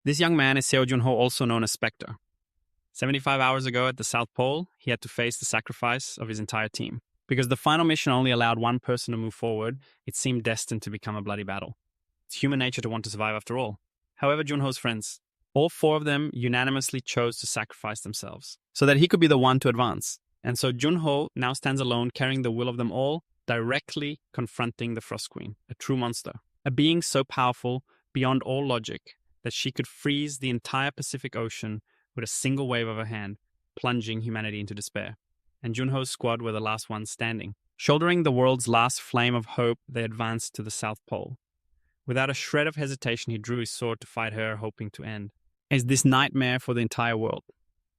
This young man is Seo Junho, also known as Spectre. 75 hours ago at the South Pole, he had to face the sacrifice of his entire team. Because the final mission only allowed one person to move forward, it seemed destined to become a bloody battle. It's human nature to want to survive after all. However, Junho's friends, all four of them unanimously chose to sacrifice themselves so that he could be the one to advance. And so Junho now stands alone, carrying the will of them all, directly confronting the Frost Queen, a true monster. A being so powerful, beyond all logic, that she could freeze the entire Pacific Ocean with a single wave of her hand, plunging humanity into despair. And Junho's squad were the last ones standing. Shouldering the world's last flame of hope, they advanced to the South Pole. Without a shred of hesitation, he drew his sword to fight her, hoping to end is this nightmare for the entire world.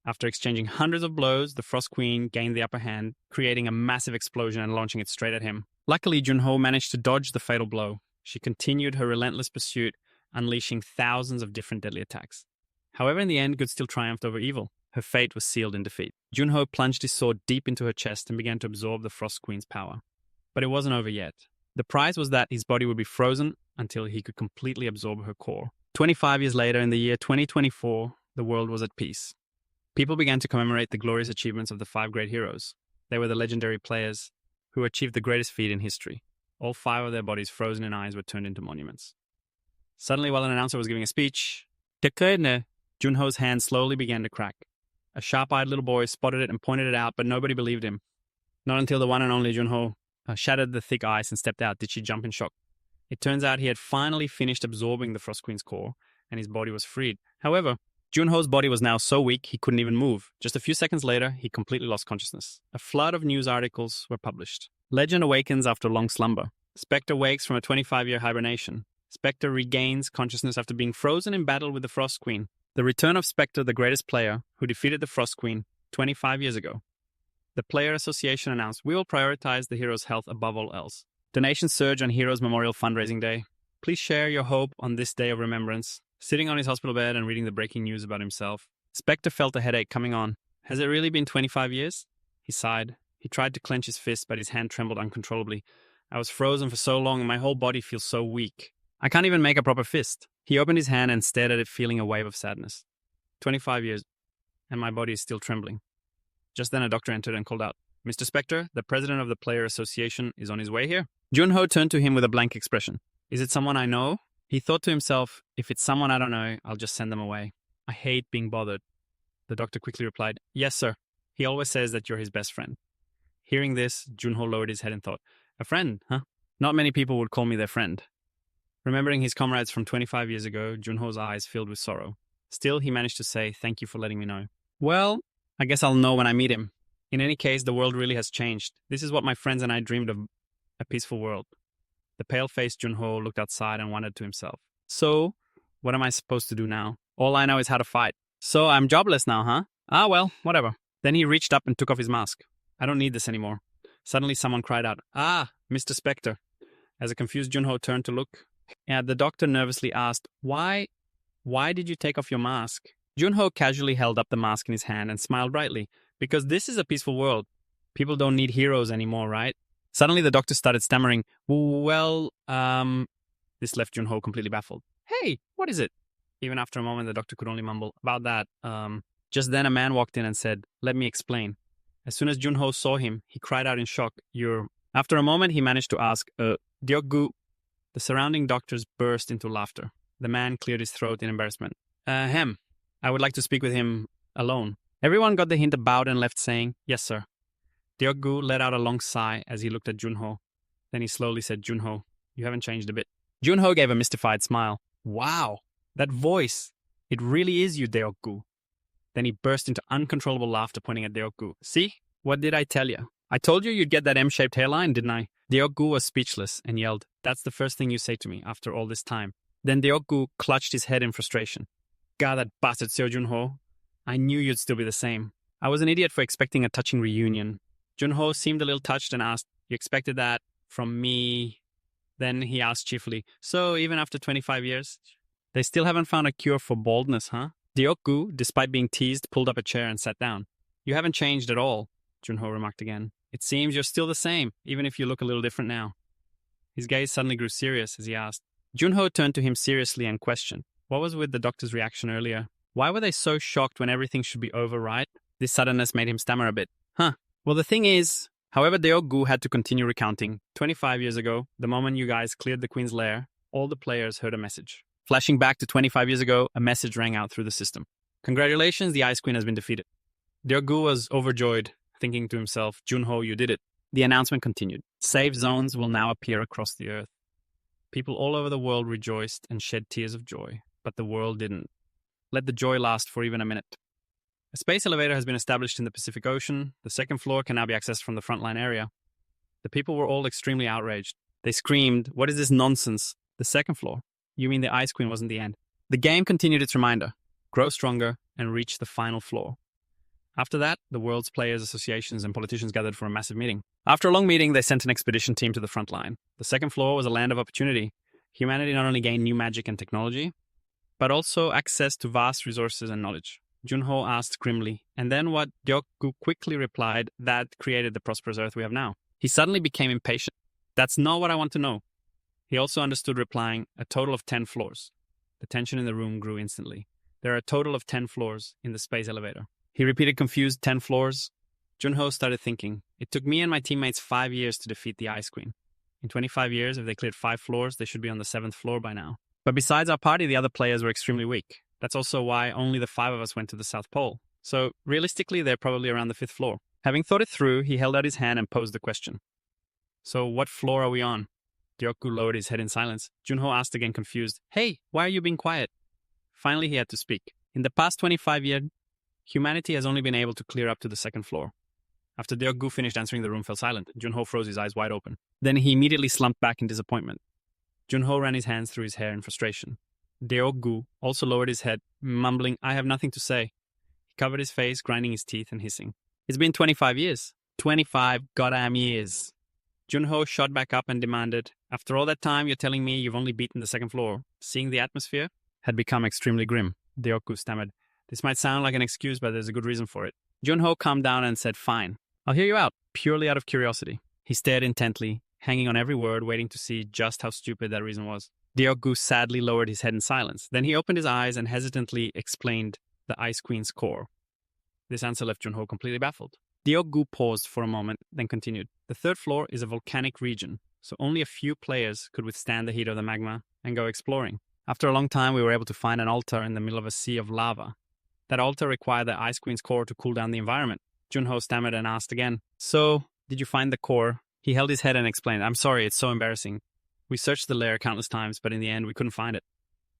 After exchanging hundreds of blows, the Frost Queen gained the upper hand, creating a massive explosion and launching it straight at him. Luckily, Junho managed to dodge the fatal blow. She continued her relentless pursuit, unleashing thousands of different deadly attacks. However, in the end, good still triumphed over evil. Her fate was sealed in defeat. Junho plunged his sword deep into her chest and began to absorb the Frost Queen's power. But it wasn't over yet. The prize was that his body would be frozen until he could completely absorb her core. 25 years later, in the year 2024, the world was at peace. People began to commemorate the glorious achievements of the 5 great heroes. They were the legendary players who achieved the greatest feat in history. All 5 of their bodies, frozen in ice, were turned into monuments. Suddenly, while an announcer was giving a speech, Junho's hand slowly began to crack. A sharp-eyed little boy spotted it and pointed it out, but nobody believed him. Not until the one and only Junho shattered the thick ice and stepped out did she jump in shock. It turns out he had finally finished absorbing the Frost Queen's core, and his body was freed. However, Junho's body was now so weak he couldn't even move. Just a few seconds later, he completely lost consciousness. A flood of news articles were published. Legend awakens after long slumber. Spectre wakes from a 25-year hibernation. Spectre regains consciousness after being frozen in battle with the Frost Queen. The return of Spectre, the greatest player, who defeated the Frost Queen 25 years ago. The Player Association announced, "We will prioritize the hero's health above all else." Donations surge on Heroes Memorial Fundraising Day. Please share your hope on this day of remembrance. Sitting on his hospital bed and reading the breaking news about himself, Spectre felt a headache coming on. Has it really been 25 years? He sighed. He tried to clench his fist, but his hand trembled uncontrollably. I was frozen for so long and my whole body feels so weak. I can't even make a proper fist. He opened his hand and stared at it, feeling a wave of sadness. 25 years, and my body is still trembling. Just then a doctor entered and called out, "Mr. Spectre, the president of the Player Association is on his way here." Junho turned to him with a blank expression. "Is it someone I know?" He thought to himself, "If it's someone I don't know, I'll just send them away. I hate being bothered." The doctor quickly replied, "Yes, sir. He always says that you're his best friend." Hearing this, Junho lowered his head and thought, "A friend, huh? Not many people would call me their friend." Remembering his comrades from 25 years ago, Junho's eyes filled with sorrow. Still, he managed to say, "Thank you for letting me know." "Well, I guess I'll know when I meet him. In any case, the world really has changed. This is what my friends and I dreamed of, a peaceful world." The pale-faced Junho looked outside and wondered to himself, "So, what am I supposed to do now? All I know is how to fight. So I'm jobless now, huh? Ah, well, whatever." Then he reached up and took off his mask. "I don't need this anymore." Suddenly someone cried out, "Ah, Mr. Spectre." As a confused Junho turned to look, the doctor nervously asked, Why did you take off your mask?" Junho casually held up the mask in his hand and smiled brightly. "Because this is a peaceful world. People don't need heroes anymore, right?" Suddenly the doctor started stammering, This left Junho completely baffled. "Hey, what is it?" Even after a moment, the doctor could only mumble, "About that, Just then a man walked in and said, "Let me explain." As soon as Junho saw him, he cried out in shock, "You're..." After a moment, he managed to ask, Diokgu. The surrounding doctors burst into laughter. The man cleared his throat in embarrassment. I would like to speak with him alone." Everyone got the hint about and left saying, "Yes, sir." Diokgu let out a long sigh as he looked at Junho. Then he slowly said, "Junho, you haven't changed a bit." Junho gave a mystified smile. "Wow, that voice. It really is you, Diokgu." Then he burst into uncontrollable laughter, pointing at Diokgu. "See? What did I tell you? I told you you'd get that M-shaped hairline, didn't I?" Diokgu was speechless and yelled, "That's the first thing you say to me after all this time." Then Diokgu clutched his head in frustration. "God, that bastard Seo Junho. I knew you'd still be the same. I was an idiot for expecting a touching reunion." Junho seemed a little touched and asked, "You expected that from me?" Then he asked cheerfully, "So even after 25 years, they still haven't found a cure for baldness, huh?" Diokgu, despite being teased, pulled up a chair and sat down. "You haven't changed at all," Junho remarked again. "It seems you're still the same, even if you look a little different now." His gaze suddenly grew serious as he asked. Junho turned to him seriously and questioned, What was with the doctor's reaction earlier? Why were they so shocked when everything should be over, right? This suddenness made him stammer a bit. Well, the thing is, however, Deokgu had to continue recounting. 25 years ago, the moment you guys cleared the Queen's lair, all the players heard a message. Flashing back to 25 years ago, a message rang out through the system. Congratulations, the Ice Queen has been defeated. Deokgu was overjoyed, thinking to himself, Junho, you did it. The announcement continued. Safe zones will now appear across the earth. People all over the world rejoiced and shed tears of joy, but the world didn't. Let the joy last for even a minute. A space elevator has been established in the Pacific Ocean. The second floor can now be accessed from the frontline area. The people were all extremely outraged. They screamed, what is this nonsense? The second floor? You mean the Ice Queen wasn't the end? The game continued its reminder. Grow stronger and reach the final floor. After that, the world's players, associations, and politicians gathered for a massive meeting. After a long meeting, they sent an expedition team to the front line. The second floor was a land of opportunity. Humanity not only gained new magic and technology, but also access to vast resources and knowledge. Junho asked grimly, and then what? Deokgu quickly replied, that created the prosperous earth we have now. He suddenly became impatient. That's not what I want to know. He also understood, replying, a total of 10 floors. The tension in the room grew instantly. There are a total of 10 floors in the space elevator. He repeated confused, 10 floors. Junho started thinking, it took me and my teammates 5 years to defeat the Ice Queen. In 25 years, if they cleared 5 floors, they should be on the 7th floor by now. But besides our party, the other players were extremely weak. That's also why only the 5 of us went to the South Pole. So, realistically, they're probably around the 5th floor. Having thought it through, he held out his hand and posed the question. So, what floor are we on? Deokgu lowered his head in silence. Junho asked again, confused, hey, why are you being quiet? Finally, he had to speak. In the past 25 years, humanity has only been able to clear up to the 2nd floor. After Deokgu finished answering, the room fell silent. Junho froze, his eyes wide open. Then he immediately slumped back in disappointment. Junho ran his hands through his hair in frustration. Deokgu also lowered his head, mumbling, I have nothing to say. He covered his face, grinding his teeth and hissing. It's been 25 years. 25 goddamn years. Junho shot back up and demanded, after all that time, you're telling me you've only beaten the 2nd floor. Seeing the atmosphere had become extremely grim. Deokgu stammered. This might sound like an excuse, but there's a good reason for it. Junho calmed down and said, fine, I'll hear you out, purely out of curiosity. He stared intently, hanging on every word, waiting to see just how stupid that reason was. Deokgu sadly lowered his head in silence. Then he opened his eyes and hesitantly explained the Ice Queen's core. This answer left Junho completely baffled. Deokgu paused for a moment, then continued. The 3rd floor is a volcanic region, so only a few players could withstand the heat of the magma and go exploring. After a long time, we were able to find an altar in the middle of a sea of lava. That altar required the Ice Queen's core to cool down the environment. Junho stammered and asked again, so, did you find the core? He held his head and explained, I'm sorry, it's so embarrassing. We searched the lair countless times, but in the end, we couldn't find it.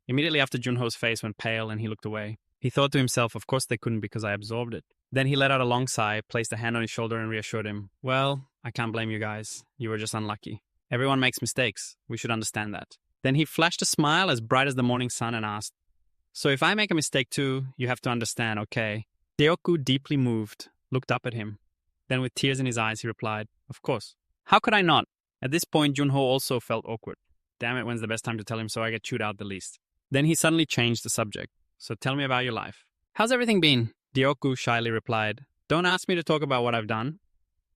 Immediately after, Junho's face went pale and he looked away. He thought to himself, of course they couldn't because I absorbed it. Then he let out a long sigh, placed a hand on his shoulder and reassured him, well, I can't blame you guys. You were just unlucky. Everyone makes mistakes. We should understand that. Then he flashed a smile as bright as the morning sun and asked, so if I make a mistake too, you have to understand, okay? Deokgu, deeply moved, looked up at him. Then with tears in his eyes, he replied, of course. How could I not? At this point, Junho also felt awkward. Damn it, when's the best time to tell him so I get chewed out the least? Then he suddenly changed the subject. So tell me about your life. How's everything been? Deokgu shyly replied, don't ask me to talk about what I've done.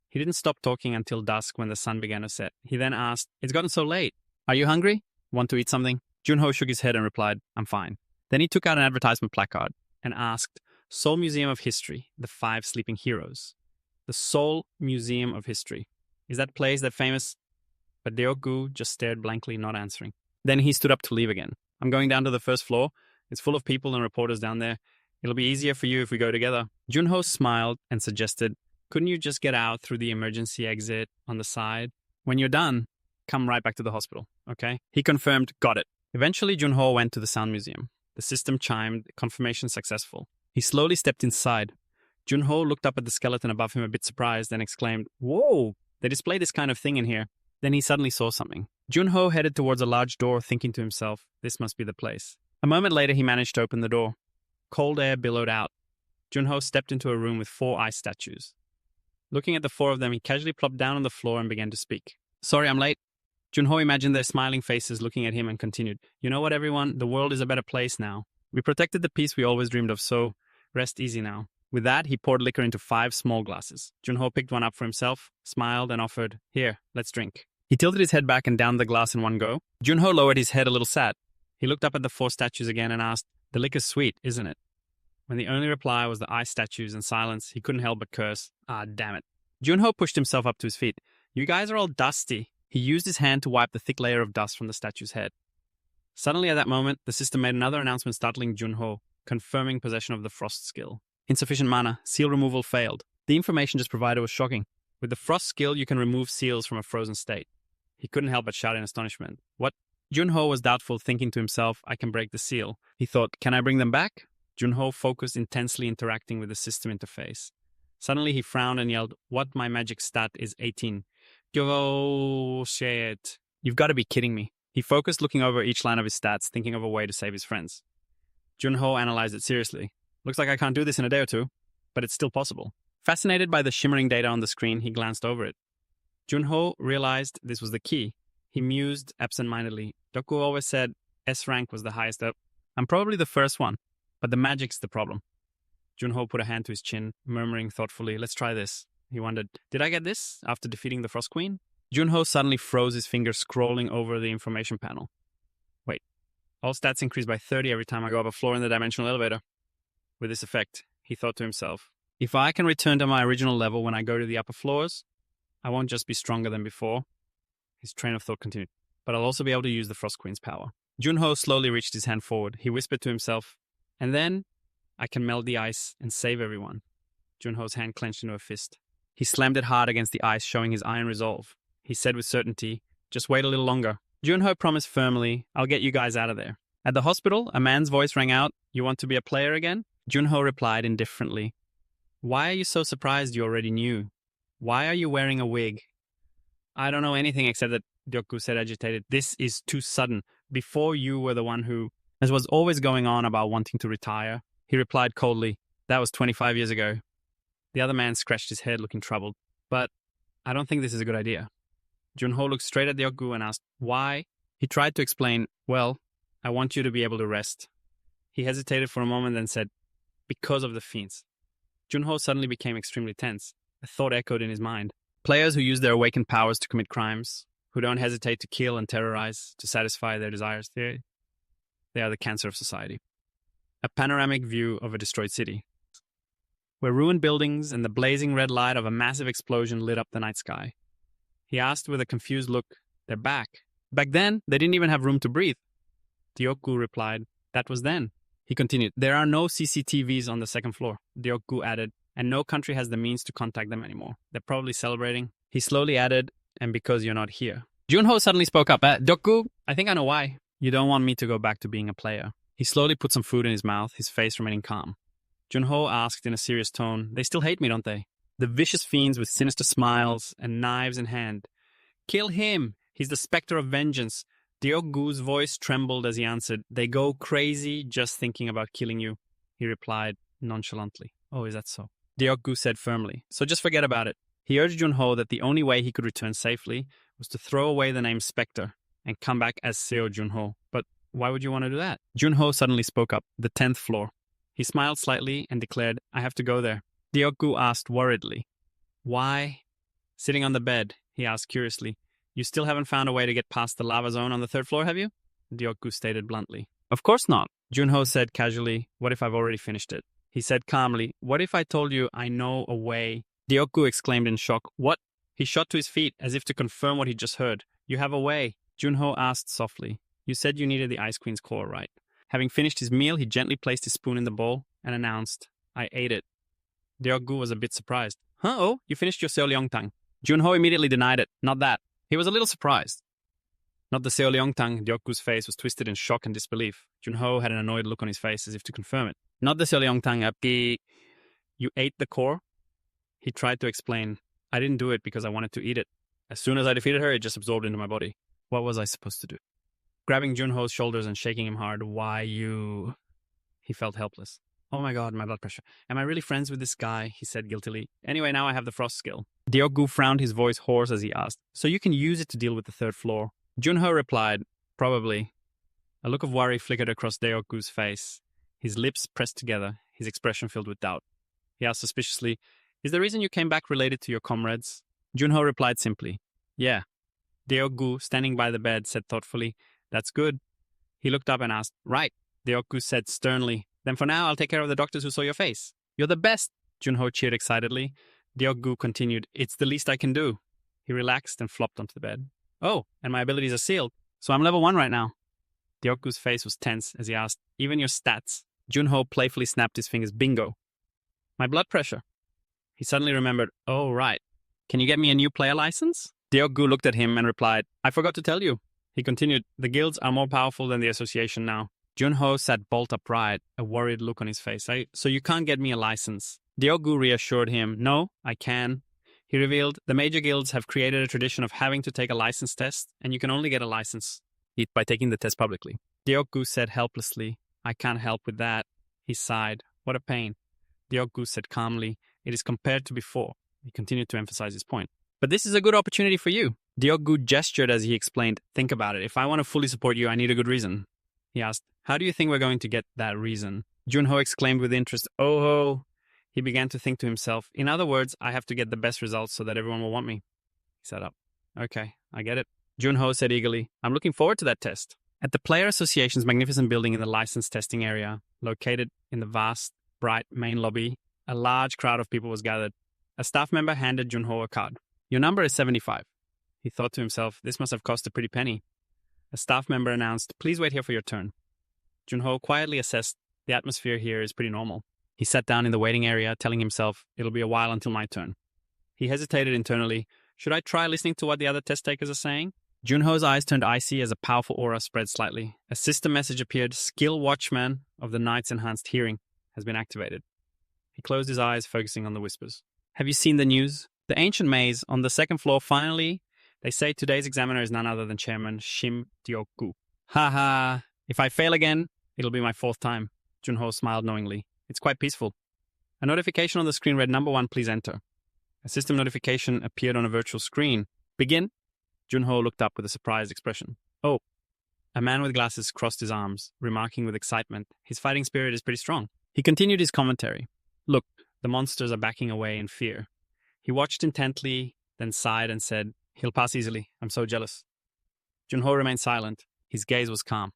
He didn't stop talking until dusk when the sun began to set. He then asked, it's gotten so late. Are you hungry? Want to eat something? Junho shook his head and replied, I'm fine. Then he took out an advertisement placard and asked, Seoul Museum of History, the 5 Sleeping Heroes. The Seoul Museum of History. Is that place that famous? But Deokgu just stared blankly, not answering. Then he stood up to leave again. I'm going down to the 1st floor. It's full of people and reporters down there. It'll be easier for you if we go together. Junho smiled and suggested, couldn't you just get out through the emergency exit on the side? When you're done, come right back to the hospital, okay? He confirmed, got it. Eventually, Junho went to the Sound Museum. The system chimed, confirmation successful. He slowly stepped inside. Junho looked up at the skeleton above him a bit surprised and exclaimed, whoa, they display this kind of thing in here. Then he suddenly saw something. Junho headed towards a large door, thinking to himself, this must be the place. A moment later, he managed to open the door. Cold air billowed out. Junho stepped into a room with 4 ice statues. Looking at the 4 of them, he casually plopped down on the floor and began to speak. Sorry, I'm late. Junho imagined their smiling faces looking at him and continued, you know what, everyone? The world is a better place now. We protected the peace we always dreamed of, so rest easy now. With that, he poured liquor into 5 small glasses. Junho picked one up for himself, smiled, and offered, here, let's drink. He tilted his head back and downed the glass in one go. Junho lowered his head a little sad. He looked up at the 4 statues again and asked, "The liquor's sweet, isn't it?" When the only reply was the ice statues and silence, he couldn't help but curse. Ah, damn it. Junho pushed himself up to his feet. "You guys are all dusty." He used his hand to wipe the thick layer of dust from the statue's head. Suddenly at that moment, the system made another announcement startling Junho, confirming possession of the frost skill. Insufficient mana, seal removal failed. The information just provided was shocking. With the frost skill, you can remove seals from a frozen state. He couldn't help but shout in astonishment. What? Junho was doubtful, thinking to himself, I can break the seal. He thought, can I bring them back? Junho focused intensely interacting with the system interface. Suddenly he frowned and yelled, "What, my magic stat is 18. Yo, shit. You've got to be kidding me." He focused, looking over each line of his stats, thinking of a way to save his friends. Junho analyzed it seriously. Looks like I can't do this in a day or two, but it's still possible. Fascinated by the shimmering data on the screen, he glanced over it. Junho realized this was the key. He mused absent-mindedly. Doku always said S rank was the highest up. I'm probably the first one, but the magic's the problem. Junho put a hand to his chin, murmuring thoughtfully, let's try this. He wondered, did I get this after defeating the Frost Queen? Junho suddenly froze his fingers, scrolling over the information panel. Wait, all stats increase by 30 every time I go up a floor in the dimensional elevator. With this effect, he thought to himself, if I can return to my original level when I go to the upper floors, I won't just be stronger than before. His train of thought continued, but I'll also be able to use the Frost Queen's power. Junho slowly reached his hand forward. He whispered to himself, and then I can melt the ice and save everyone. Junho's hand clenched into a fist. He slammed it hard against the ice, showing his iron resolve. He said with certainty, just wait a little longer. Junho promised firmly, I'll get you guys out of there. At the hospital, a man's voice rang out, you want to be a player again? Junho replied indifferently, why are you so surprised you already knew? Why are you wearing a wig? I don't know anything except that, Ryoku said agitated. This is too sudden. Before you were the one who, as was always going on about wanting to retire. He replied coldly, that was 25 years ago. The other man scratched his head, looking troubled. But I don't think this is a good idea. Junho looked straight at Ryoku and asked, why? He tried to explain, well, I want you to be able to rest. He hesitated for a moment, then said, because of the fiends. Junho suddenly became extremely tense. A thought echoed in his mind. Players who use their awakened powers to commit crimes, who don't hesitate to kill and terrorize, to satisfy their desires, they are the cancer of society. A panoramic view of a destroyed city, where ruined buildings and the blazing red light of a massive explosion lit up the night sky. He asked with a confused look, they're back. Back then, they didn't even have room to breathe. Ryoku replied, that was then. He continued, there are no CCTVs on the second floor. Ryoku added, and no country has the means to contact them anymore. They're probably celebrating. He slowly added, and because you're not here. Junho suddenly spoke up. Ryoku, I think I know why. You don't want me to go back to being a player. He slowly put some food in his mouth, his face remaining calm. Junho asked in a serious tone, they still hate me, don't they? The vicious fiends with sinister smiles and knives in hand. Kill him! He's the specter of vengeance. Ryoku's voice trembled as he answered, they go crazy just thinking about killing you. He replied nonchalantly, oh, is that so? Ryoku said firmly, so just forget about it. He urged Junho that the only way he could return safely was to throw away the name Spectre and come back as Seo Junho. But why would you want to do that? Junho suddenly spoke up, the 10th floor. He smiled slightly and declared, I have to go there. Ryoku asked worriedly, why? Sitting on the bed, he asked curiously, you still haven't found a way to get past the lava zone on the 3rd floor, have you? Ryoku stated bluntly. Of course not. Junho said casually, what if I've already finished it? He said calmly, what if I told you I know a way? Ryoku exclaimed in shock, what? He shot to his feet as if to confirm what he just heard. You have a way. Junho asked softly, you said you needed the Ice Queen's core, right? Having finished his meal, he gently placed his spoon in the bowl and announced, I ate it. Ryoku was a bit surprised. Huh? Oh, you finished your Seoleongtang. Junho immediately denied it. Not that. He was a little surprised. Not the Seoleongtang. Ryoku's face was twisted in shock and disbelief. Junho had an annoyed look on his face as if to confirm it. Not the Seoleongtang. You ate the core? He tried to explain. I didn't do it because I wanted to eat it. As soon as I defeated her, it just absorbed into my body. What was I supposed to do? Grabbing Junho's shoulders and shaking him hard. Why you... He felt helpless. Oh my god, my blood pressure. Am I really friends with this guy? He said guiltily. Anyway, now I have the frost skill. Ryoku frowned, his voice hoarse as he asked, so you can use it to deal with the 3rd floor? Junho replied, probably. A look of worry flickered across Ryoku's face. His lips pressed together, his expression filled with doubt. He asked suspiciously, is the reason you came back related to your comrades? Junho replied simply, yeah. Ryoku, standing by the bed, said thoughtfully, that's good. He looked up and asked, "Right," Deokgu said sternly. "Then for now, I'll take care of the doctors who saw your face." "You're the best," Junho cheered excitedly. Deokgu continued, "It's the least I can do." He relaxed and flopped onto the bed. "Oh, and my abilities are sealed, so I'm level 1 right now." Deokgu's face was tense as he asked, "Even your stats?" Junho playfully snapped his fingers. "Bingo." "My blood pressure." He suddenly remembered, "Oh, right. Can you get me a new player license?" Deokgu looked at him and replied, "I forgot to tell you." He continued, "The guilds are more powerful than the association now." Junho sat bolt upright, a worried look on his face. "So you can't get me a license?" Deokgu reassured him, "No, I can." He revealed, "The major guilds have created a tradition of having to take a license test, and you can only get a license by taking the test publicly." Deokgu said helplessly, "I can't help with that." He sighed. "What a pain." Deokgu said calmly, "It is compared to before." He continued to emphasize his point. "But this is a good opportunity for you." Deokgu gestured as he explained, "Think about it. If I want to fully support you, I need a good reason." He asked, "How do you think we're going to get that reason?" Junho exclaimed with interest, "Oh ho." He began to think to himself, "In other words, I have to get the best results so that everyone will want me." He sat up. "Okay, I get it." Junho said eagerly, "I'm looking forward to that test." At the Player Association's magnificent building in the license testing area, located in the vast, bright main lobby, a large crowd of people was gathered. A staff member handed Junho a card. "Your number is 75. He thought to himself, "This must have cost a pretty penny." A staff member announced, "Please wait here for your turn." Junho quietly assessed, "The atmosphere here is pretty normal." He sat down in the waiting area, telling himself, "It'll be a while until my turn." He hesitated internally. Should I try listening to what the other test takers are saying? Junho's eyes turned icy as a powerful aura spread slightly. A system message appeared, "Skill Watchman of the Knight's Enhanced Hearing has been activated." He closed his eyes, focusing on the whispers. "Have you seen the news? The ancient maze on the second floor finally... They say today's examiner is none other than Chairman Shim Deokgu." "Ha ha! If I fail again, it'll be my 4th time." Junho smiled knowingly. "It's quite peaceful." A notification on the screen read, "Number 1, please enter." A system notification appeared on a virtual screen. "Begin." Junho looked up with a surprised expression. "Oh." A man with glasses crossed his arms, remarking with excitement, "His fighting spirit is pretty strong." He continued his commentary. "Look, the monsters are backing away in fear." He watched intently, then sighed and said, "He'll pass easily. I'm so jealous." Junho remained silent. His gaze was calm.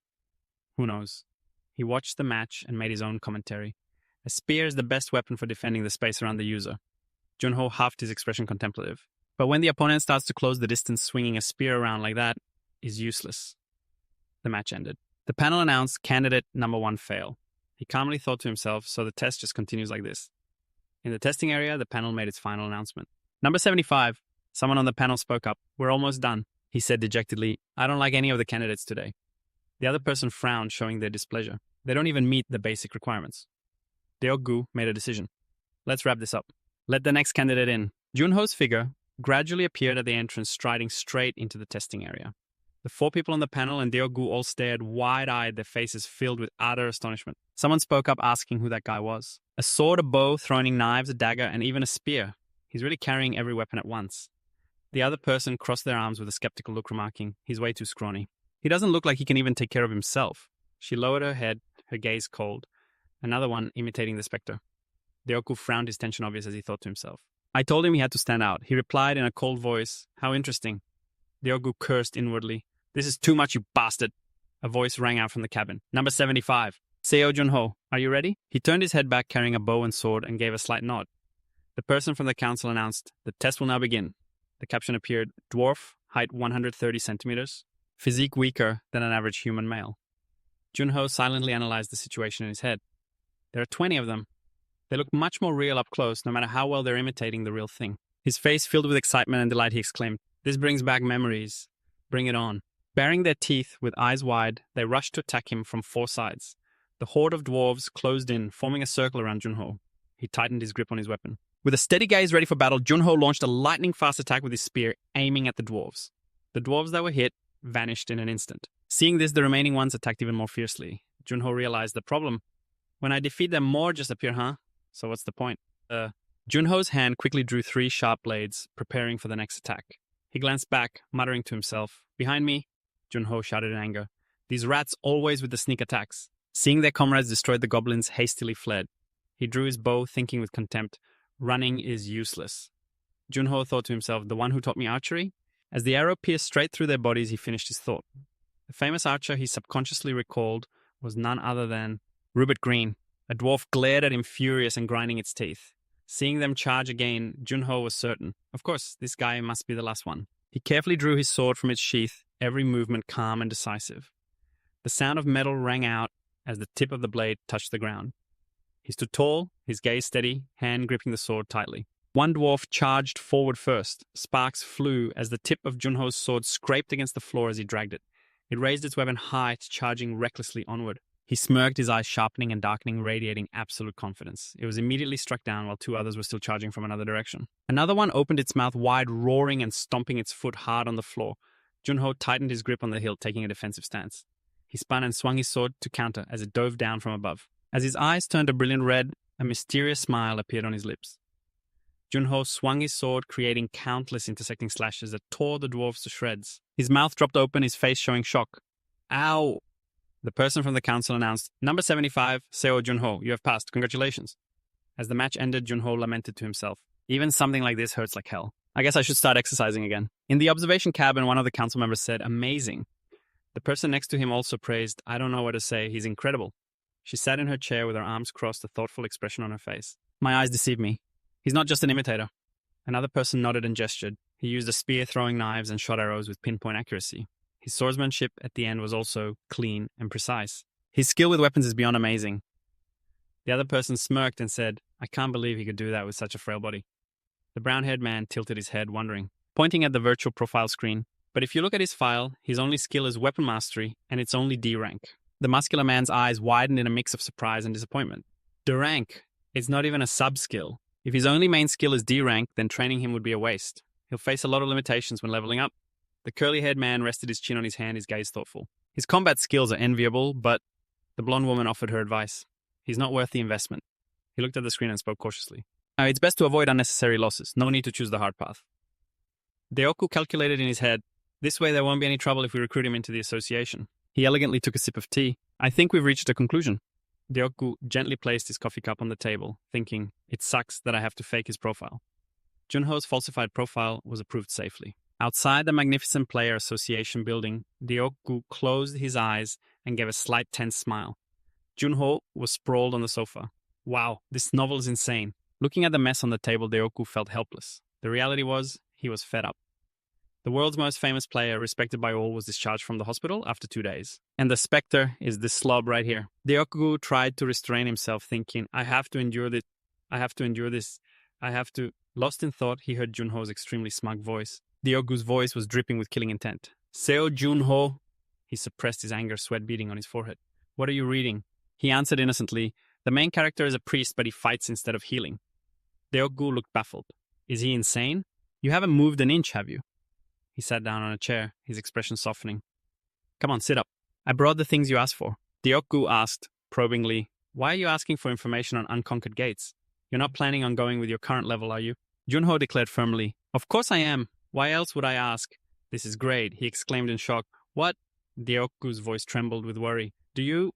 Who knows? He watched the match and made his own commentary. A spear is the best weapon for defending the space around the user. Junho huffed, his expression contemplative. But when the opponent starts to close the distance, swinging a spear around like that is useless. The match ended. The panel announced candidate number 1 fail. He calmly thought to himself, so the test just continues like this. In the testing area, the panel made its final announcement. "Number 75. Someone on the panel spoke up. "We're almost done," he said dejectedly. "I don't like any of the candidates today." The other person frowned, showing their displeasure. They don't even meet the basic requirements. Deokgu made a decision. "Let's wrap this up. Let the next candidate in." Junho's figure gradually appeared at the entrance, striding straight into the testing area. The 4 people on the panel and Deokgu all stared wide-eyed, their faces filled with utter astonishment. Someone spoke up asking who that guy was. "A sword, a bow, throwing knives, a dagger, and even a spear. He's really carrying every weapon at once." The other person crossed their arms with a skeptical look, remarking, "He's way too scrawny. He doesn't look like he can even take care of himself." She lowered her head, her gaze cold. Another one imitating the spectre. Deokgu frowned, his tension obvious as he thought to himself. "I told him he had to stand out." He replied in a cold voice, "How interesting." Deokgu cursed inwardly. "This is too much, you bastard." A voice rang out from the cabin. "Number 75. Seo Junho, are you ready?" He turned his head back, carrying a bow and sword, and gave a slight nod. The person from the council announced, "The test will now begin." The caption appeared, "Dwarf, height 130 centimeters, physique weaker than an average human male." Junho silently analyzed the situation in his head. There are 20 of them. They look much more real up close, no matter how well they're imitating the real thing. His face filled with excitement and delight, he exclaimed, "This brings back memories. Bring it on." Baring their teeth with eyes wide, they rushed to attack him from 4 sides. The horde of dwarves closed in, forming a circle around Junho. He tightened his grip on his weapon. With a steady gaze ready for battle, Junho launched a lightning-fast attack with his spear, aiming at the dwarves. The dwarves that were hit vanished in an instant. Seeing this, the remaining ones attacked even more fiercely. Junho realized the problem. When I defeat them, more just appear, huh? So what's the point? Junho's hand quickly drew 3 sharp blades, preparing for the next attack. He glanced back, muttering to himself, "Behind me," Junho shouted in anger. "These rats always with the sneak attacks." Seeing their comrades destroyed, the goblins hastily fled. He drew his bow, thinking with contempt, "Running is useless." Junho thought to himself, "The one who taught me archery?" As the arrow pierced straight through their bodies, he finished his thought. The famous archer he subconsciously recalled was none other than Rupert Green. A dwarf glared at him furious and grinding its teeth. Seeing them charge again, Junho was certain. Of course, this guy must be the last one. He carefully drew his sword from its sheath, every movement calm and decisive. The sound of metal rang out as the tip of the blade touched the ground. He stood tall, his gaze steady, hand gripping the sword tightly. One dwarf charged forward first. Sparks flew as the tip of Junho's sword scraped against the floor as he dragged it. It raised its weapon high, charging recklessly onward. He smirked, his eyes sharpening and darkening, radiating absolute confidence. It was immediately struck down while two others were still charging from another direction. Another one opened its mouth wide, roaring and stomping its foot hard on the floor. Junho tightened his grip on the hilt, taking a defensive stance. He spun and swung his sword to counter as it dove down from above. As his eyes turned a brilliant red, a mysterious smile appeared on his lips. Junho swung his sword, creating countless intersecting slashes that tore the dwarves to shreds. His mouth dropped open, his face showing shock. Ow! The person from the council announced, "Number 75, Seo Junho, you have passed. Congratulations." As the match ended, Junho lamented to himself, "Even something like this hurts like hell. I guess I should start exercising again." In the observation cabin, one of the council members said, "Amazing." The person next to him also praised, "I don't know what to say. He's incredible." She sat in her chair with her arms crossed, a thoughtful expression on her face. "My eyes deceive me. He's not just an imitator." Another person nodded and gestured. He used a spear throwing knives and shot arrows with pinpoint accuracy. His swordsmanship at the end was also clean and precise. His skill with weapons is beyond amazing. The other person smirked and said, "I can't believe he could do that with such a frail body." The brown-haired man tilted his head, wondering, pointing at the virtual profile screen. But if you look at his file, his only skill is weapon mastery, and it's only D rank. The muscular man's eyes widened in a mix of surprise and disappointment. D rank. It's not even a sub-skill. If his only main skill is D rank, then training him would be a waste. He'll face a lot of limitations when leveling up. The curly-haired man rested his chin on his hand, his gaze thoughtful. His combat skills are enviable, but the blonde woman offered her advice. He's not worth the investment. He looked at the screen and spoke cautiously. It's best to avoid unnecessary losses. No need to choose the hard path. Deoku calculated in his head, this way there won't be any trouble if we recruit him into the association. He elegantly took a sip of tea. I think we've reached a conclusion. Deoku gently placed his coffee cup on the table, thinking, it sucks that I have to fake his profile. Junho's falsified profile was approved safely. Outside the magnificent player association building, Deoku closed his eyes and gave a slight tense smile. Junho was sprawled on the sofa. Wow, this novel is insane. Looking at the mess on the table, Deoku felt helpless. The reality was, he was fed up. The world's most famous player, respected by all, was discharged from the hospital after 2 days. And the specter is this slob right here. Deoku tried to restrain himself, thinking, I have to endure this. Lost in thought, he heard Junho's extremely smug voice. Deoku's voice was dripping with killing intent. Seo Junho. He suppressed his anger, sweat beading on his forehead. What are you reading? He answered innocently, the main character is a priest, but he fights instead of healing. Deoku looked baffled. Is he insane? You haven't moved an inch, have you? He sat down on a chair, his expression softening. Come on, sit up. I brought the things you asked for. Deoku asked, probingly, why are you asking for information on unconquered gates? You're not planning on going with your current level, are you? Junho declared firmly, of course I am. Why else would I ask? This is great, he exclaimed in shock. What? Deoku's voice trembled with worry. Do you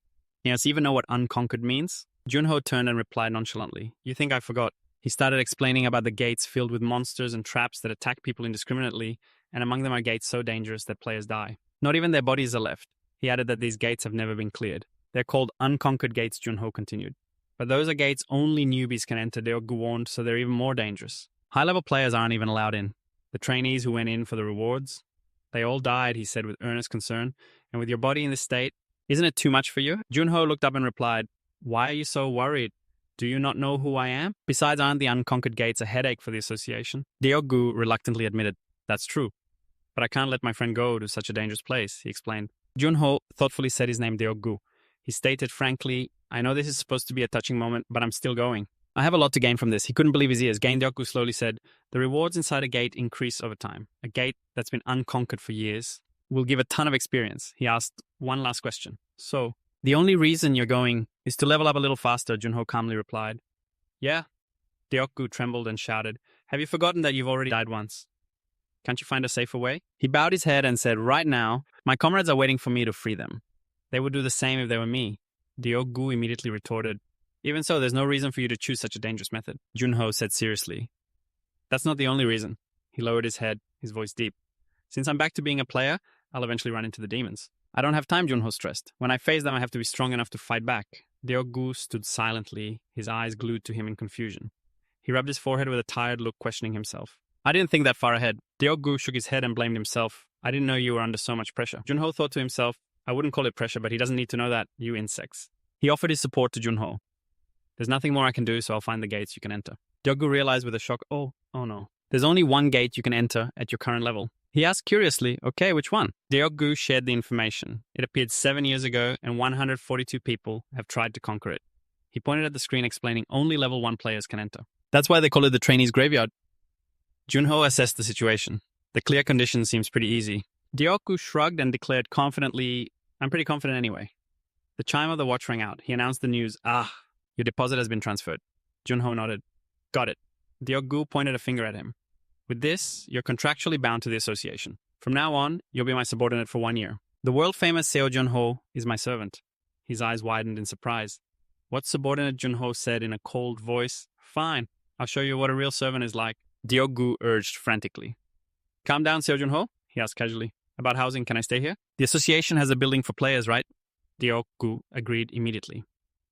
even know what unconquered means? Junho turned and replied nonchalantly. You think I forgot? He started explaining about the gates filled with monsters and traps that attack people indiscriminately, and among them are gates so dangerous that players die. Not even their bodies are left. He added that these gates have never been cleared. They're called unconquered gates, Junho continued. But those are gates only newbies can enter, Deoku warned, so they're even more dangerous. High-level players aren't even allowed in. The trainees who went in for the rewards, they all died, he said with earnest concern. And with your body in this state, isn't it too much for you? Junho looked up and replied, why are you so worried? Do you not know who I am? Besides, aren't the unconquered gates a headache for the association? Deoku reluctantly admitted, that's true. But I can't let my friend go to such a dangerous place, he explained. Junho thoughtfully said his name Deoku. He stated frankly, I know this is supposed to be a touching moment, but I'm still going. I have a lot to gain from this. He couldn't believe his ears. Deoku slowly said, the rewards inside a gate increase over time. A gate that's been unconquered for years will give a ton of experience. He asked one last question. So, the only reason you're going is to level up a little faster, Junho calmly replied. Yeah. Deoku trembled and shouted, have you forgotten that you've already died once? Can't you find a safer way? He bowed his head and said, right now, my comrades are waiting for me to free them. They would do the same if they were me. Deoku immediately retorted, even so, there's no reason for you to choose such a dangerous method. Junho said seriously. That's not the only reason. He lowered his head, his voice deep. Since I'm back to being a player, I'll eventually run into the demons. I don't have time, Junho stressed. When I face them, I have to be strong enough to fight back. Deok-gu stood silently, his eyes glued to him in confusion. He rubbed his forehead with a tired look, questioning himself. I didn't think that far ahead. Deok-gu shook his head and blamed himself. I didn't know you were under so much pressure. Junho thought to himself, I wouldn't call it pressure, but he doesn't need to know that, you insects. He offered his support to Junho. There's nothing more I can do, so I'll find the gates you can enter. Deok-gu realized with a shock, oh no. There's only one gate you can enter at your current level. He asked curiously, okay, which one? Deok-gu shared the information. It appeared 7 years ago, and 142 people have tried to conquer it. He pointed at the screen explaining only level 1 players can enter. That's why they call it the trainees' graveyard. Junho assessed the situation. The clear condition seems pretty easy. Deok-gu shrugged and declared confidently, I'm pretty confident anyway. The chime of the watch rang out. He announced the news, your deposit has been transferred. Junho nodded. Got it. Deok-gu pointed a finger at him. With this, you're contractually bound to the association. From now on, you'll be my subordinate for 1 year. The world-famous Seo Junho is my servant. His eyes widened in surprise. What subordinate Junho said in a cold voice, fine, I'll show you what a real servant is like. Deok-gu urged frantically. Calm down, Seo Junho, he asked casually. About housing, can I stay here? The association has a building for players, right? Deok-gu agreed immediately.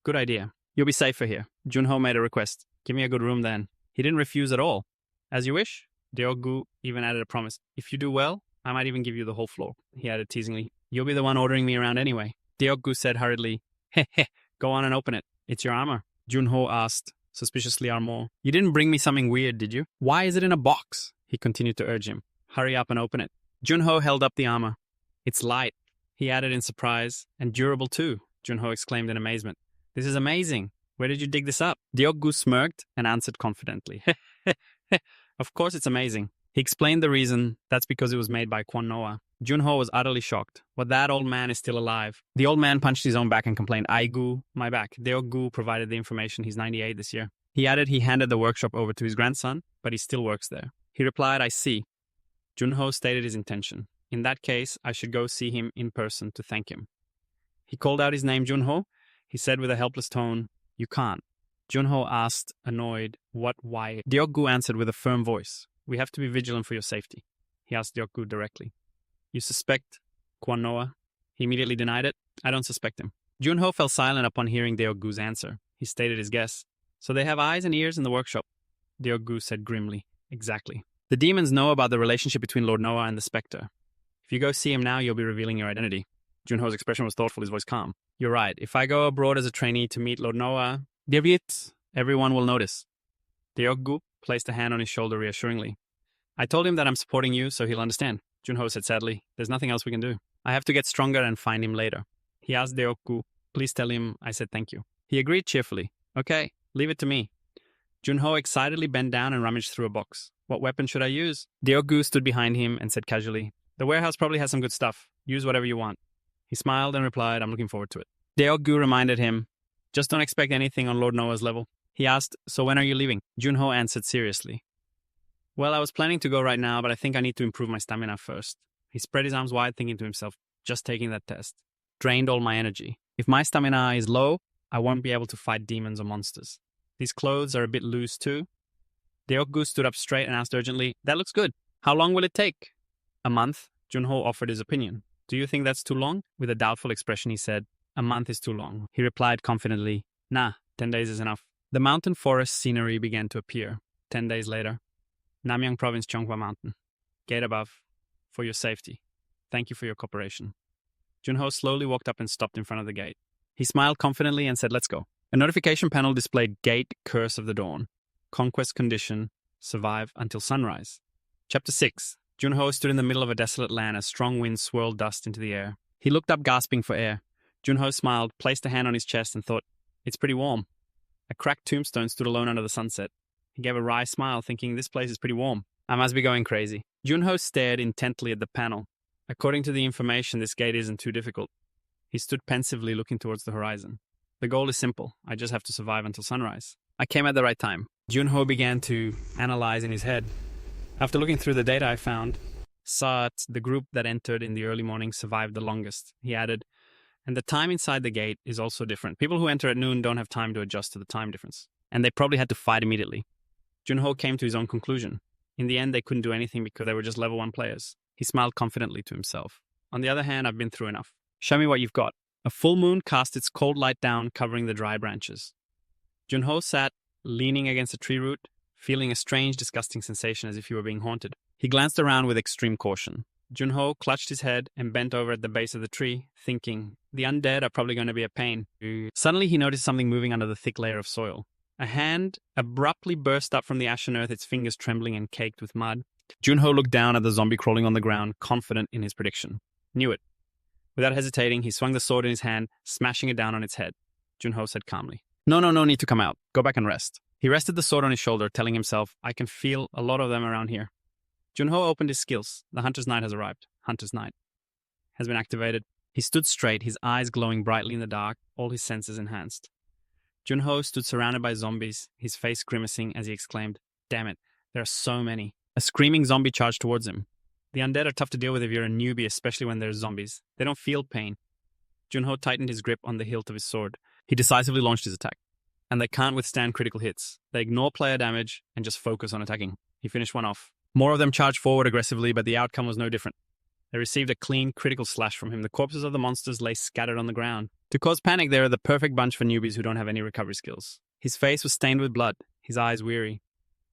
Good idea. You'll be safer here. Junho made a request. Give me a good room then. He didn't refuse at all. As you wish. Deok-gu even added a promise. If you do well, I might even give you the whole floor. He added teasingly. You'll be the one ordering me around anyway. Deok-gu said hurriedly. Heh, go on and open it. It's your armor. Junho asked, suspiciously armor. You didn't bring me something weird, did you? Why is it in a box? He continued to urge him. Hurry up and open it. Junho held up the armor. It's light. He added in surprise. And durable too, Junho exclaimed in amazement. This is amazing. Where did you dig this up? Deok-gu smirked and answered confidently. Of course it's amazing. He explained the reason. That's because it was made by Kwon Noah. Junho was utterly shocked. What, that old man is still alive? The old man punched his own back and complained, Aigu, my back. Deok-gu provided the information. He's 98 this year. He added he handed the workshop over to his grandson, but he still works there. He replied, I see. Junho stated his intention. In that case, I should go see him in person to thank him. He called out his name, Junho. He said with a helpless tone, You can't. Junho asked, annoyed, what, why? Deok-gu answered with a firm voice. We have to be vigilant for your safety. He asked Deok-gu directly. You suspect Kwon Noah? He immediately denied it. I don't suspect him. Junho fell silent upon hearing Deok-gu's answer. He stated his guess. So they have eyes and ears in the workshop. Deok-gu said grimly. Exactly. The demons know about the relationship between Lord Noah and the Spectre. If you go see him now, you'll be revealing your identity. Junho's expression was thoughtful, his voice calm. You're right. If I go abroad as a trainee to meet Lord Noah, everyone will notice. Deok-gu placed a hand on his shoulder reassuringly. I told him that I'm supporting you, so he'll understand. Junho said sadly, there's nothing else we can do. I have to get stronger and find him later. He asked Deok-gu, please tell him I said thank you. He agreed cheerfully. Okay, leave it to me. Junho excitedly bent down and rummaged through a box. What weapon should I use? Deok-gu stood behind him and said casually, the warehouse probably has some good stuff. Use whatever you want. He smiled and replied, I'm looking forward to it. Deok-gu reminded him, just don't expect anything on Lord Noah's level. He asked, so when are you leaving? Junho answered seriously. Well, I was planning to go right now, but I think I need to improve my stamina first. He spread his arms wide, thinking to himself, just taking that test. Drained all my energy. If my stamina is low, I won't be able to fight demons or monsters. These clothes are a bit loose too. Deok-gu stood up straight and asked urgently, that looks good. How long will it take? A month. Junho offered his opinion. Do you think that's too long? With a doubtful expression, he said, a month is too long. He replied confidently, nah, 10 days is enough. The mountain forest scenery began to appear. 10 days later. Namyang Province, Cheonghwa Mountain. Gate above. For your safety. Thank you for your cooperation. Junho slowly walked up and stopped in front of the gate. He smiled confidently and said, let's go. A notification panel displayed Gate Curse of the Dawn. Conquest condition. Survive until sunrise. Chapter 6. Junho stood in the middle of a desolate land as strong winds swirled dust into the air. He looked up, gasping for air. Junho smiled, placed a hand on his chest and thought, it's pretty warm. A cracked tombstone stood alone under the sunset. He gave a wry smile, thinking, this place is pretty warm. I must be going crazy. Junho stared intently at the panel. According to the information, this gate isn't too difficult. He stood pensively looking towards the horizon. The goal is simple. I just have to survive until sunrise. I came at the right time. Junho began to analyze in his head. After looking through the data I found, Sat, the group that entered in the early morning, survived the longest. He added, and the time inside the gate is also different. People who enter at noon don't have time to adjust to the time difference. And they probably had to fight immediately. Junho came to his own conclusion. In the end, they couldn't do anything because they were just level 1 players. He smiled confidently to himself. On the other hand, I've been through enough. Show me what you've got. A full moon cast its cold light down, covering the dry branches. Junho sat, leaning against a tree root, feeling a strange, disgusting sensation as if he were being haunted. He glanced around with extreme caution. Junho clutched his head and bent over at the base of the tree, thinking, the undead are probably going to be a pain. Suddenly he noticed something moving under the thick layer of soil. A hand abruptly burst up from the ashen earth, its fingers trembling and caked with mud. Junho looked down at the zombie crawling on the ground, confident in his prediction. Knew it. Without hesitating, he swung the sword in his hand, smashing it down on its head. Junho said calmly, No need to come out. Go back and rest. He rested the sword on his shoulder, telling himself, I can feel a lot of them around here. Junho opened his skills. The Hunter's Knight has arrived. Hunter's Knight has been activated. He stood straight, his eyes glowing brightly in the dark, all his senses enhanced. Junho stood surrounded by zombies, his face grimacing as he exclaimed, Damn it, there are so many. A screaming zombie charged towards him. The undead are tough to deal with if you're a newbie, especially when there's zombies. They don't feel pain. Junho tightened his grip on the hilt of his sword. He decisively launched his attack. And they can't withstand critical hits. They ignore player damage and just focus on attacking. He finished one off. More of them charged forward aggressively, but the outcome was no different. They received a clean, critical slash from him. The corpses of the monsters lay scattered on the ground. To cause panic, they are the perfect bunch for newbies who don't have any recovery skills. His face was stained with blood, his eyes weary.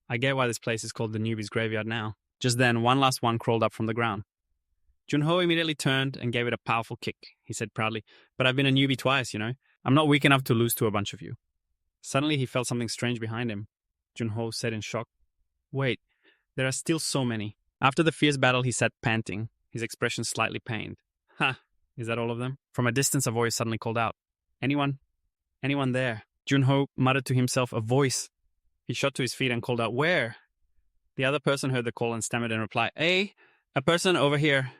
I get why this place is called the newbies' graveyard now. Just then, one last one crawled up from the ground. Junho immediately turned and gave it a powerful kick. He said proudly, But I've been a newbie twice, you know. I'm not weak enough to lose to a bunch of you. Suddenly, he felt something strange behind him. Junho said in shock, Wait, there are still so many. After the fierce battle, he sat panting, his expression slightly pained. Ha, is that all of them? From a distance, a voice suddenly called out. Anyone? Anyone there? Junho muttered to himself, a voice. He shot to his feet and called out, Where? The other person heard the call and stammered in reply, Hey, a person over here.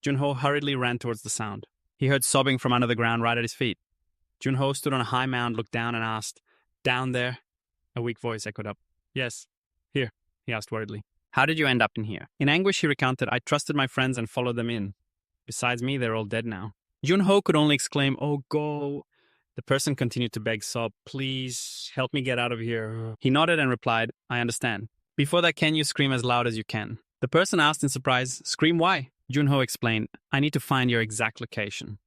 Junho hurriedly ran towards the sound. He heard sobbing from under the ground right at his feet. Junho stood on a high mound, looked down and asked, Down there? A weak voice echoed up. Yes. Here, he asked worriedly. How did you end up in here? In anguish, he recounted, I trusted my friends and followed them in. Besides me, they're all dead now. Junho could only exclaim, Oh, go. The person continued to beg, sob, Please, help me get out of here. He nodded and replied, I understand. Before that, can you scream as loud as you can? The person asked in surprise, Scream why? Junho explained, I need to find your exact location.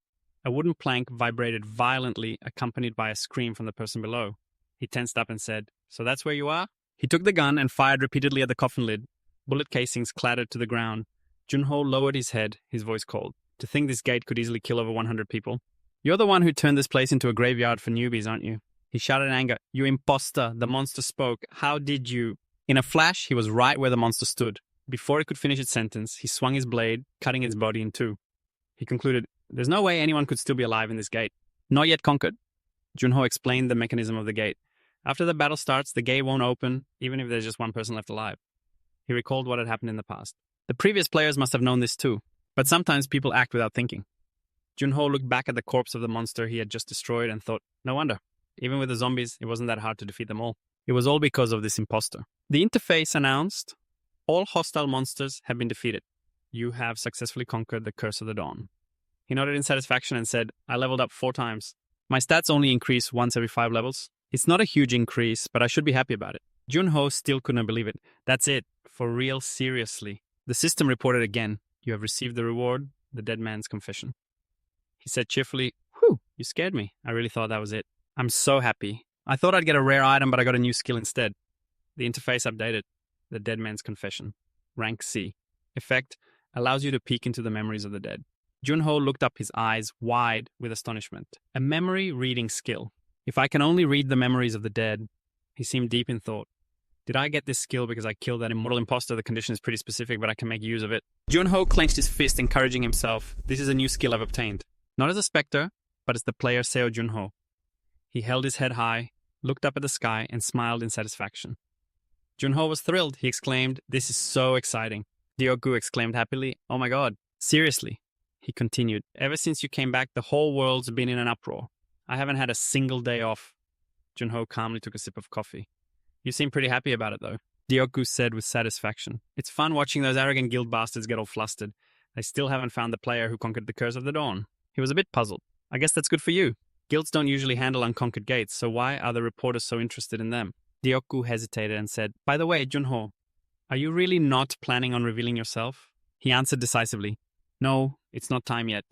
A wooden plank vibrated violently, accompanied by a scream from the person below. He tensed up and said, So that's where you are? He took the gun and fired repeatedly at the coffin lid. Bullet casings clattered to the ground. Junho lowered his head, his voice cold. To think this gate could easily kill over 100 people. You're the one who turned this place into a graveyard for newbies, aren't you? He shouted in anger, You imposter! The monster spoke. How did you? In a flash, he was right where the monster stood. Before it could finish its sentence, he swung his blade, cutting its body in two. He concluded, There's no way anyone could still be alive in this gate. Not yet conquered. Junho explained the mechanism of the gate. After the battle starts, the gate won't open, even if there's just one person left alive. He recalled what had happened in the past. The previous players must have known this too, but sometimes people act without thinking. Junho looked back at the corpse of the monster he had just destroyed and thought, no wonder. Even with the zombies, it wasn't that hard to defeat them all. It was all because of this imposter. The interface announced, All hostile monsters have been defeated. You have successfully conquered the Curse of the Dawn. He nodded in satisfaction and said, I leveled up 4 times. My stats only increase once every 5 levels. It's not a huge increase, but I should be happy about it. Junho still couldn't believe it. That's it. For real, seriously. The system reported again. You have received the reward, the dead man's confession. He said cheerfully, Whew, you scared me. I really thought that was it. I'm so happy. I thought I'd get a rare item, but I got a new skill instead. The interface updated. The dead man's confession. Rank C. Effect allows you to peek into the memories of the dead. Junho looked up, his eyes wide with astonishment. A memory reading skill. If I can only read the memories of the dead. He seemed deep in thought. Did I get this skill because I killed that immortal imposter? The condition is pretty specific, but I can make use of it. Junho clenched his fist, encouraging himself. This is a new skill I've obtained. Not as a specter, but as the player Seo Junho. He held his head high, looked up at the sky, and smiled in satisfaction. Junho was thrilled. He exclaimed, This is so exciting. Dioku exclaimed happily, Oh my god, seriously? He continued, Ever since you came back, the whole world's been in an uproar. I haven't had a single day off. Junho calmly took a sip of coffee. You seem pretty happy about it, though. Dioku said with satisfaction. It's fun watching those arrogant guild bastards get all flustered. They still haven't found the player who conquered the Curse of the Dawn. He was a bit puzzled. I guess that's good for you. Guilds don't usually handle unconquered gates, so why are the reporters so interested in them? Dioku hesitated and said, By the way, Junho, are you really not planning on revealing yourself? He answered decisively, No, it's not time yet.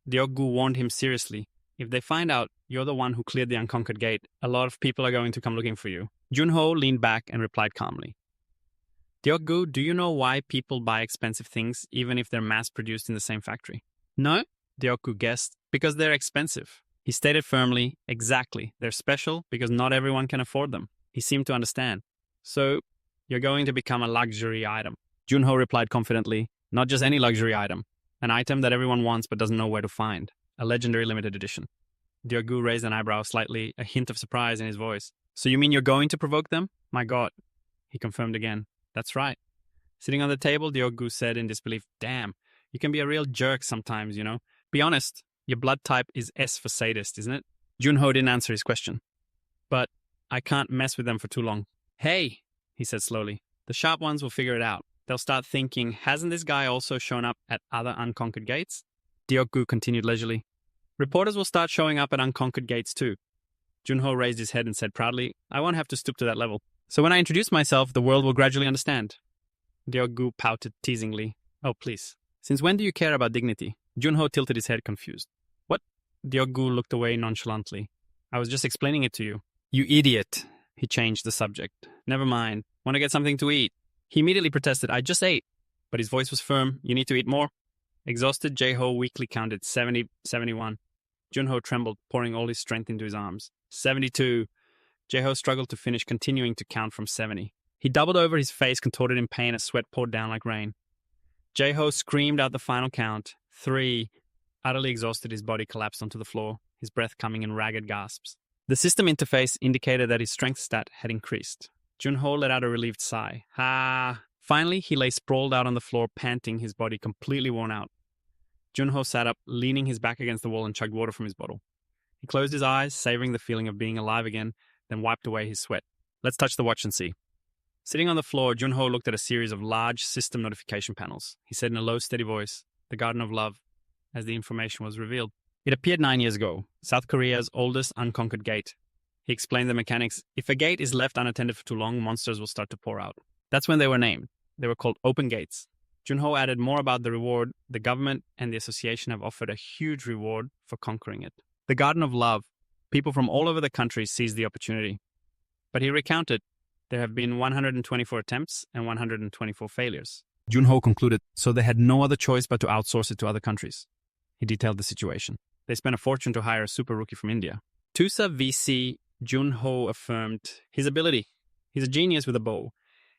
Deokgu warned him seriously. If they find out you're the one who cleared the unconquered gate, a lot of people are going to come looking for you. Junho leaned back and replied calmly. Deokgu, do you know why people buy expensive things even if they're mass-produced in the same factory? No, Deokgu guessed, because they're expensive. He stated firmly, exactly, they're special because not everyone can afford them. He seemed to understand. So, you're going to become a luxury item. Junho replied confidently, not just any luxury item. An item that everyone wants but doesn't know where to find. A legendary limited edition. Deokgu raised an eyebrow slightly, a hint of surprise in his voice. So you mean you're going to provoke them? My god. He confirmed again. That's right. Sitting on the table, Deokgu said in disbelief, damn, you can be a real jerk sometimes, you know. Be honest, your blood type is S for sadist, isn't it? Junho didn't answer his question. But I can't mess with them for too long. Hey, he said slowly, the sharp ones will figure it out. They'll start thinking, hasn't this guy also shown up at other unconquered gates? Deokgu continued leisurely. Reporters will start showing up at unconquered gates too. Junho raised his head and said proudly, I won't have to stoop to that level. So when I introduce myself, the world will gradually understand. Deokgu pouted teasingly. Oh, please. Since when do you care about dignity? Junho tilted his head confused. What? Deokgu looked away nonchalantly. I was just explaining it to you. You idiot. He changed the subject. Never mind. Want to get something to eat? He immediately protested, I just ate. But his voice was firm. You need to eat more. Exhausted, Jae-ho weakly counted 70, 71. Junho trembled, pouring all his strength into his arms. 72. Jae-ho struggled to finish, continuing to count from 70. He doubled over, his face contorted in pain as sweat poured down like rain. Jae-ho screamed out the final count. 3. Utterly exhausted, his body collapsed onto the floor, his breath coming in ragged gasps. The system interface indicated that his strength stat had increased. Junho let out a relieved sigh. Ha! Finally, he lay sprawled out on the floor, panting, his body completely worn out. Junho sat up, leaning his back against the wall and chugged water from his bottle. He closed his eyes, savoring the feeling of being alive again, then wiped away his sweat. Let's touch the watch and see. Sitting on the floor, Junho looked at a series of large system notification panels. He said in a low, steady voice, the Garden of Love, as the information was revealed. It appeared 9 years ago, South Korea's oldest unconquered gate. He explained the mechanics. If a gate is left unattended for too long, monsters will start to pour out. That's when they were named. They were called open gates. Junho added more about the reward. The government and the association have offered a huge reward for conquering it. The Garden of Love. People from all over the country seized the opportunity. But he recounted, there have been 124 attempts and 124 failures. Junho concluded, so they had no other choice but to outsource it to other countries. He detailed the situation. They spent a fortune to hire a super rookie from India. Tusa VC, Junho affirmed his ability. He's a genius with a bow.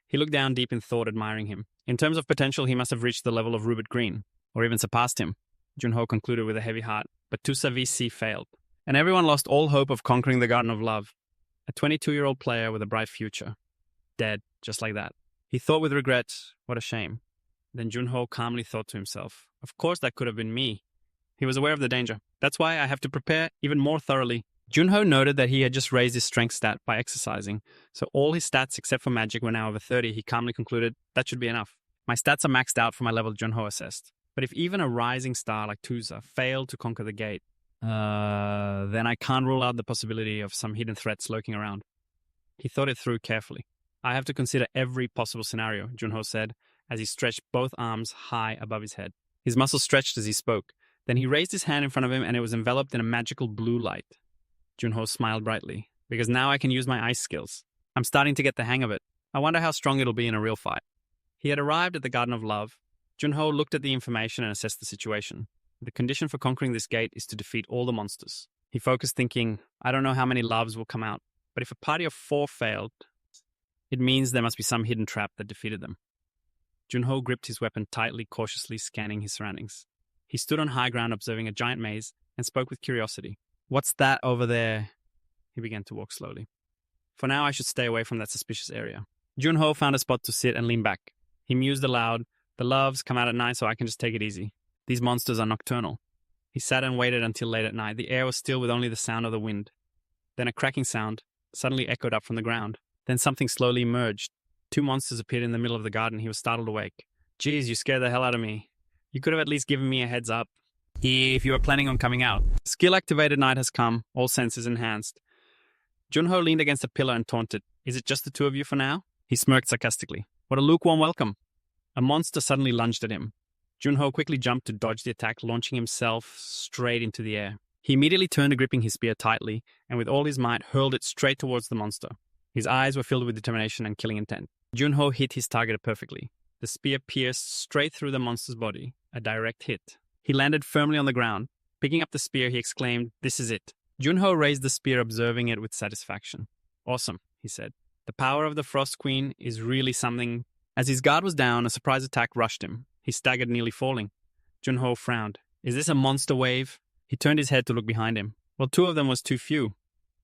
He looked down deep in thought, admiring him. In terms of potential, he must have reached the level of Rupert Green, or even surpassed him. Junho concluded with a heavy heart, but Tusa VC failed. And everyone lost all hope of conquering the Garden of Love. A 22-year-old player with a bright future. Dead, just like that. He thought with regret, what a shame. Then Junho calmly thought to himself, of course that could have been me. He was aware of the danger. That's why I have to prepare even more thoroughly. Junho noted that he had just raised his strength stat by exercising, so all his stats except for magic were now over 30. He calmly concluded, that should be enough. My stats are maxed out for my level, Junho assessed. But if even a rising star like Tusa failed to conquer the gate, then I can't rule out the possibility of some hidden threats lurking around. He thought it through carefully. I have to consider every possible scenario, Junho said, as he stretched both arms high above his head. His muscles stretched as he spoke. Then he raised his hand in front of him and it was enveloped in a magical blue light. Junho smiled brightly, because now I can use my ice skills. I'm starting to get the hang of it. I wonder how strong it'll be in a real fight. He had arrived at the Garden of Love. Junho looked at the information and assessed the situation. The condition for conquering this gate is to defeat all the monsters. He focused, thinking, I don't know how many loves will come out, but if a party of 4 failed, it means there must be some hidden trap that defeated them. Junho gripped his weapon tightly, cautiously scanning his surroundings. He stood on high ground observing a giant maze and spoke with curiosity. What's that over there? He began to walk slowly. For now, I should stay away from that suspicious area. Junho found a spot to sit and lean back. He mused aloud. The loves come out at night, so I can just take it easy. These monsters are nocturnal. He sat and waited until late at night. The air was still with only the sound of the wind. Then a cracking sound suddenly echoed up from the ground. Then something slowly emerged. 2 monsters appeared in the middle of the garden. He was startled awake. Geez, you scared the hell out of me. You could have at least given me a heads up. If you were planning on coming out. Skill-activated night has come, all senses enhanced. Junho leaned against a pillar and taunted. Is it just the 2 of you for now? He smirked sarcastically. What a lukewarm welcome. A monster suddenly lunged at him. Junho quickly jumped to dodge the attack, launching himself straight into the air. He immediately turned to gripping his spear tightly, and with all his might hurled it straight towards the monster. His eyes were filled with determination and killing intent. Junho hit his target perfectly. The spear pierced straight through the monster's body, a direct hit. He landed firmly on the ground. Picking up the spear, he exclaimed, "This is it." Junho raised the spear, observing it with satisfaction. "Awesome," he said. "The power of the Frost Queen is really something." As his guard was down, a surprise attack rushed him. He staggered, nearly falling. Junho frowned. "Is this a monster wave?" He turned his head to look behind him. Well, 2 of them was too few.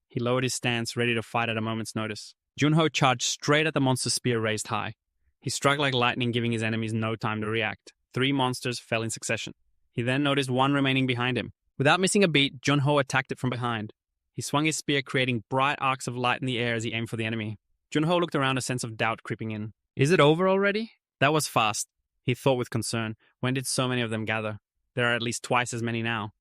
He lowered his stance, ready to fight at a moment's notice. Junho charged straight at the monster's spear raised high. He struck like lightning, giving his enemies no time to react. 3 monsters fell in succession. He then noticed 1 remaining behind him. Without missing a beat, Junho attacked it from behind. He swung his spear, creating bright arcs of light in the air as he aimed for the enemy. Junho looked around, a sense of doubt creeping in. "Is it over already?" That was fast, he thought with concern. When did so many of them gather? There are at least twice as many now.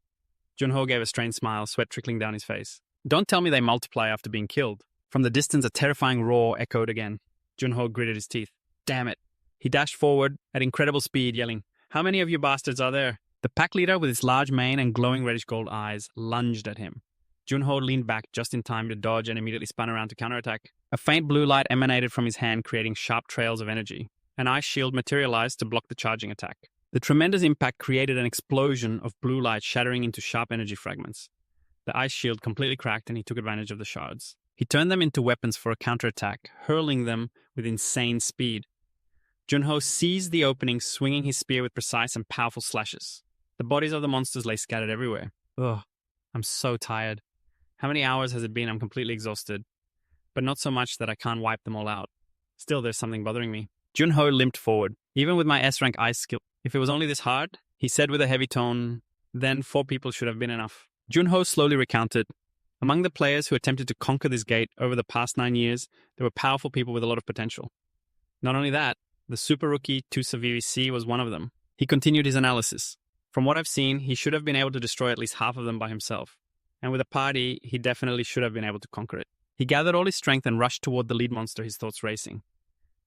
Junho gave a strange smile, sweat trickling down his face. "Don't tell me they multiply after being killed." From the distance, a terrifying roar echoed again. Junho gritted his teeth. Damn it. He dashed forward at incredible speed, yelling, "How many of you bastards are there?" The pack leader, with its large mane and glowing reddish-gold eyes, lunged at him. Junho leaned back just in time to dodge and immediately spun around to counterattack. A faint blue light emanated from his hand, creating sharp trails of energy. An ice shield materialized to block the charging attack. The tremendous impact created an explosion of blue light, shattering into sharp energy fragments. The ice shield completely cracked, and he took advantage of the shards. He turned them into weapons for a counterattack, hurling them with insane speed. Junho seized the opening, swinging his spear with precise and powerful slashes. The bodies of the monsters lay scattered everywhere. Ugh, I'm so tired. How many hours has it been? I'm completely exhausted. But not so much that I can't wipe them all out. Still, there's something bothering me. Junho limped forward. Even with my S-rank ice skill, if it was only this hard, he said with a heavy tone, then 4 people should have been enough. Junho slowly recounted. Among the players who attempted to conquer this gate over the past 9 years, there were powerful people with a lot of potential. Not only that, the super rookie Tusa VVC was one of them. He continued his analysis. From what I've seen, he should have been able to destroy at least half of them by himself. And with a party, he definitely should have been able to conquer it. He gathered all his strength and rushed toward the lead monster, his thoughts racing.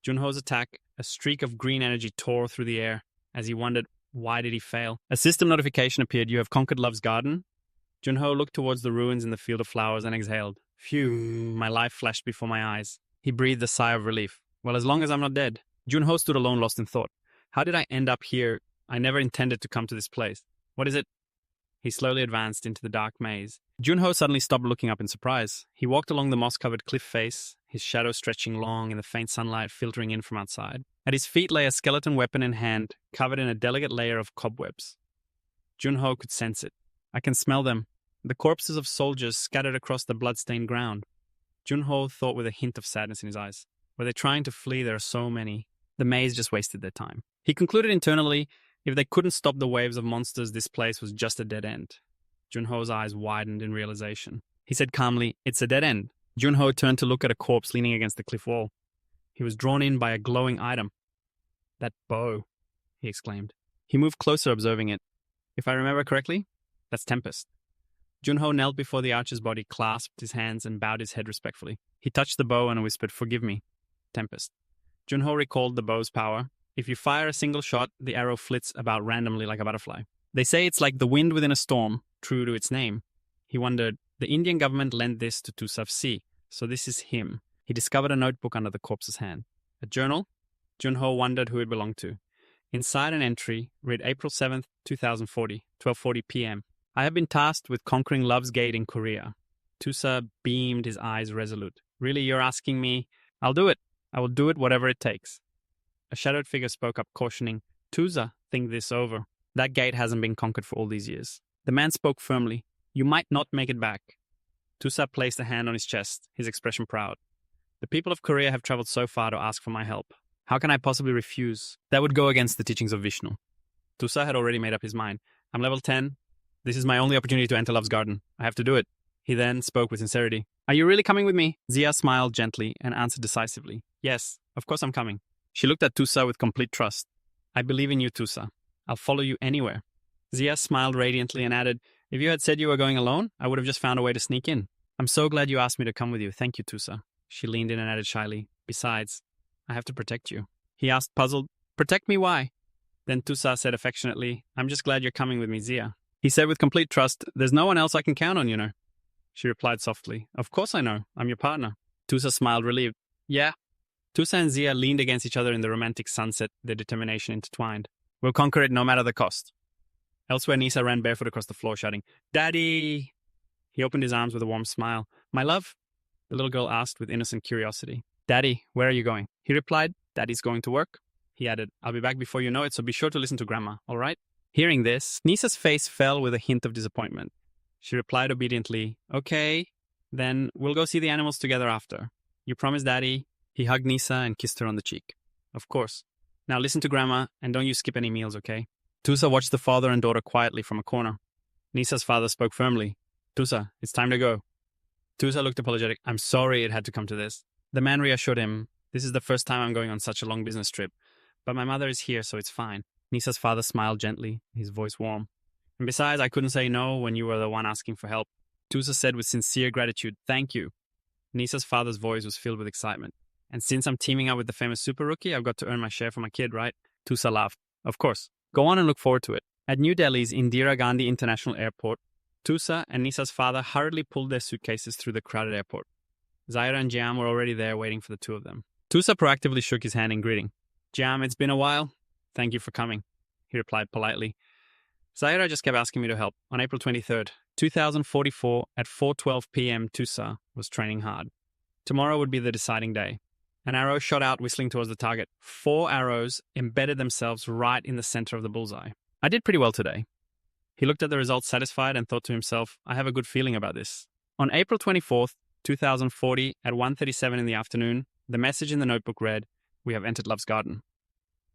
Junho's attack, a streak of green energy tore through the air as he wondered, why did he fail? A system notification appeared. "You have conquered Love's Garden." Junho looked towards the ruins in the field of flowers and exhaled. Phew, my life flashed before my eyes. He breathed a sigh of relief. Well, as long as I'm not dead. Junho stood alone, lost in thought. How did I end up here? I never intended to come to this place. What is it? He slowly advanced into the dark maze. Junho suddenly stopped, looking up in surprise. He walked along the moss-covered cliff face, his shadow stretching long in the faint sunlight filtering in from outside. At his feet lay a skeleton, weapon in hand, covered in a delicate layer of cobwebs. Junho could sense it. I can smell them. The corpses of soldiers scattered across the blood-stained ground. Junho thought with a hint of sadness in his eyes. Were they trying to flee? There are so many. The maze just wasted their time. He concluded internally, if they couldn't stop the waves of monsters, this place was just a dead end. Junho's eyes widened in realization. He said calmly, "It's a dead end." Junho turned to look at a corpse leaning against the cliff wall. He was drawn in by a glowing item. "That bow," he exclaimed. He moved closer, observing it. "If I remember correctly, that's Tempest." Junho knelt before the archer's body, clasped his hands, and bowed his head respectfully. He touched the bow and whispered, "Forgive me, Tempest." Junho recalled the bow's power. If you fire a single shot, the arrow flits about randomly like a butterfly. They say it's like the wind within a storm, true to its name. He wondered, the Indian government lent this to Tusavsi, so this is him. He discovered a notebook under the corpse's hand. A journal? Junho wondered who it belonged to. Inside an entry, read April 7th, 2040, 12:40 p.m. I have been tasked with conquering Love's Gate in Korea. Tusa beamed, his eyes resolute. Really, you're asking me? I'll do it. I will do it, whatever it takes. A shadowed figure spoke up, cautioning, Tusa, think this over. That gate hasn't been conquered for all these years. The man spoke firmly. You might not make it back. Tusa placed a hand on his chest, his expression proud. The people of Korea have traveled so far to ask for my help. How can I possibly refuse? That would go against the teachings of Vishnu. Tusa had already made up his mind. I'm level 10. This is my only opportunity to enter Love's Garden. I have to do it. He then spoke with sincerity. Are you really coming with me? Zia smiled gently and answered decisively. Yes, of course I'm coming. She looked at Tusa with complete trust. I believe in you, Tusa. I'll follow you anywhere. Zia smiled radiantly and added, if you had said you were going alone, I would have just found a way to sneak in. I'm so glad you asked me to come with you. Thank you, Tusa. She leaned in and added shyly, besides, I have to protect you. He asked, puzzled, protect me why? Then Tusa said affectionately, I'm just glad you're coming with me, Zia. He said with complete trust, there's no one else I can count on, you know. She replied softly, Of course I know. I'm your partner. Tusa smiled relieved. Yeah. Tusa and Zia leaned against each other in the romantic sunset, their determination intertwined. We'll conquer it no matter the cost. Elsewhere, Nisa ran barefoot across the floor, shouting, Daddy! He opened his arms with a warm smile. My love? The little girl asked with innocent curiosity. Daddy, where are you going? He replied, Daddy's going to work. He added, I'll be back before you know it, so be sure to listen to Grandma, all right? Hearing this, Nisa's face fell with a hint of disappointment. She replied obediently, Okay, then we'll go see the animals together after. You promise, Daddy? He hugged Nisa and kissed her on the cheek. Of course. Now listen to Grandma, and don't you skip any meals, okay? Tusa watched the father and daughter quietly from a corner. Nisa's father spoke firmly. Tusa, it's time to go. Tusa looked apologetic. I'm sorry it had to come to this. The man reassured him, This is the first time I'm going on such a long business trip. But my mother is here, so it's fine. Nisa's father smiled gently, his voice warm. And besides, I couldn't say no when you were the one asking for help. Tusa said with sincere gratitude, Thank you. Nisa's father's voice was filled with excitement. And since I'm teaming up with the famous super rookie, I've got to earn my share for my kid, right? Tusa laughed. Of course. Go on and look forward to it. At New Delhi's Indira Gandhi International Airport, Tusa and Nisa's father hurriedly pulled their suitcases through the crowded airport. Zaira and Jam were already there waiting for the two of them. Tusa proactively shook his hand in greeting. Jam, it's been a while. Thank you for coming, he replied politely. Zaira just kept asking me to help. On April 23rd, 2044, at 4:12 p.m., Tusa was training hard. Tomorrow would be the deciding day. An arrow shot out, whistling towards the target. 4 arrows embedded themselves right in the center of the bullseye. I did pretty well today. He looked at the results satisfied and thought to himself, I have a good feeling about this. On April 24th, 2040, at 1:37 in the afternoon, the message in the notebook read, We have entered Love's Garden.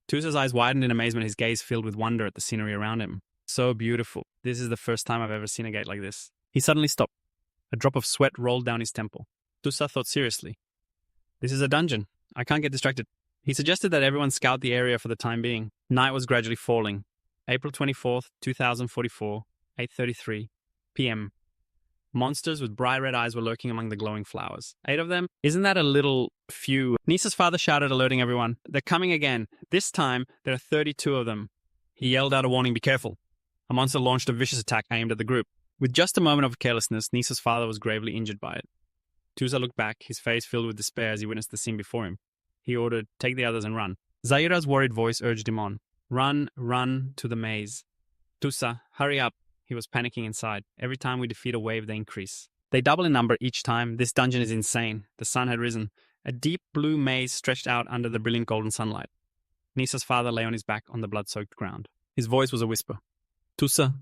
Tusa's eyes widened in amazement, his gaze filled with wonder at the scenery around him. So beautiful. This is the first time I've ever seen a gate like this. He suddenly stopped. A drop of sweat rolled down his temple. Tusa thought seriously. This is a dungeon. I can't get distracted. He suggested that everyone scout the area for the time being. Night was gradually falling. April 24th, 2044, 8:33 p.m. Monsters with bright red eyes were lurking among the glowing flowers. 8 of them? Isn't that a little few? Nisa's father shouted, alerting everyone. They're coming again. This time, there are 32 of them. He yelled out a warning, be careful. A monster launched a vicious attack aimed at the group. With just a moment of carelessness, Nisa's father was gravely injured by it. Tusa looked back, his face filled with despair as he witnessed the scene before him. He ordered, take the others and run. Zaira's worried voice urged him on. Run, run to the maze. Tusa, hurry up. He was panicking inside. Every time we defeat a wave, they increase. They double in number each time. This dungeon is insane. The sun had risen. A deep blue maze stretched out under the brilliant golden sunlight. Nisa's father lay on his back on the blood-soaked ground. His voice was a whisper. Tusa.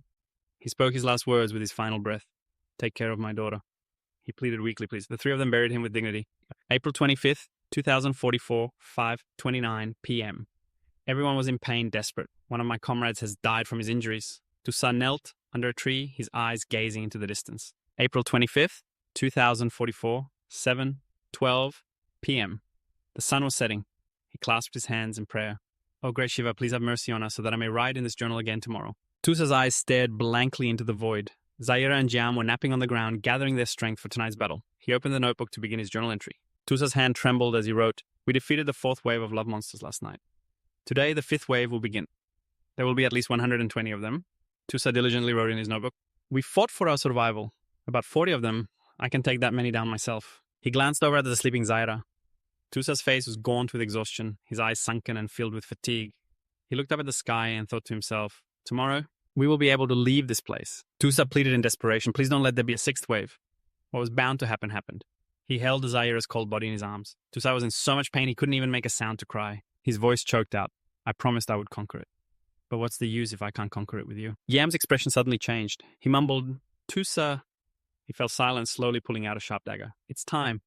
He spoke his last words with his final breath. Take care of my daughter. He pleaded weakly, please. The 3 of them buried him with dignity. April 25th, 2044, 5:29 p.m. Everyone was in pain, desperate. One of my comrades has died from his injuries. Tusa knelt under a tree, his eyes gazing into the distance. April 25th, 2044, 7:12 p.m. The sun was setting. He clasped his hands in prayer. Oh, great Shiva, please have mercy on us so that I may write in this journal again tomorrow. Tusa's eyes stared blankly into the void. Zaira and Jam were napping on the ground, gathering their strength for tonight's battle. He opened the notebook to begin his journal entry. Tusa's hand trembled as he wrote, We defeated the 4th wave of love monsters last night. Today, the 5th wave will begin. There will be at least 120 of them. Tusa diligently wrote in his notebook. We fought for our survival. About 40 of them. I can take that many down myself. He glanced over at the sleeping Zaira. Tusa's face was gaunt with exhaustion, his eyes sunken and filled with fatigue. He looked up at the sky and thought to himself, Tomorrow, we will be able to leave this place. Tusa pleaded in desperation, please don't let there be a 6th wave. What was bound to happen happened. He held Zaira's cold body in his arms. Tusa was in so much pain he couldn't even make a sound to cry. His voice choked out. I promised I would conquer it. But what's the use if I can't conquer it with you? Yam's expression suddenly changed. He mumbled, Tusa. He fell silent, slowly pulling out a sharp dagger. It's time.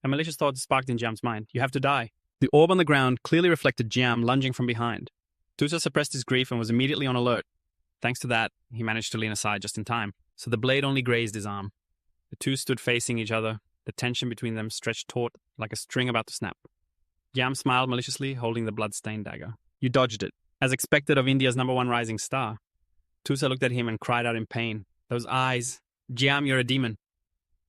A malicious thought sparked in Jam's mind. You have to die. The orb on the ground clearly reflected Jam lunging from behind. Tusa suppressed his grief and was immediately on alert. Thanks to that, he managed to lean aside just in time, so the blade only grazed his arm. The two stood facing each other, the tension between them stretched taut like a string about to snap. Jam smiled maliciously, holding the blood-stained dagger. You dodged it. As expected of India's #1 rising star. Tusa looked at him and cried out in pain. Those eyes. Jam, you're a demon.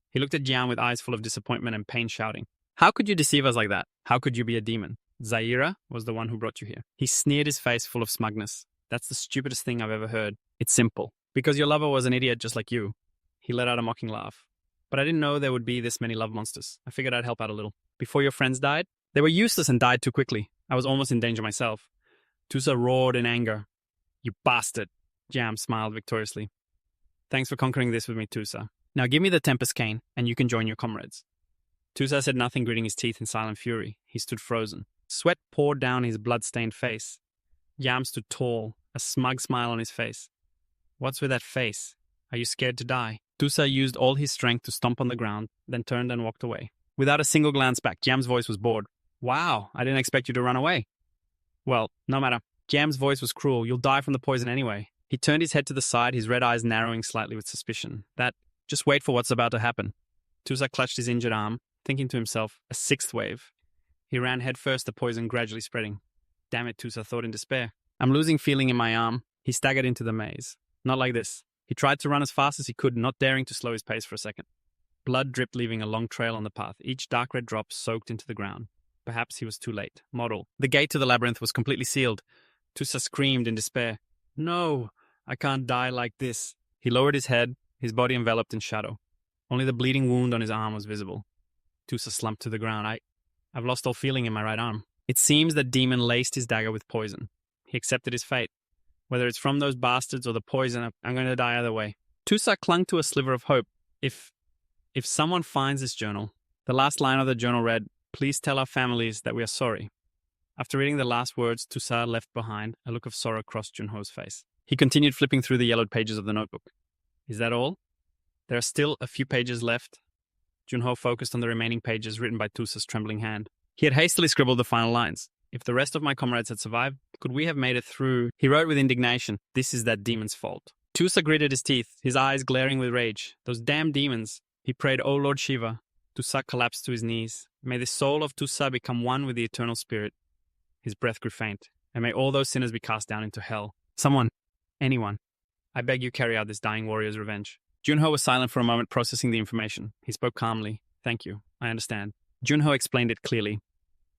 He looked at Jam with eyes full of disappointment and pain, shouting, How could you deceive us like that? How could you be a demon? Zaira was the one who brought you here. He sneered, his face full of smugness. That's the stupidest thing I've ever heard. It's simple. Because your lover was an idiot just like you. He let out a mocking laugh. But I didn't know there would be this many love monsters. I figured I'd help out a little. Before your friends died? They were useless and died too quickly. I was almost in danger myself. Tusa roared in anger. You bastard. Jam smiled victoriously. Thanks for conquering this with me, Tusa. Now give me the Tempest Cane, and you can join your comrades. Tusa said nothing, gritting his teeth in silent fury. He stood frozen. Sweat poured down his blood-stained face. Yam stood tall, a smug smile on his face. What's with that face? Are you scared to die? Tusa used all his strength to stomp on the ground, then turned and walked away. Without a single glance back, Jam's voice was bored. Wow, I didn't expect you to run away. Well, no matter. Jam's voice was cruel. You'll die from the poison anyway. He turned his head to the side, his red eyes narrowing slightly with suspicion. Just wait for what's about to happen. Tusa clutched his injured arm, thinking to himself, a sixth wave. He ran headfirst, the poison gradually spreading. Damn it, Tusa thought in despair. I'm losing feeling in my arm. He staggered into the maze. Not like this. He tried to run as fast as he could, not daring to slow his pace for a second. Blood dripped, leaving a long trail on the path, each dark red drop soaked into the ground. Perhaps he was too late. Model. The gate to the labyrinth was completely sealed. Tusa screamed in despair. No, I can't die like this. He lowered his head, his body enveloped in shadow. Only the bleeding wound on his arm was visible. Tusa slumped to the ground. I've lost all feeling in my right arm. It seems that demon laced his dagger with poison. He accepted his fate. Whether it's from those bastards or the poison, I'm going to die either way. Tusa clung to a sliver of hope. If someone finds this journal, the last line of the journal read, "Please tell our families that we are sorry." After reading the last words, Tusa left behind. A look of sorrow crossed Junho's face. He continued flipping through the yellowed pages of the notebook. Is that all? There are still a few pages left. Junho focused on the remaining pages written by Tusa's trembling hand. He had hastily scribbled the final lines. If the rest of my comrades had survived, could we have made it through? He wrote with indignation, this is that demon's fault. Tusa gritted his teeth, his eyes glaring with rage. Those damn demons. He prayed, O Lord Shiva. Tusa collapsed to his knees. May the soul of Tusa become one with the eternal spirit. His breath grew faint. And may all those sinners be cast down into hell. Someone. Anyone. I beg you carry out this dying warrior's revenge. Junho was silent for a moment, processing the information. He spoke calmly. Thank you. I understand. Junho explained it clearly.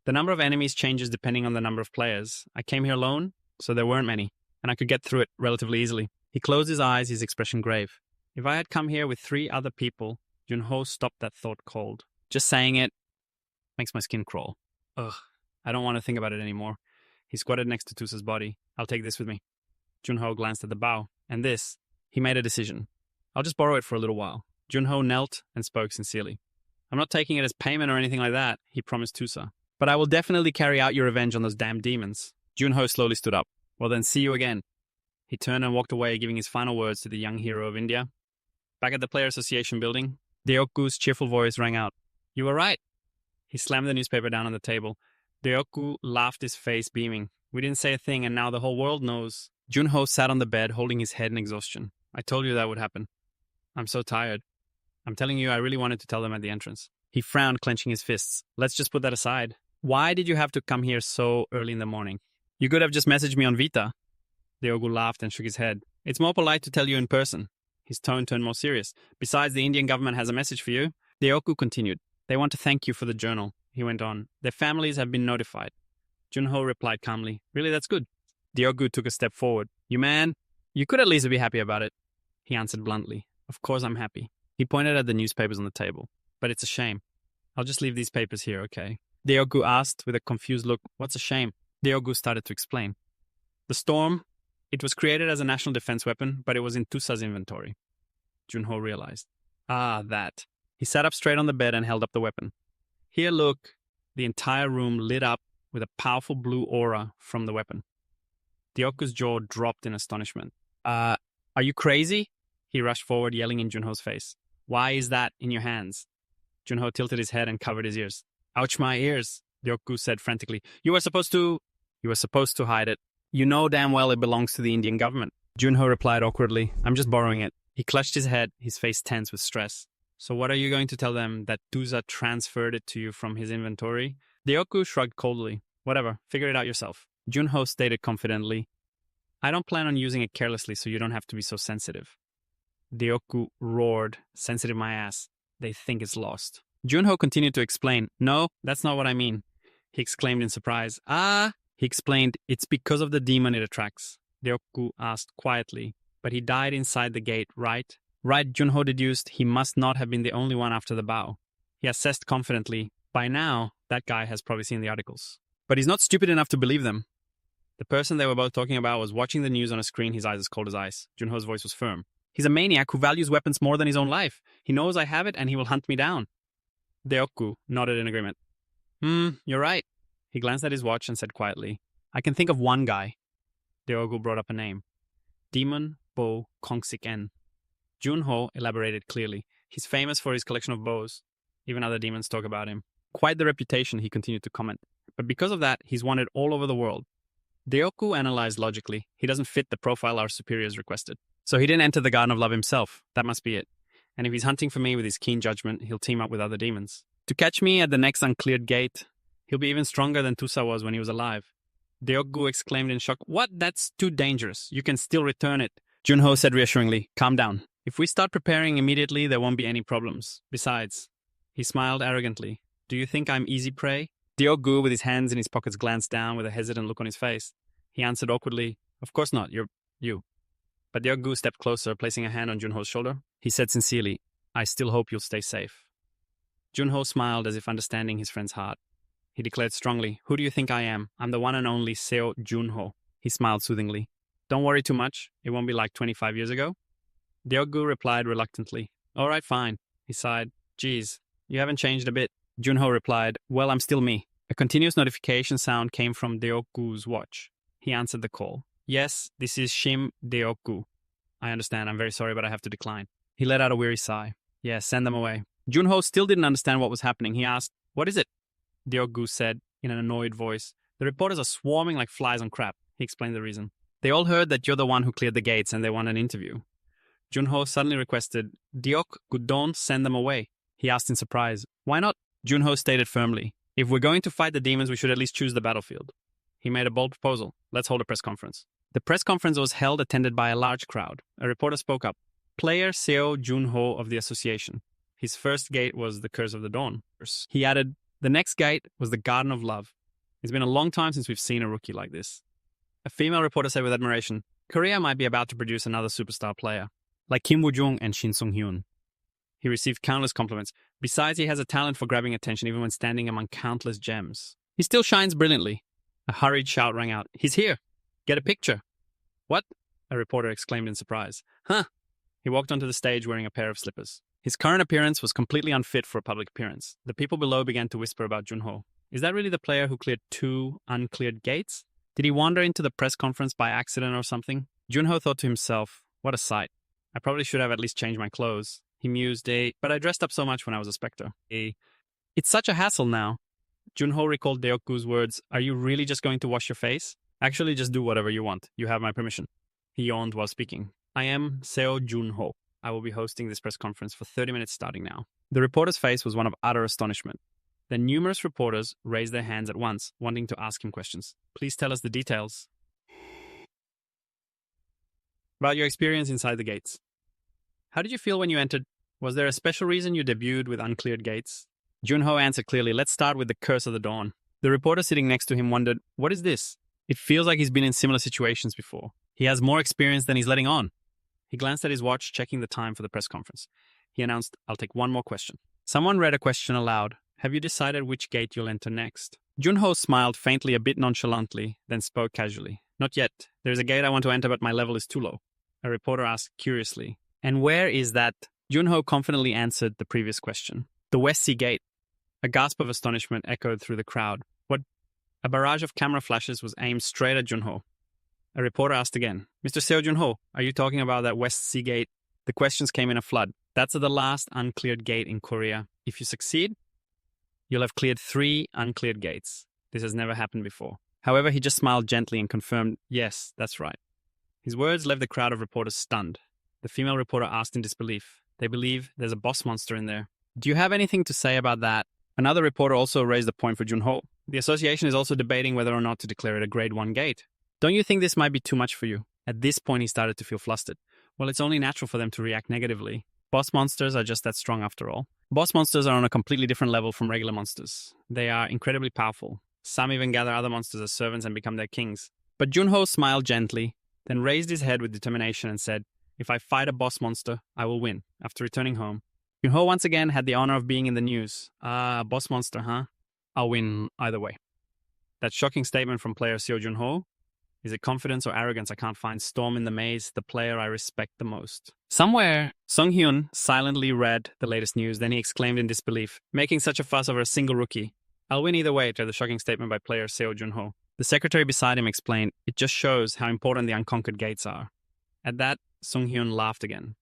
The number of enemies changes depending on the number of players. I came here alone, so there weren't many, and I could get through it relatively easily. He closed his eyes, his expression grave. If I had come here with 3 other people, Junho stopped that thought cold. Just saying it makes my skin crawl. Ugh, I don't want to think about it anymore. He squatted next to Tusa's body. I'll take this with me. Junho glanced at the bow. And this. He made a decision. I'll just borrow it for a little while. Junho knelt and spoke sincerely. I'm not taking it as payment or anything like that, he promised Tusa. But I will definitely carry out your revenge on those damn demons. Junho slowly stood up. Well then, see you again. He turned and walked away, giving his final words to the young hero of India. Back at the Player Association building, Deoku's cheerful voice rang out. You were right. He slammed the newspaper down on the table. Deoku laughed, his face beaming. We didn't say a thing, and now the whole world knows. Junho sat on the bed, holding his head in exhaustion. I told you that would happen. I'm so tired. I'm telling you, I really wanted to tell them at the entrance. He frowned, clenching his fists. Let's just put that aside. Why did you have to come here so early in the morning? You could have just messaged me on Vita. Deogu laughed and shook his head. It's more polite to tell you in person. His tone turned more serious. Besides, the Indian government has a message for you. Deoku continued. They want to thank you for the journal, he went on. Their families have been notified. Junho replied calmly. Really, that's good. Deogu took a step forward. You could at least be happy about it. He answered bluntly. Of course I'm happy. He pointed at the newspapers on the table. But it's a shame. I'll just leave these papers here, okay? Deogu asked with a confused look, what's a shame? Deogu started to explain. The storm, it was created as a national defense weapon, but it was in Tusa's inventory. Junho realized. Ah, that. He sat up straight on the bed and held up the weapon. Here, look. The entire room lit up with a powerful blue aura from the weapon. Deoku's jaw dropped in astonishment. Are you crazy? He rushed forward, yelling in Junho's face. Why is that in your hands? Junho tilted his head and covered his ears. Ouch, my ears, Deoku said frantically. You were supposed to hide it. You know damn well it belongs to the Indian government. Junho replied awkwardly. I'm just borrowing it. He clutched his head, his face tense with stress. So what are you going to tell them, that Tusa transferred it to you from his inventory? Deoku shrugged coldly. Whatever, figure it out yourself. Junho stated confidently. I don't plan on using it carelessly, so you don't have to be so sensitive. Deoku roared. Sensitive my ass. They think it's lost. Junho continued to explain. No, that's not what I mean. he exclaimed in surprise. Ah! He explained, it's because of the demon it attracts. Ryoku asked quietly, but he died inside the gate, right? Right, Junho deduced he must not have been the only one after the bow. He assessed confidently, by now, that guy has probably seen the articles. But he's not stupid enough to believe them. The person they were both talking about was watching the news on a screen, his eyes as cold as ice. Junho's voice was firm. He's a maniac who values weapons more than his own life. He knows I have it and he will hunt me down. Ryoku nodded in agreement. You're right. He glanced at his watch and said quietly, I can think of one guy. Ryoku brought up a name. Demon Bo Kongsik-en. Junho elaborated clearly. He's famous for his collection of bows. Even other demons talk about him. Quite the reputation, he continued to comment. But because of that, he's wanted all over the world. Ryoku analyzed logically. He doesn't fit the profile our superiors requested. So he didn't enter the Garden of Love himself. That must be it. And if he's hunting for me with his keen judgment, he'll team up with other demons. To catch me at the next uncleared gate, he'll be even stronger than Tusa was when he was alive. Ryoku exclaimed in shock, What? That's too dangerous. You can still return it. Junho said reassuringly, Calm down. If we start preparing immediately, there won't be any problems. Besides, he smiled arrogantly. Do you think I'm easy prey? Ryoku, with his hands in his pockets, glanced down with a hesitant look on his face. He answered awkwardly, Of course not, you're you. But Ryoku stepped closer, placing a hand on Junho's shoulder. He said sincerely, I still hope you'll stay safe. Junho smiled as if understanding his friend's heart. He declared strongly, Who do you think I am? I'm the one and only Seo Junho. He smiled soothingly. Don't worry too much. It won't be like 25 years ago. Ryoku replied reluctantly. All right, fine. He sighed. Geez, you haven't changed a bit. Junho replied, Well, I'm still me. A continuous notification sound came from Ryoku's watch. He answered the call. Yes, this is Shim Ryoku. I understand. I'm very sorry, but I have to decline. He let out a weary sigh. Yes, send them away. Junho still didn't understand what was happening. He asked, What is it? Ryoku said in an annoyed voice. The reporters are swarming like flies on crap. He explained the reason. They all heard that you're the one who cleared the gates and they want an interview. Junho suddenly requested, Ryoku, don't send them away. He asked in surprise. Why not? Junho stated firmly, If we're going to fight the demons, we should at least choose the battlefield. He made a bold proposal. Let's hold a press conference. The press conference was held attended by a large crowd. A reporter spoke up. Player Seo Junho of the association. His first gate was the Curse of the Dawn. He added, The next gate was the Garden of Love. It's been a long time since we've seen a rookie like this. A female reporter said with admiration, Korea might be about to produce another superstar player, like Kim Woo-jung and Shin Sung-hyun. He received countless compliments. Besides, he has a talent for grabbing attention even when standing among countless gems. He still shines brilliantly. A hurried shout rang out. He's here. Get a picture. What? A reporter exclaimed in surprise. Huh. He walked onto the stage wearing a pair of slippers. His current appearance was completely unfit for a public appearance. The people below began to whisper about Junho. Is that really the player who cleared 2 uncleared gates? Did he wander into the press conference by accident or something? Junho thought to himself, what a sight. I probably should have at least changed my clothes. He mused, but I dressed up so much when I was a spectre. It's such a hassle now. Junho recalled Ryoku's words, Are you really just going to wash your face? Actually, just do whatever you want. You have my permission. He yawned while speaking. I am Seo Junho. I will be hosting this press conference for 30 minutes starting now. The reporter's face was one of utter astonishment. Then numerous reporters raised their hands at once, wanting to ask him questions. Please tell us the details about your experience inside the gates. How did you feel when you entered? Was there a special reason you debuted with uncleared gates? Junho answered clearly, Let's start with the Curse of the Dawn. The reporter sitting next to him wondered, What is this? It feels like he's been in similar situations before. He has more experience than he's letting on. He glanced at his watch, checking the time for the press conference. He announced, I'll take one more question. Someone read a question aloud. Have you decided which gate you'll enter next? Junho smiled faintly, a bit nonchalantly, then spoke casually. Not yet. There's a gate I want to enter, but my level is too low. A reporter asked curiously, And where is that? Junho confidently answered the previous question. The West Sea Gate. A gasp of astonishment echoed through the crowd. What? A barrage of camera flashes was aimed straight at Junho. A reporter asked again, Mr. Seo Junho, are you talking about that West Sea Gate? The questions came in a flood. That's the last uncleared gate in Korea. If you succeed, you'll have cleared 3 uncleared gates. This has never happened before. However, he just smiled gently and confirmed, yes, that's right. His words left the crowd of reporters stunned. The female reporter asked in disbelief, They believe there's a boss monster in there. Do you have anything to say about that? Another reporter also raised a point for Junho. The association is also debating whether or not to declare it a grade 1 gate. Don't you think this might be too much for you? At this point, he started to feel flustered. Well, it's only natural for them to react negatively. Boss monsters are just that strong after all. Boss monsters are on a completely different level from regular monsters. They are incredibly powerful. Some even gather other monsters as servants and become their kings. But Junho smiled gently, then raised his head with determination and said, "If I fight a boss monster, I will win." After returning home, Junho once again had the honor of being in the news. Boss monster, huh? I'll win either way. That shocking statement from player Seo Junho. Is it confidence or arrogance? I can't find. Storm in the maze, the player I respect the most. Somewhere, Sung Hyun silently read the latest news, then he exclaimed in disbelief, making such a fuss over a single rookie. I'll win either way, to the shocking statement by player Seo Junho. The secretary beside him explained, it just shows how important the unconquered gates are. At that, Sung Hyun laughed again.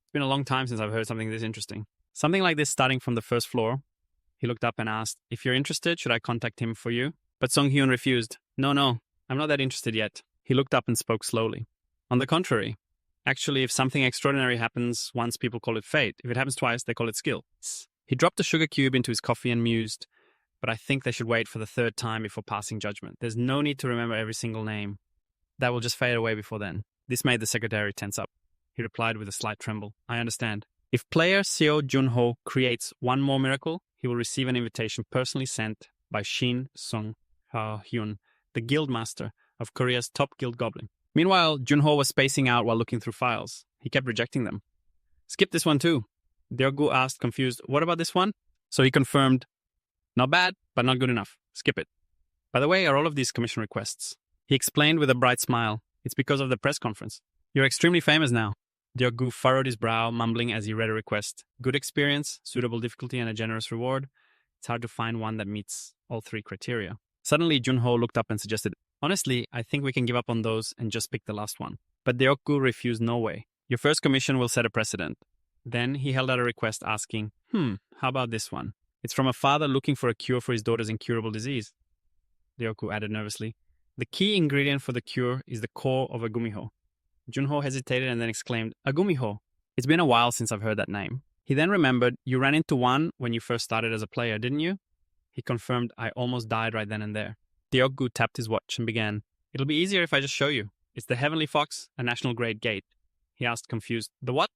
It's been a long time since I've heard something this interesting. Something like this starting from the first floor. He looked up and asked, if you're interested, should I contact him for you? But Sung Hyun refused. No, I'm not that interested yet. He looked up and spoke slowly. On the contrary, actually, if something extraordinary happens once, people call it fate. If it happens twice, they call it skill. He dropped a sugar cube into his coffee and mused, but I think they should wait for the third time before passing judgment. There's no need to remember every single name. That will just fade away before then. This made the secretary tense up. He replied with a slight tremble. I understand. If player Seo Junho creates one more miracle, he will receive an invitation personally sent by Shin Sung Hyun, the guild master of Korea's top guild goblin. Meanwhile, Junho was spacing out while looking through files. He kept rejecting them. Skip this one too. Deogu asked, confused, what about this one? So he confirmed, not bad, but not good enough. Skip it. By the way, are all of these commission requests? He explained with a bright smile, it's because of the press conference. You're extremely famous now. Deogu furrowed his brow, mumbling as he read a request. Good experience, suitable difficulty, and a generous reward. It's hard to find one that meets all three criteria. Suddenly, Junho looked up and suggested, honestly, I think we can give up on those and just pick the last one. But Deogu refused, no way. Your first commission will set a precedent. Then he held out a request asking, how about this one? It's from a father looking for a cure for his daughter's incurable disease. Deogu added nervously, the key ingredient for the cure is the core of a gumiho. Junho hesitated and then exclaimed, a gumiho? It's been a while since I've heard that name. He then remembered, you ran into one when you first started as a player, didn't you? He confirmed, I almost died right then and there. Deogu tapped his watch and began, it'll be easier if I just show you. It's the Heavenly Fox, a national grade gate. He asked, confused, the what?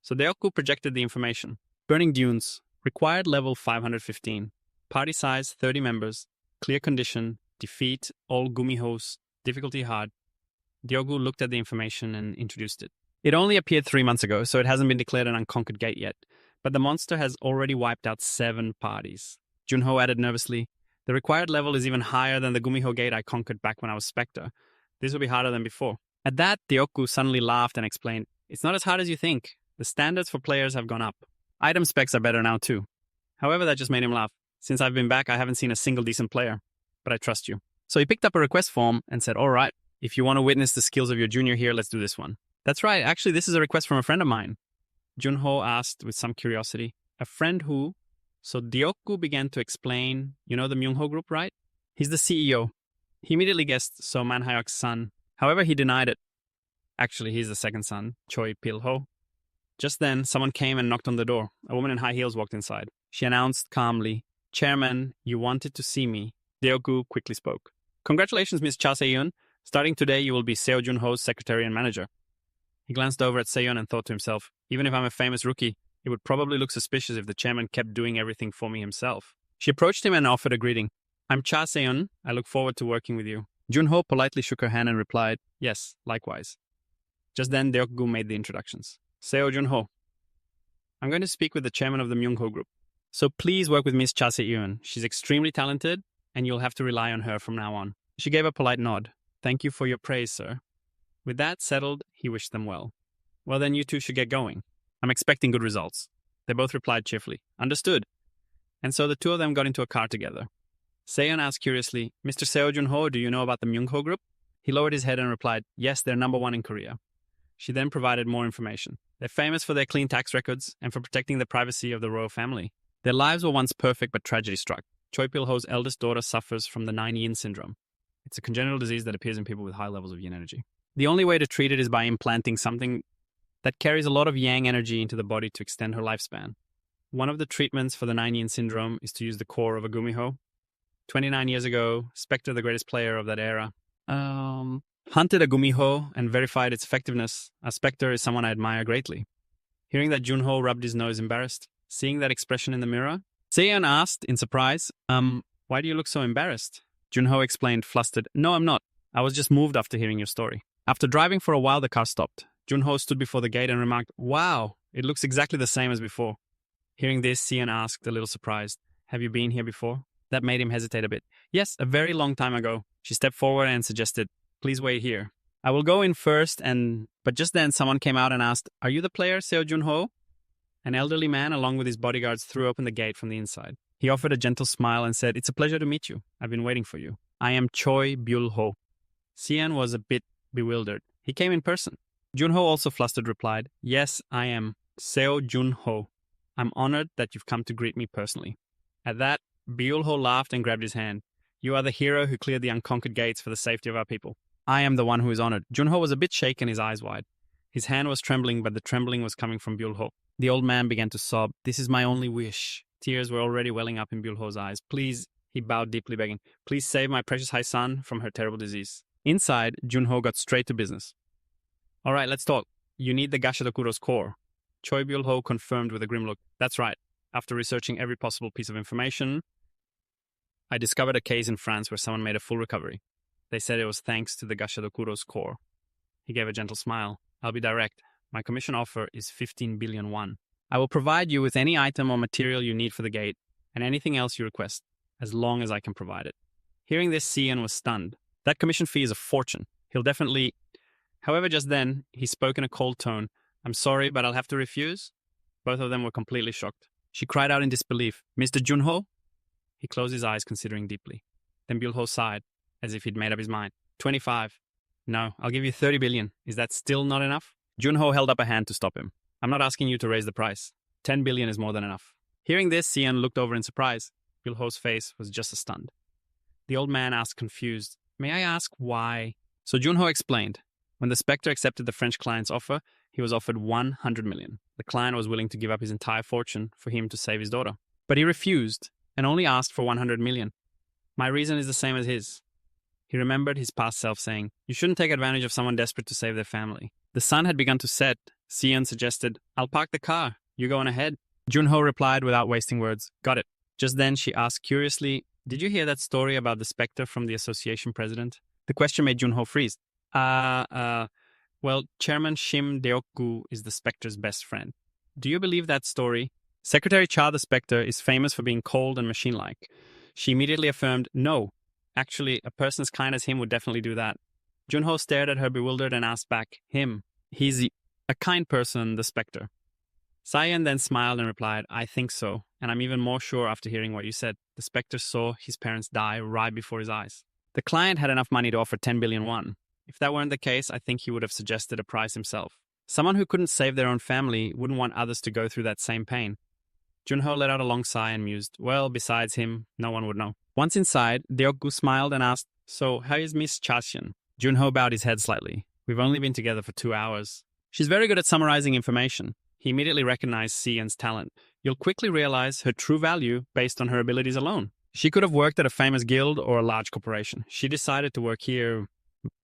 So Deogu projected the information. Burning Dunes, required level 515, party size 30 members, clear condition, defeat all gumihos, difficulty hard. Deogu looked at the information and introduced it. It only appeared 3 months ago, so it hasn't been declared an unconquered gate yet, but the monster has already wiped out 7 parties. Junho added nervously, the required level is even higher than the gumiho gate I conquered back when I was Spectre. This will be harder than before. At that, Deogu suddenly laughed and explained, it's not as hard as you think. The standards for players have gone up. Item specs are better now too. However, that just made him laugh. Since I've been back, I haven't seen a single decent player. But I trust you. So he picked up a request form and said, all right, if you want to witness the skills of your junior here, let's do this one. That's right, actually this is a request from a friend of mine. Junho asked with some curiosity, a friend who? So Deogu began to explain, you know the Myungho group, right? He's the CEO. He immediately guessed, so Manhwa's son. However, he denied it. Actually, he's the second son, Choi Pil-ho. Just then, someone came and knocked on the door. A woman in high heels walked inside. She announced calmly, Chairman, you wanted to see me. Deogu quickly spoke. Congratulations, Miss Cha Se-yoon. Starting today, you will be Seo Junho's secretary and manager. He glanced over at Se-yoon and thought to himself, even if I'm a famous rookie, it would probably look suspicious if the chairman kept doing everything for me himself. She approached him and offered a greeting. I'm Cha Se-yoon. I look forward to working with you. Junho politely shook her hand and replied, yes, likewise. Just then, Deogu made the introductions. Seo Junho. I'm going to speak with the chairman of the Myungho group. So please work with Miss Cha Se-yoon. She's extremely talented, and you'll have to rely on her from now on. She gave a polite nod. Thank you for your praise, sir. With that settled, he wished them well. Well, then you two should get going. I'm expecting good results. They both replied cheerfully. Understood. And so the two of them got into a car together. Se-yoon asked curiously, Mr. Seo Junho, do you know about the Myungho group? He lowered his head and replied, yes, they're number 1 in Korea. She then provided more information. They're famous for their clean tax records and for protecting the privacy of the royal family. Their lives were once perfect, but tragedy struck. Choi Pil-ho's eldest daughter suffers from the 9-yin syndrome. It's a congenital disease that appears in people with high levels of yin energy. The only way to treat it is by implanting something that carries a lot of yang energy into the body to extend her lifespan. One of the treatments for the 9-yin syndrome is to use the core of a gumiho. 29 years ago, Spectre, the greatest player of that era, hunted a gumiho and verified its effectiveness. A Spectre is someone I admire greatly. Hearing that, Junho rubbed his nose embarrassed. Seeing that expression in the mirror, Se-yoon asked in surprise, why do you look so embarrassed? Junho explained, flustered, "No, I'm not. I was just moved after hearing your story." After driving for a while, the car stopped. Junho stood before the gate and remarked, "Wow, it looks exactly the same as before." Hearing this, Sian asked, a little surprised, "Have you been here before?" That made him hesitate a bit. "Yes, a very long time ago." She stepped forward and suggested, "Please wait here. I will go in first and..." But just then someone came out and asked, "Are you the player, Seo Junho?" An elderly man, along with his bodyguards, threw open the gate from the inside. He offered a gentle smile and said, "It's a pleasure to meet you. I've been waiting for you. I am Choi Byul-ho." Sian was a bit bewildered. He came in person. Junho, also flustered, replied, "Yes, I am Seo Junho. I'm honored that you've come to greet me personally." At that, Byul-ho laughed and grabbed his hand. "You are the hero who cleared the unconquered gates for the safety of our people. I am the one who is honored." Junho was a bit shaken, his eyes wide. His hand was trembling, but the trembling was coming from Byul-ho. The old man began to sob. "This is my only wish." Tears were already welling up in Byul-ho's eyes. "Please," he bowed deeply, begging, "please save my precious Hai-san from her terrible disease." Inside, Junho got straight to business. "All right, let's talk. You need the Gashadokuro's core." Choi Byul-ho confirmed with a grim look. "That's right. After researching every possible piece of information, I discovered a case in France where someone made a full recovery. They said it was thanks to the Gashadokuro's core." He gave a gentle smile. "I'll be direct. My commission offer is 15 billion won. I will provide you with any item or material you need for the gate, and anything else you request, as long as I can provide it." Hearing this, Sian was stunned. That commission fee is a fortune. He'll definitely... However, just then, he spoke in a cold tone. "I'm sorry, but I'll have to refuse." Both of them were completely shocked. She cried out in disbelief, "Mr. Junho?" He closed his eyes, considering deeply. Then Byul-ho sighed, as if he'd made up his mind. 25. "No, I'll give you 30 billion. Is that still not enough?" Junho held up a hand to stop him. "I'm not asking you to raise the price. 10 billion is more than enough." Hearing this, Sian looked over in surprise. Byul-ho's face was just as stunned. The old man asked, confused, "May I ask why?" So Junho explained. When the Spectre accepted the French client's offer, he was offered 100 million. The client was willing to give up his entire fortune for him to save his daughter. But he refused and only asked for 100 million. My reason is the same as his. He remembered his past self saying, "You shouldn't take advantage of someone desperate to save their family." The sun had begun to set. Sian suggested, "I'll park the car. You go on ahead." Junho replied without wasting words, "Got it." Just then she asked curiously, "Did you hear that story about the Spectre from the association president?" The question made Junho freeze. Well, Chairman Shim Deokgu is the Spectre's best friend. Do you believe that story? Secretary Cha the Spectre is famous for being cold and machine-like. She immediately affirmed, "No. Actually, a person as kind as him would definitely do that." Junho stared at her bewildered and asked back, "Him? He's a kind person, the Spectre." Sian then smiled and replied, "I think so, and I'm even more sure after hearing what you said. The Spectre saw his parents die right before his eyes." The client had enough money to offer 10 billion won. If that weren't the case, I think he would have suggested a price himself. Someone who couldn't save their own family wouldn't want others to go through that same pain. Junho let out a long sigh and mused, "Well, besides him, no one would know." Once inside, Deokgu smiled and asked, "So, how is Miss Chaxian?" Junho bowed his head slightly. "We've only been together for 2 hours. She's very good at summarizing information." He immediately recognized Sian's talent. "You'll quickly realize her true value based on her abilities alone. She could have worked at a famous guild or a large corporation. She decided to work here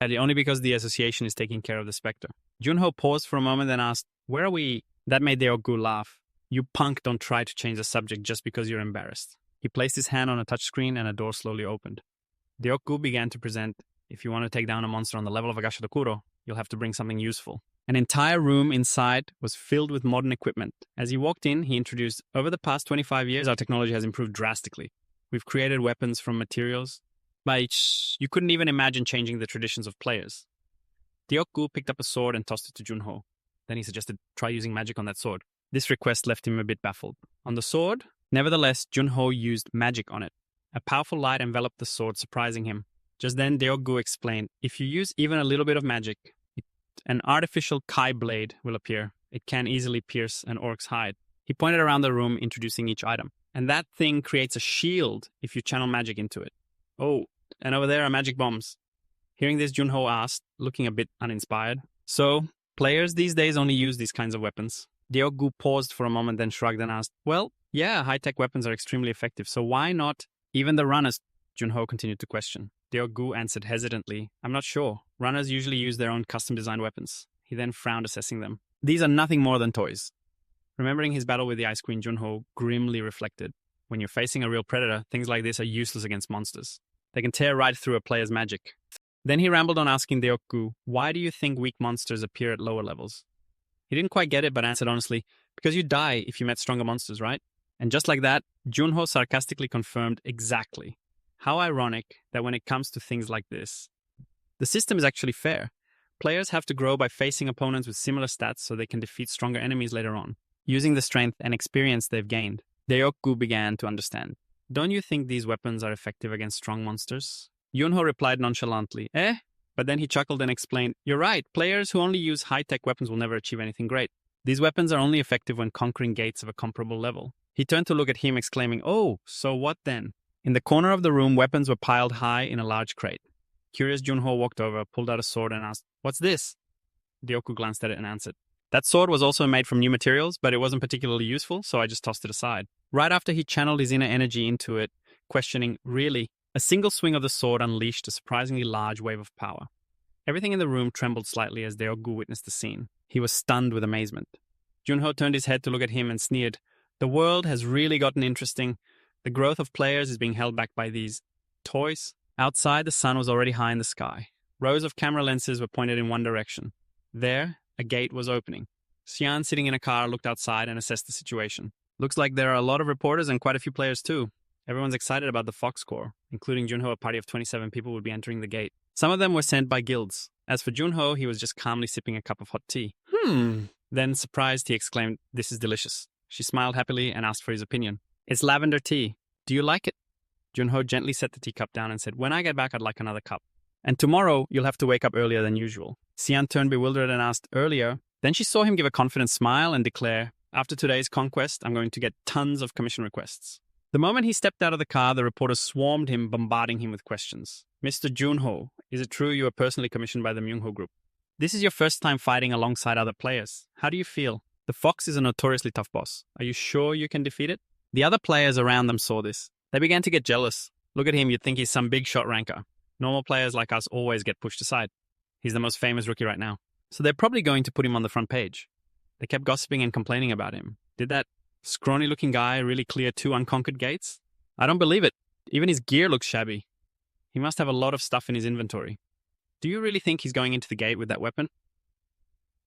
only because the association is taking care of the Spectre." Junho paused for a moment and asked, "Where are we?" That made Deokgu laugh. "You punk, don't try to change the subject just because you're embarrassed." He placed his hand on a touchscreen and a door slowly opened. Deokgu began to present, "If you want to take down a monster on the level of a Gashadokuro, you'll have to bring something useful." An entire room inside was filled with modern equipment. As he walked in, he introduced, "Over the past 25 years, our technology has improved drastically. We've created weapons from materials by which you couldn't even imagine changing the traditions of players." Deokgu picked up a sword and tossed it to Junho. Then he suggested, "Try using magic on that sword." This request left him a bit baffled. On the sword? Nevertheless, Junho used magic on it. A powerful light enveloped the sword, surprising him. Just then, Deokgu explained, "If you use even a little bit of magic, an artificial kai blade will appear. It can easily pierce an orc's hide." He pointed around the room, introducing each item. "And that thing creates a shield if you channel magic into it." "Oh, and over there are magic bombs." Hearing this, Junho asked, looking a bit uninspired, "So, players these days only use these kinds of weapons?" Deokgu paused for a moment, then shrugged and asked, "Well, yeah, high-tech weapons are extremely effective, so why not even the runners?" Junho continued to question. Deokgu answered hesitantly, "I'm not sure. Runners usually use their own custom-designed weapons." He then frowned, assessing them. "These are nothing more than toys." Remembering his battle with the Ice Queen, Junho grimly reflected, "When you're facing a real predator, things like this are useless against monsters. They can tear right through a player's magic. Then he rambled on asking Deoku, why do you think weak monsters appear at lower levels? He didn't quite get it, but answered honestly, because you die if you met stronger monsters, right? And just like that, Junho sarcastically confirmed exactly. How ironic that when it comes to things like this, the system is actually fair. Players have to grow by facing opponents with similar stats so they can defeat stronger enemies later on, using the strength and experience they've gained. Deoku began to understand. Don't you think these weapons are effective against strong monsters? Junho replied nonchalantly, But then he chuckled and explained, you're right, players who only use high-tech weapons will never achieve anything great. These weapons are only effective when conquering gates of a comparable level. He turned to look at him, exclaiming, oh, so what then? In the corner of the room, weapons were piled high in a large crate. Curious Junho walked over, pulled out a sword and asked, what's this? Deoku glanced at it and answered, that sword was also made from new materials, but it wasn't particularly useful, so I just tossed it aside. Right after he channeled his inner energy into it, questioning, really? A single swing of the sword unleashed a surprisingly large wave of power. Everything in the room trembled slightly as Deogu witnessed the scene. He was stunned with amazement. Junho turned his head to look at him and sneered, the world has really gotten interesting. The growth of players is being held back by these toys. Outside, the sun was already high in the sky. Rows of camera lenses were pointed in one direction. There, a gate was opening. Xian, sitting in a car, looked outside and assessed the situation. Looks like there are a lot of reporters and quite a few players too. Everyone's excited about the Fox Corps. Including Junho, a party of 27 people would be entering the gate. Some of them were sent by guilds. As for Junho, he was just calmly sipping a cup of hot tea. Then, surprised, he exclaimed, this is delicious. She smiled happily and asked for his opinion. It's lavender tea. Do you like it? Junho gently set the teacup down and said, when I get back, I'd like another cup. And tomorrow, you'll have to wake up earlier than usual. Xian turned bewildered and asked, earlier? Then she saw him give a confident smile and declare, after today's conquest, I'm going to get tons of commission requests. The moment he stepped out of the car, the reporters swarmed him, bombarding him with questions. Mr. Junho, is it true you were personally commissioned by the Myungho Group? This is your first time fighting alongside other players. How do you feel? The Fox is a notoriously tough boss. Are you sure you can defeat it? The other players around them saw this. They began to get jealous. Look at him, you'd think he's some big shot ranker. Normal players like us always get pushed aside. He's the most famous rookie right now. So they're probably going to put him on the front page. They kept gossiping and complaining about him. Did that scrawny-looking guy really clear 2 unconquered gates? I don't believe it. Even his gear looks shabby. He must have a lot of stuff in his inventory. Do you really think he's going into the gate with that weapon?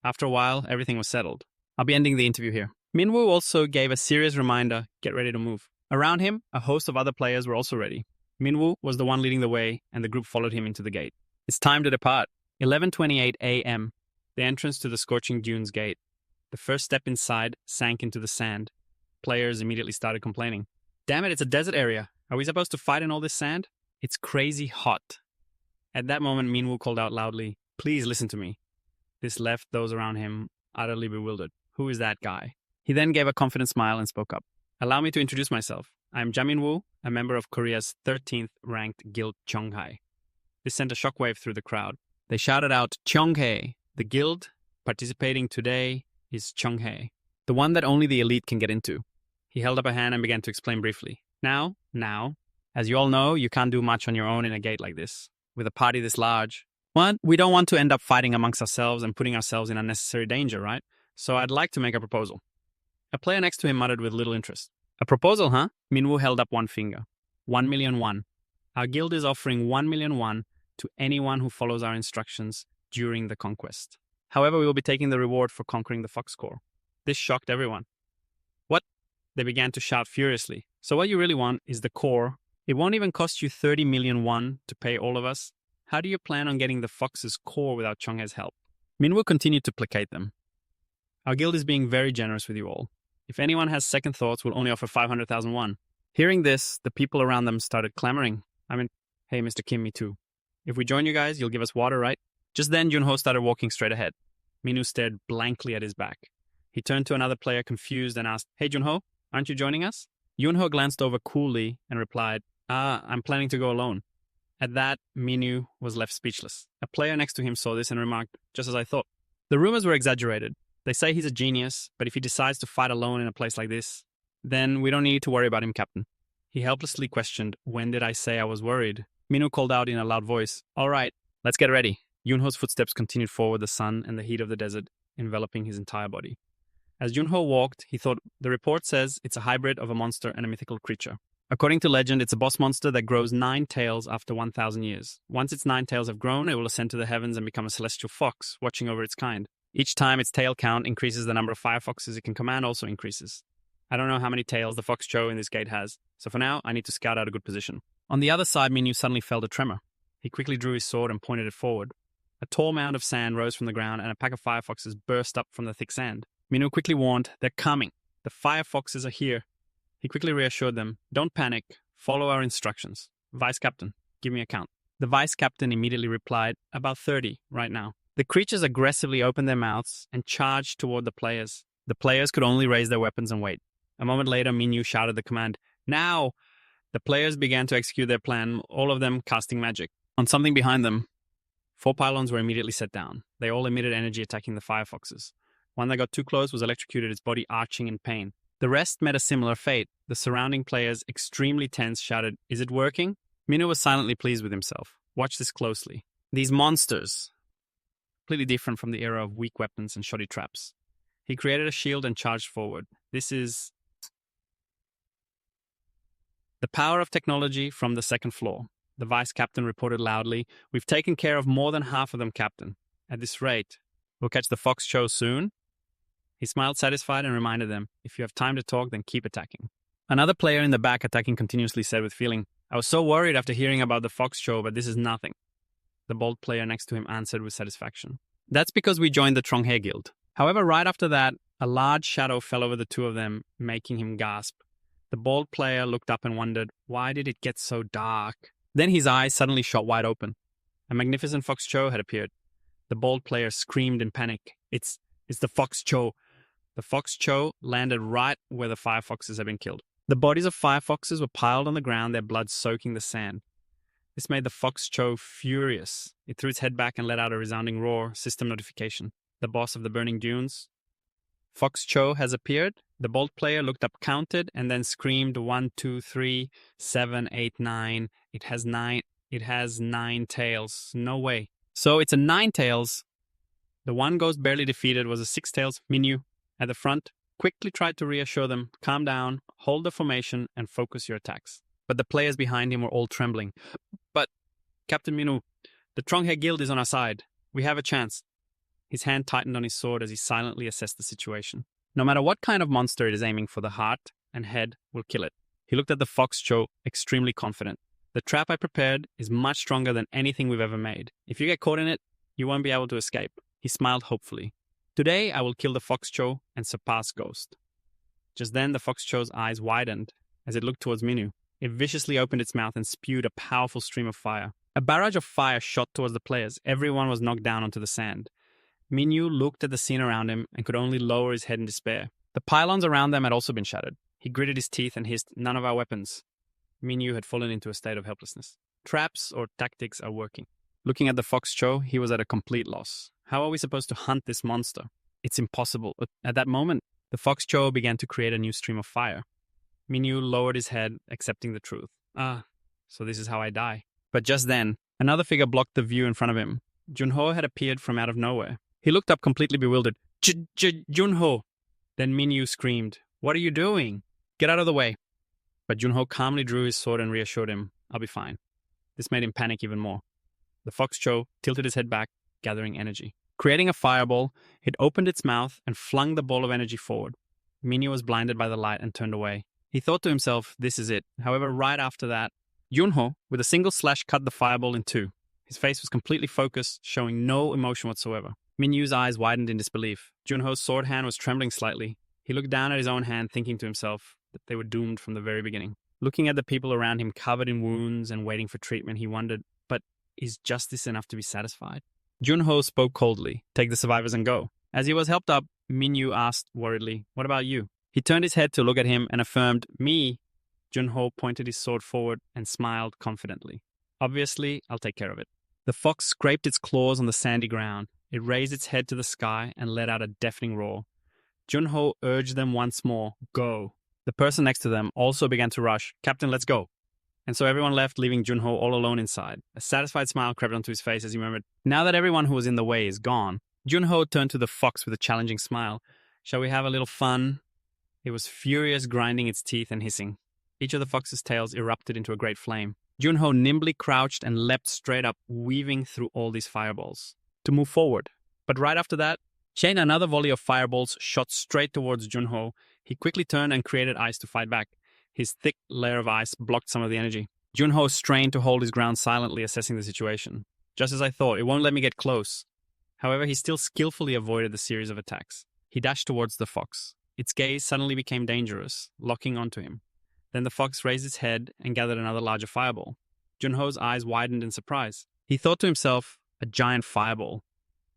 After a while, everything was settled. I'll be ending the interview here. Minwoo also gave a serious reminder, get ready to move. Around him, a host of other players were also ready. Minwoo was the one leading the way, and the group followed him into the gate. It's time to depart. 11:28 a.m. The entrance to the Scorching Dunes gate. The first step inside sank into the sand. Players immediately started complaining. Damn it, it's a desert area. Are we supposed to fight in all this sand? It's crazy hot. At that moment, Minwoo called out loudly, please listen to me. This left those around him utterly bewildered. Who is that guy? He then gave a confident smile and spoke up. Allow me to introduce myself. I am Jamin Woo, a member of Korea's 13th ranked guild Cheonghae. This sent a shockwave through the crowd. They shouted out, Cheonghae. The guild participating today is Cheonghae, the one that only the elite can get into. He held up a hand and began to explain briefly. Now, as you all know, you can't do much on your own in a gate like this. With a party this large. One, we don't want to end up fighting amongst ourselves and putting ourselves in unnecessary danger, right? So I'd like to make a proposal. A player next to him muttered with little interest. A proposal, huh? Minwoo held up one finger. 1 million won. Our guild is offering 1 million won to anyone who follows our instructions during the conquest. However, we will be taking the reward for conquering the Fox Corps. This shocked everyone. What? They began to shout furiously. So what you really want is the core. It won't even cost you 30 million won to pay all of us. How do you plan on getting the Fox's core without Cheonghae's help? Minwoo continued to placate them. Our guild is being very generous with you all. If anyone has second thoughts, we'll only offer 500,000 won. Hearing this, the people around them started clamoring. Hey, Mr. Kim, me too. If we join you guys, you'll give us water, right? Just then, Junho started walking straight ahead. Minwoo stared blankly at his back. He turned to another player, confused, and asked, Hey, Junho, aren't you joining us? Junho glanced over coolly and replied, I'm planning to go alone. At that, Minwoo was left speechless. A player next to him saw this and remarked, just as I thought. The rumors were exaggerated. They say he's a genius, but if he decides to fight alone in a place like this, then we don't need to worry about him, Captain. He helplessly questioned, when did I say I was worried? Minwoo called out in a loud voice, all right, let's get ready. Junho's footsteps continued forward, the sun and the heat of the desert enveloping his entire body. As Junho walked, he thought, the report says it's a hybrid of a monster and a mythical creature. According to legend, it's a boss monster that grows 9 tails after 1,000 years. Once its 9 tails have grown, it will ascend to the heavens and become a celestial fox, watching over its kind. Each time its tail count increases, the number of firefoxes it can command also increases. I don't know how many tails the fox Cho in this gate has, so for now, I need to scout out a good position. On the other side, Minyu suddenly felt a tremor. He quickly drew his sword and pointed it forward. A tall mound of sand rose from the ground, and a pack of firefoxes burst up from the thick sand. Minyu quickly warned, "They're coming. The firefoxes are here." He quickly reassured them, "Don't panic. Follow our instructions. Vice Captain, give me a count." The Vice Captain immediately replied, "About 30 right now." The creatures aggressively opened their mouths and charged toward the players. The players could only raise their weapons and wait. A moment later, Minyu shouted the command, "Now!" The players began to execute their plan, all of them casting magic. On something behind them, 4 pylons were immediately set down. They all emitted energy attacking the firefoxes. One that got too close was electrocuted, its body arching in pain. The rest met a similar fate. The surrounding players, extremely tense, shouted, "Is it working?" Minyu was silently pleased with himself. Watch this closely. These monsters, completely different from the era of weak weapons and shoddy traps. He created a shield and charged forward. This is the power of technology from the second floor. The Vice Captain reported loudly, "We've taken care of more than half of them, Captain. At this rate, we'll catch the Fox Cho soon." He smiled satisfied and reminded them, "If you have time to talk, then keep attacking." Another player in the back attacking continuously said with feeling, "I was so worried after hearing about the Fox Show, but this is nothing." The bold player next to him answered with satisfaction, "That's because we joined the Dronzer Guild." However, right after that, a large shadow fell over the two of them, making him gasp. The bald player looked up and wondered, why did it get so dark? Then his eyes suddenly shot wide open. A magnificent Fox Cho had appeared. The bald player screamed in panic, It's the Fox Cho." The Fox Cho landed right where the firefoxes had been killed. The bodies of firefoxes were piled on the ground, their blood soaking the sand. This made the Fox Cho furious. It threw its head back and let out a resounding roar, system notification. The boss of the burning dunes. Fox Cho has appeared. The bold player looked up, counted, and then screamed 1, 2, 3, 7, 8, 9. It has 9 tails. No way. So it's a 9 tails. The one ghost barely defeated was a 6 tails. Minyu, at the front, quickly tried to reassure them, "Calm down, hold the formation, and focus your attacks." But the players behind him were all trembling. "But, Captain Minyu, the Dronzer Guild is on our side. We have a chance." His hand tightened on his sword as he silently assessed the situation. No matter what kind of monster it is aiming for, the heart and head will kill it. He looked at the Fox Cho, extremely confident. "The trap I prepared is much stronger than anything we've ever made. If you get caught in it, you won't be able to escape." He smiled hopefully. "Today I will kill the Fox Cho and surpass Ghost." Just then the Fox Cho's eyes widened as it looked towards Minyu. It viciously opened its mouth and spewed a powerful stream of fire. A barrage of fire shot towards the players. Everyone was knocked down onto the sand. Minyu looked at the scene around him and could only lower his head in despair. The pylons around them had also been shattered. He gritted his teeth and hissed, "None of our weapons." Minyu had fallen into a state of helplessness. Traps or tactics are working. Looking at the Fox Cho, he was at a complete loss. How are we supposed to hunt this monster? It's impossible. At that moment, the Fox Cho began to create a new stream of fire. Minyu lowered his head, accepting the truth. So this is how I die. But just then, another figure blocked the view in front of him. Junho had appeared from out of nowhere. He looked up completely bewildered. Junho! Then Minyu screamed, "What are you doing? Get out of the way." But Junho calmly drew his sword and reassured him, "I'll be fine." This made him panic even more. The Fox Cho tilted his head back, gathering energy. Creating a fireball, it opened its mouth and flung the ball of energy forward. Minyu was blinded by the light and turned away. He thought to himself, this is it. However, right after that, Junho, with a single slash, cut the fireball in two. His face was completely focused, showing no emotion whatsoever. Minyu's eyes widened in disbelief. Junho's sword hand was trembling slightly. He looked down at his own hand, thinking to himself that they were doomed from the very beginning. Looking at the people around him covered in wounds and waiting for treatment, he wondered, but is justice enough to be satisfied? Junho spoke coldly, "Take the survivors and go." As he was helped up, Minyu asked worriedly, "What about you?" He turned his head to look at him and affirmed, "Me." Junho pointed his sword forward and smiled confidently. "Obviously, I'll take care of it." The fox scraped its claws on the sandy ground. It raised its head to the sky and let out a deafening roar. Junho urged them once more, "Go." The person next to them also began to rush, "Captain, let's go." And so everyone left, leaving Junho all alone inside. A satisfied smile crept onto his face as he murmured, "Now that everyone who was in the way is gone." Junho turned to the fox with a challenging smile. "Shall we have a little fun?" It was furious, grinding its teeth and hissing. Each of the fox's tails erupted into a great flame. Junho nimbly crouched and leapt straight up, weaving through all these fireballs to move forward. But right after that, Chain another volley of fireballs shot straight towards Junho. He quickly turned and created ice to fight back. His thick layer of ice blocked some of the energy. Junho strained to hold his ground, silently assessing the situation. Just as I thought, it won't let me get close. However, he still skillfully avoided the series of attacks. He dashed towards the fox. Its gaze suddenly became dangerous, locking onto him. Then the fox raised its head and gathered another larger fireball. Junho's eyes widened in surprise. He thought to himself, a giant fireball.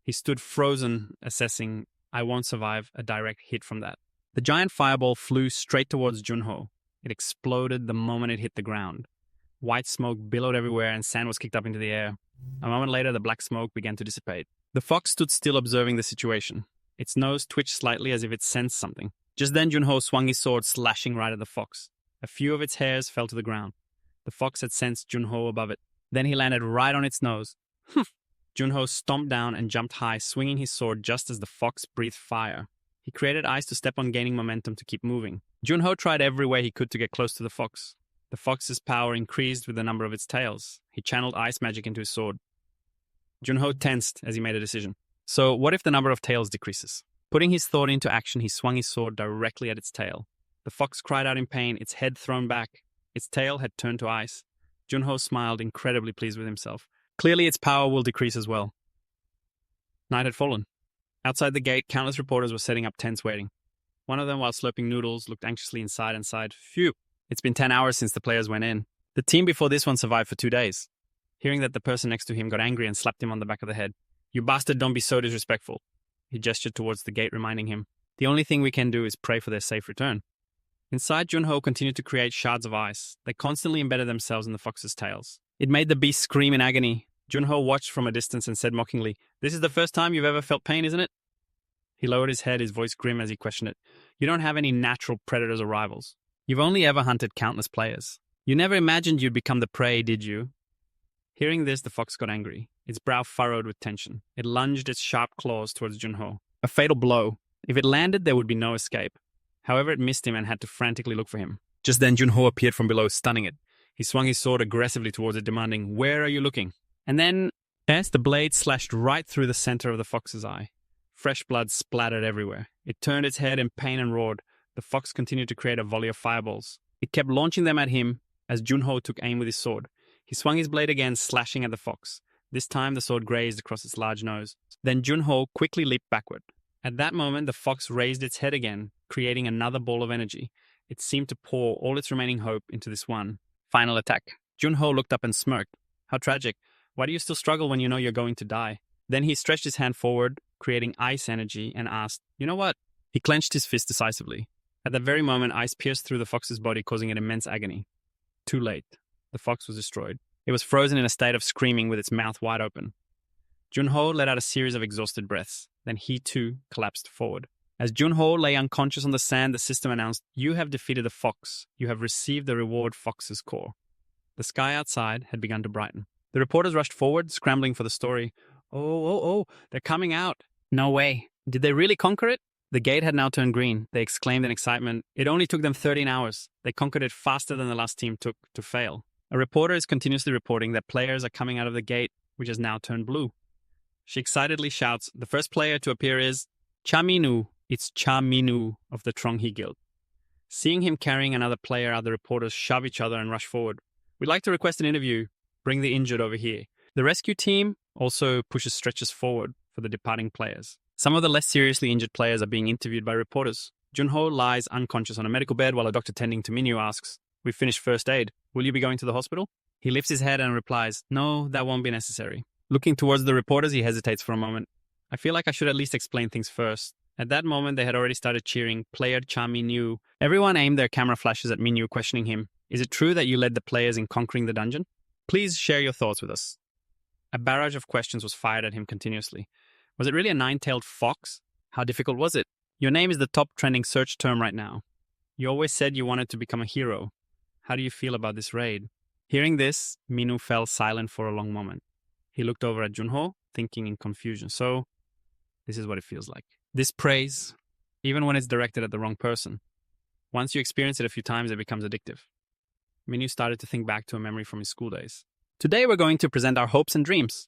He stood frozen, assessing, I won't survive a direct hit from that. The giant fireball flew straight towards Junho. It exploded the moment it hit the ground. White smoke billowed everywhere and sand was kicked up into the air. A moment later, the black smoke began to dissipate. The fox stood still, observing the situation. Its nose twitched slightly as if it sensed something. Just then, Junho swung his sword, slashing right at the fox. A few of its hairs fell to the ground. The fox had sensed Junho above it. Then he landed right on its nose. Humph! Junho stomped down and jumped high, swinging his sword just as the fox breathed fire. He created ice to step on, gaining momentum to keep moving. Junho tried every way he could to get close to the fox. The fox's power increased with the number of its tails. He channeled ice magic into his sword. Junho tensed as he made a decision. So, what if the number of tails decreases? Putting his thought into action, he swung his sword directly at its tail. The fox cried out in pain, its head thrown back. Its tail had turned to ice. Junho smiled, incredibly pleased with himself. Clearly, its power will decrease as well. Night had fallen. Outside the gate, countless reporters were setting up tents waiting. One of them, while slurping noodles, looked anxiously inside and sighed, Phew, it's been 10 hours since the players went in. The team before this one survived for 2 days. Hearing that, the person next to him got angry and slapped him on the back of the head. You bastard, don't be so disrespectful. He gestured towards the gate, reminding him, the only thing we can do is pray for their safe return. Inside, Junho continued to create shards of ice. They constantly embedded themselves in the fox's tails. It made the beast scream in agony. Junho watched from a distance and said mockingly, This is the first time you've ever felt pain, isn't it? He lowered his head, his voice grim as he questioned it. You don't have any natural predators or rivals. You've only ever hunted countless players. You never imagined you'd become the prey, did you? Hearing this, the fox got angry. Its brow furrowed with tension. It lunged its sharp claws towards Junho. A fatal blow. If it landed, there would be no escape. However, it missed him and had to frantically look for him. Just then, Junho appeared from below, stunning it. He swung his sword aggressively towards it, demanding, Where are you looking? And then, as the blade slashed right through the center of the fox's eye. Fresh blood splattered everywhere. It turned its head in pain and roared. The fox continued to create a volley of fireballs. It kept launching them at him as Junho took aim with his sword. He swung his blade again, slashing at the fox. This time, the sword grazed across its large nose. Then Junho quickly leaped backward. At that moment, the fox raised its head again, creating another ball of energy. It seemed to pour all its remaining hope into this one final attack. Junho looked up and smirked. How tragic. Why do you still struggle when you know you're going to die? Then he stretched his hand forward, creating ice energy, and asked, You know what? He clenched his fist decisively. At that very moment, ice pierced through the fox's body, causing it immense agony. Too late. The fox was destroyed. It was frozen in a state of screaming with its mouth wide open. Junho let out a series of exhausted breaths. Then he, too, collapsed forward. As Junho lay unconscious on the sand, the system announced, You have defeated the fox. You have received the reward Fox's core. The sky outside had begun to brighten. The reporters rushed forward, scrambling for the story. Oh, they're coming out. No way. Did they really conquer it? The gate had now turned green. They exclaimed in excitement. It only took them 13 hours. They conquered it faster than the last team took to fail. A reporter is continuously reporting that players are coming out of the gate, which has now turned blue. She excitedly shouts, The first player to appear is Chaminu. It's Chaminu of the Tronghi Guild. Seeing him carrying another player, other reporters shove each other and rush forward. We'd like to request an interview. Bring the injured over here. The rescue team also pushes stretchers forward for the departing players. Some of the less seriously injured players are being interviewed by reporters. Junho lies unconscious on a medical bed while a doctor tending to Minyu asks, We've finished first aid. Will you be going to the hospital? He lifts his head and replies, No, that won't be necessary. Looking towards the reporters, he hesitates for a moment. I feel like I should at least explain things first. At that moment, they had already started cheering, Player Cha Minyu. Everyone aimed their camera flashes at Minyu, questioning him. Is it true that you led the players in conquering the dungeon? Please share your thoughts with us. A barrage of questions was fired at him continuously. Was it really a nine-tailed fox? How difficult was it? Your name is the top trending search term right now. You always said you wanted to become a hero. How do you feel about this raid? Hearing this, Minyu fell silent for a long moment. He looked over at Junho, thinking in confusion. So, this is what it feels like. This praise, even when it's directed at the wrong person. Once you experience it a few times, it becomes addictive. Minyu started to think back to a memory from his school days. Today we're going to present our hopes and dreams.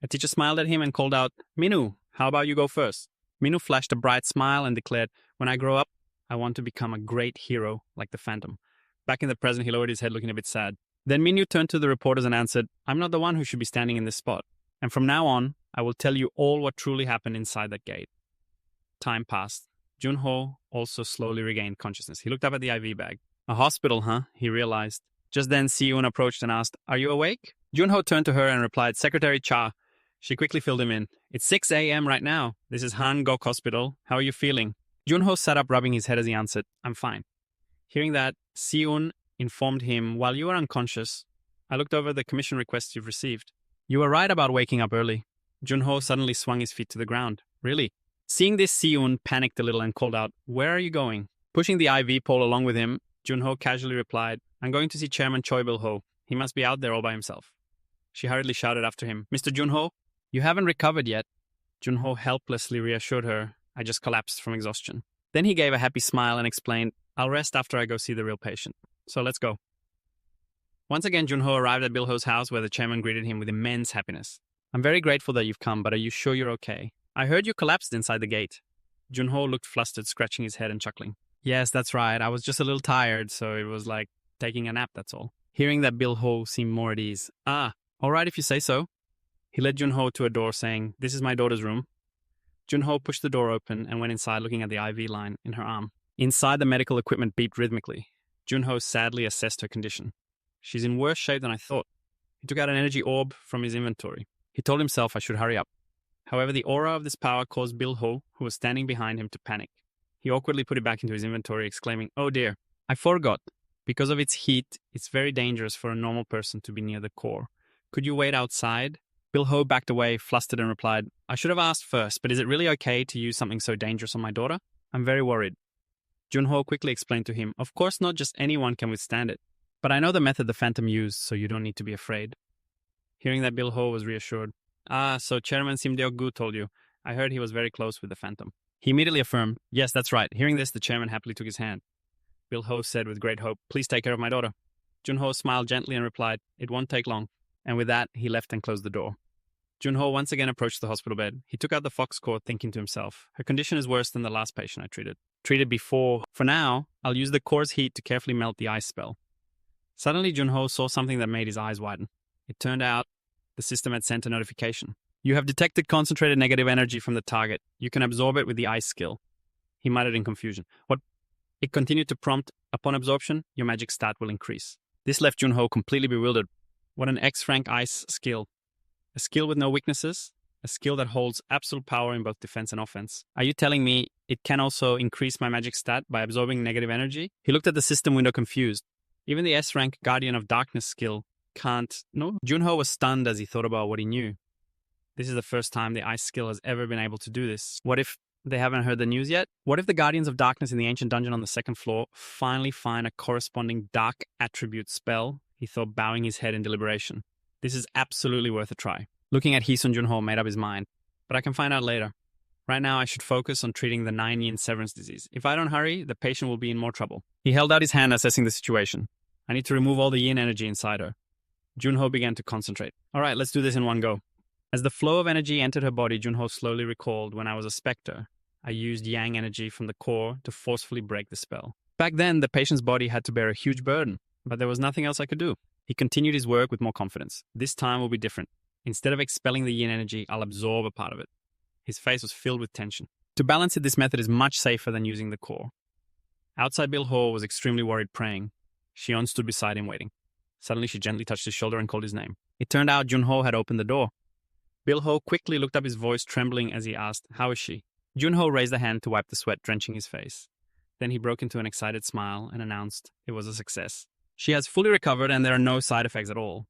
A teacher smiled at him and called out, Minyu, how about you go first? Minyu flashed a bright smile and declared, when I grow up, I want to become a great hero like the Phantom. Back in the present, he lowered his head looking a bit sad. Then Minyu turned to the reporters and answered, I'm not the one who should be standing in this spot. And from now on, I will tell you all what truly happened inside that gate. Time passed. Junho also slowly regained consciousness. He looked up at the IV bag. A hospital, huh? He realized. Just then, Si-eun approached and asked, Are you awake? Junho turned to her and replied, Secretary Cha. She quickly filled him in. It's 6 a.m. right now. This is Han-gok Hospital. How are you feeling? Junho sat up, rubbing his head as he answered, I'm fine. Hearing that, Si-eun informed him, While you were unconscious, I looked over the commission requests you've received. You were right about waking up early. Junho suddenly swung his feet to the ground. Really? Seeing this, Si-eun panicked a little and called out, Where are you going? Pushing the IV pole along with him, Junho casually replied, I'm going to see Chairman Choi Bil-ho. He must be out there all by himself. She hurriedly shouted after him, Mr. Junho, you haven't recovered yet. Junho helplessly reassured her, I just collapsed from exhaustion. Then he gave a happy smile and explained, I'll rest after I go see the real patient. So let's go. Once again, Junho arrived at Bil-ho's house where the chairman greeted him with immense happiness. I'm very grateful that you've come, but are you sure you're okay? I heard you collapsed inside the gate. Junho looked flustered, scratching his head and chuckling. Yes, that's right. I was just a little tired, so it was like taking a nap, that's all. Hearing that, Bil-ho seemed more at ease. Ah, all right if you say so. He led Junho to a door saying, This is my daughter's room. Junho pushed the door open and went inside looking at the IV line in her arm. Inside, the medical equipment beeped rhythmically. Junho sadly assessed her condition. She's in worse shape than I thought. He took out an energy orb from his inventory. He told himself I should hurry up. However, the aura of this power caused Bil-ho, who was standing behind him, to panic. He awkwardly put it back into his inventory, exclaiming, Oh dear, I forgot. Because of its heat, it's very dangerous for a normal person to be near the core. Could you wait outside? Bil-ho backed away, flustered, and replied, I should have asked first, but is it really okay to use something so dangerous on my daughter? I'm very worried. Junho quickly explained to him, Of course not just anyone can withstand it. But I know the method the Phantom used, so you don't need to be afraid. Hearing that, Bil-ho was reassured. Ah, so Chairman Sim Deok-gu told you. I heard he was very close with the Phantom. He immediately affirmed, Yes, that's right. Hearing this, the chairman happily took his hand. Bil-ho said with great hope, Please take care of my daughter. Junho smiled gently and replied, It won't take long. And with that, he left and closed the door. Junho once again approached the hospital bed. He took out the fox core, thinking to himself, Her condition is worse than the last patient I treated before. For now, I'll use the core's heat to carefully melt the ice spell. Suddenly, Junho saw something that made his eyes widen. It turned out the system had sent a notification. You have detected concentrated negative energy from the target. You can absorb it with the ice skill. He muttered in confusion. What? It continued to prompt, Upon absorption, your magic stat will increase. This left Junho completely bewildered. What an X-rank ice skill. A skill with no weaknesses? A skill that holds absolute power in both defense and offense. Are you telling me it can also increase my magic stat by absorbing negative energy? He looked at the system window confused. Even the S-rank Guardian of Darkness skill can't... No? Junho was stunned as he thought about what he knew. This is the first time the ice skill has ever been able to do this. What if they haven't heard the news yet? What if the Guardians of Darkness in the ancient dungeon on the second floor finally find a corresponding dark attribute spell? He thought, bowing his head in deliberation. This is absolutely worth a try. Looking at Hisun, Junho made up his mind. But I can find out later. Right now, I should focus on treating the 9-yin severance disease. If I don't hurry, the patient will be in more trouble. He held out his hand, assessing the situation. I need to remove all the yin energy inside her. Junho began to concentrate. All right, let's do this in one go. As the flow of energy entered her body, Junho slowly recalled, when I was a specter, I used yang energy from the core to forcefully break the spell. Back then, the patient's body had to bear a huge burden, but there was nothing else I could do. He continued his work with more confidence. This time will be different. Instead of expelling the yin energy, I'll absorb a part of it. His face was filled with tension. To balance it, this method is much safer than using the core. Outside, Bil-ho was extremely worried, praying. Shion stood beside him, waiting. Suddenly, she gently touched his shoulder and called his name. It turned out Junho had opened the door. Bil-ho quickly looked up, his voice trembling as he asked, How is she? Junho raised a hand to wipe the sweat drenching his face. Then he broke into an excited smile and announced it was a success. She has fully recovered and there are no side effects at all.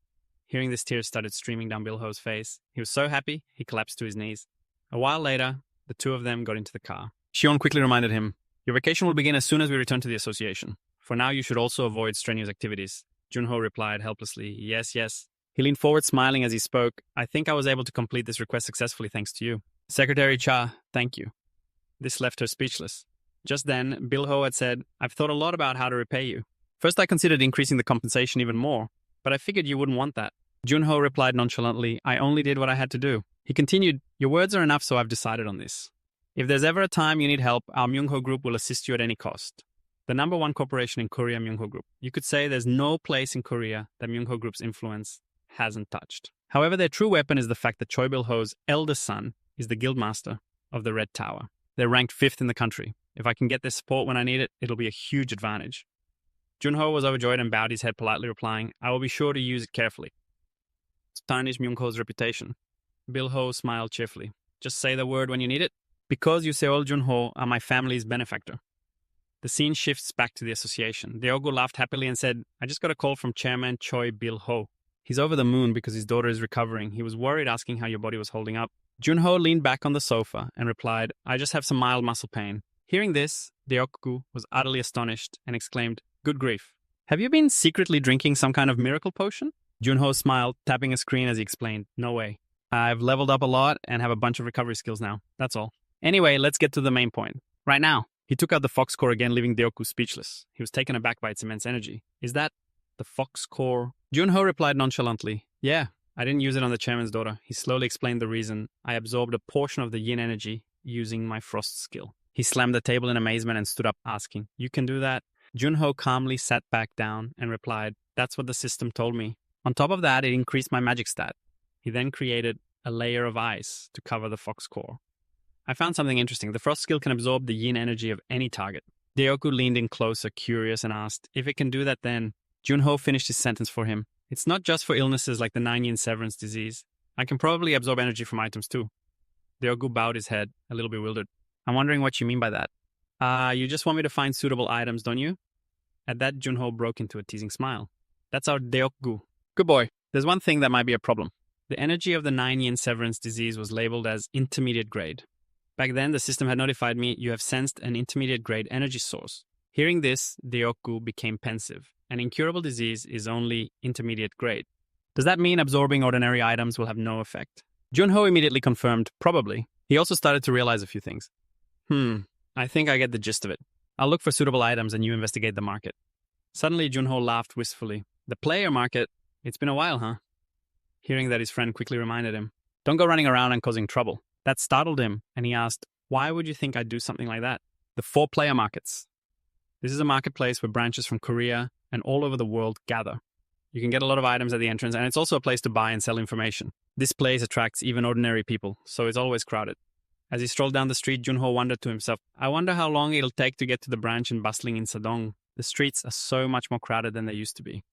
Hearing this, tears started streaming down Bil-ho's face. He was so happy, he collapsed to his knees. A while later, the two of them got into the car. Shion quickly reminded him, Your vacation will begin as soon as we return to the association. For now, you should also avoid strenuous activities. Junho replied helplessly, Yes. He leaned forward, smiling as he spoke. I think I was able to complete this request successfully thanks to you. Secretary Cha, thank you. This left her speechless. Just then, Bil-ho had said, I've thought a lot about how to repay you. First, I considered increasing the compensation even more, but I figured you wouldn't want that. Junho replied nonchalantly, I only did what I had to do. He continued, your words are enough, so I've decided on this. If there's ever a time you need help, our Myungho Group will assist you at any cost. The #1 corporation in Korea, Myungho Group. You could say there's no place in Korea that Myungho Group's influence hasn't touched. However, their true weapon is the fact that Choi Bil-ho's eldest son is the guildmaster of the Red Tower. They're ranked 5th in the country. If I can get their support when I need it, it'll be a huge advantage. Junho was overjoyed and bowed his head politely, replying, I will be sure to use it carefully. To tarnish Myungho's reputation. Bil-ho smiled cheerfully. Just say the word when you need it. Because you, Seol Junho, are my family's benefactor. The scene shifts back to the association. Deogu laughed happily and said, I just got a call from Chairman Choi Bil-ho. He's over the moon because his daughter is recovering. He was worried, asking how your body was holding up. Junho leaned back on the sofa and replied, I just have some mild muscle pain. Hearing this, Deogu was utterly astonished and exclaimed, Good grief. Have you been secretly drinking some kind of miracle potion? Junho smiled, tapping a screen as he explained, No way. I've leveled up a lot and have a bunch of recovery skills now. That's all. Anyway, let's get to the main point. Right now. He took out the fox core again, leaving Deoku speechless. He was taken aback by its immense energy. Is that the fox core? Junho replied nonchalantly, Yeah, I didn't use it on the chairman's daughter. He slowly explained the reason. I absorbed a portion of the yin energy using my frost skill. He slammed the table in amazement and stood up, asking, You can do that? Junho calmly sat back down and replied, That's what the system told me. On top of that, it increased my magic stat. He then created a layer of ice to cover the fox core. I found something interesting. The frost skill can absorb the yin energy of any target. Deoku leaned in closer, curious, and asked, If it can do that then? Junho finished his sentence for him. It's not just for illnesses like the 9-yin severance disease. I can probably absorb energy from items too. Deoku bowed his head, a little bewildered. I'm wondering what you mean by that. You just want me to find suitable items, don't you? At that, Junho broke into a teasing smile. That's our Deoku. Good boy. There's one thing that might be a problem. The energy of the 9-yin severance disease was labeled as intermediate grade. Back then, the system had notified me, you have sensed an intermediate grade energy source. Hearing this, Deoku became pensive. An incurable disease is only intermediate grade. Does that mean absorbing ordinary items will have no effect? Junho immediately confirmed, probably. He also started to realize a few things. I think I get the gist of it. I'll look for suitable items and you investigate the market. Suddenly, Junho laughed wistfully. The player market? It's been a while, huh? Hearing that, his friend quickly reminded him, Don't go running around and causing trouble. That startled him, and he asked, Why would you think I'd do something like that? The 4-player markets. This is a marketplace where branches from Korea and all over the world gather. You can get a lot of items at the entrance, and it's also a place to buy and sell information. This place attracts even ordinary people, so it's always crowded. As he strolled down the street, Junho wondered to himself, I wonder how long it'll take to get to the branch in bustling Insadong. The streets are so much more crowded than they used to be.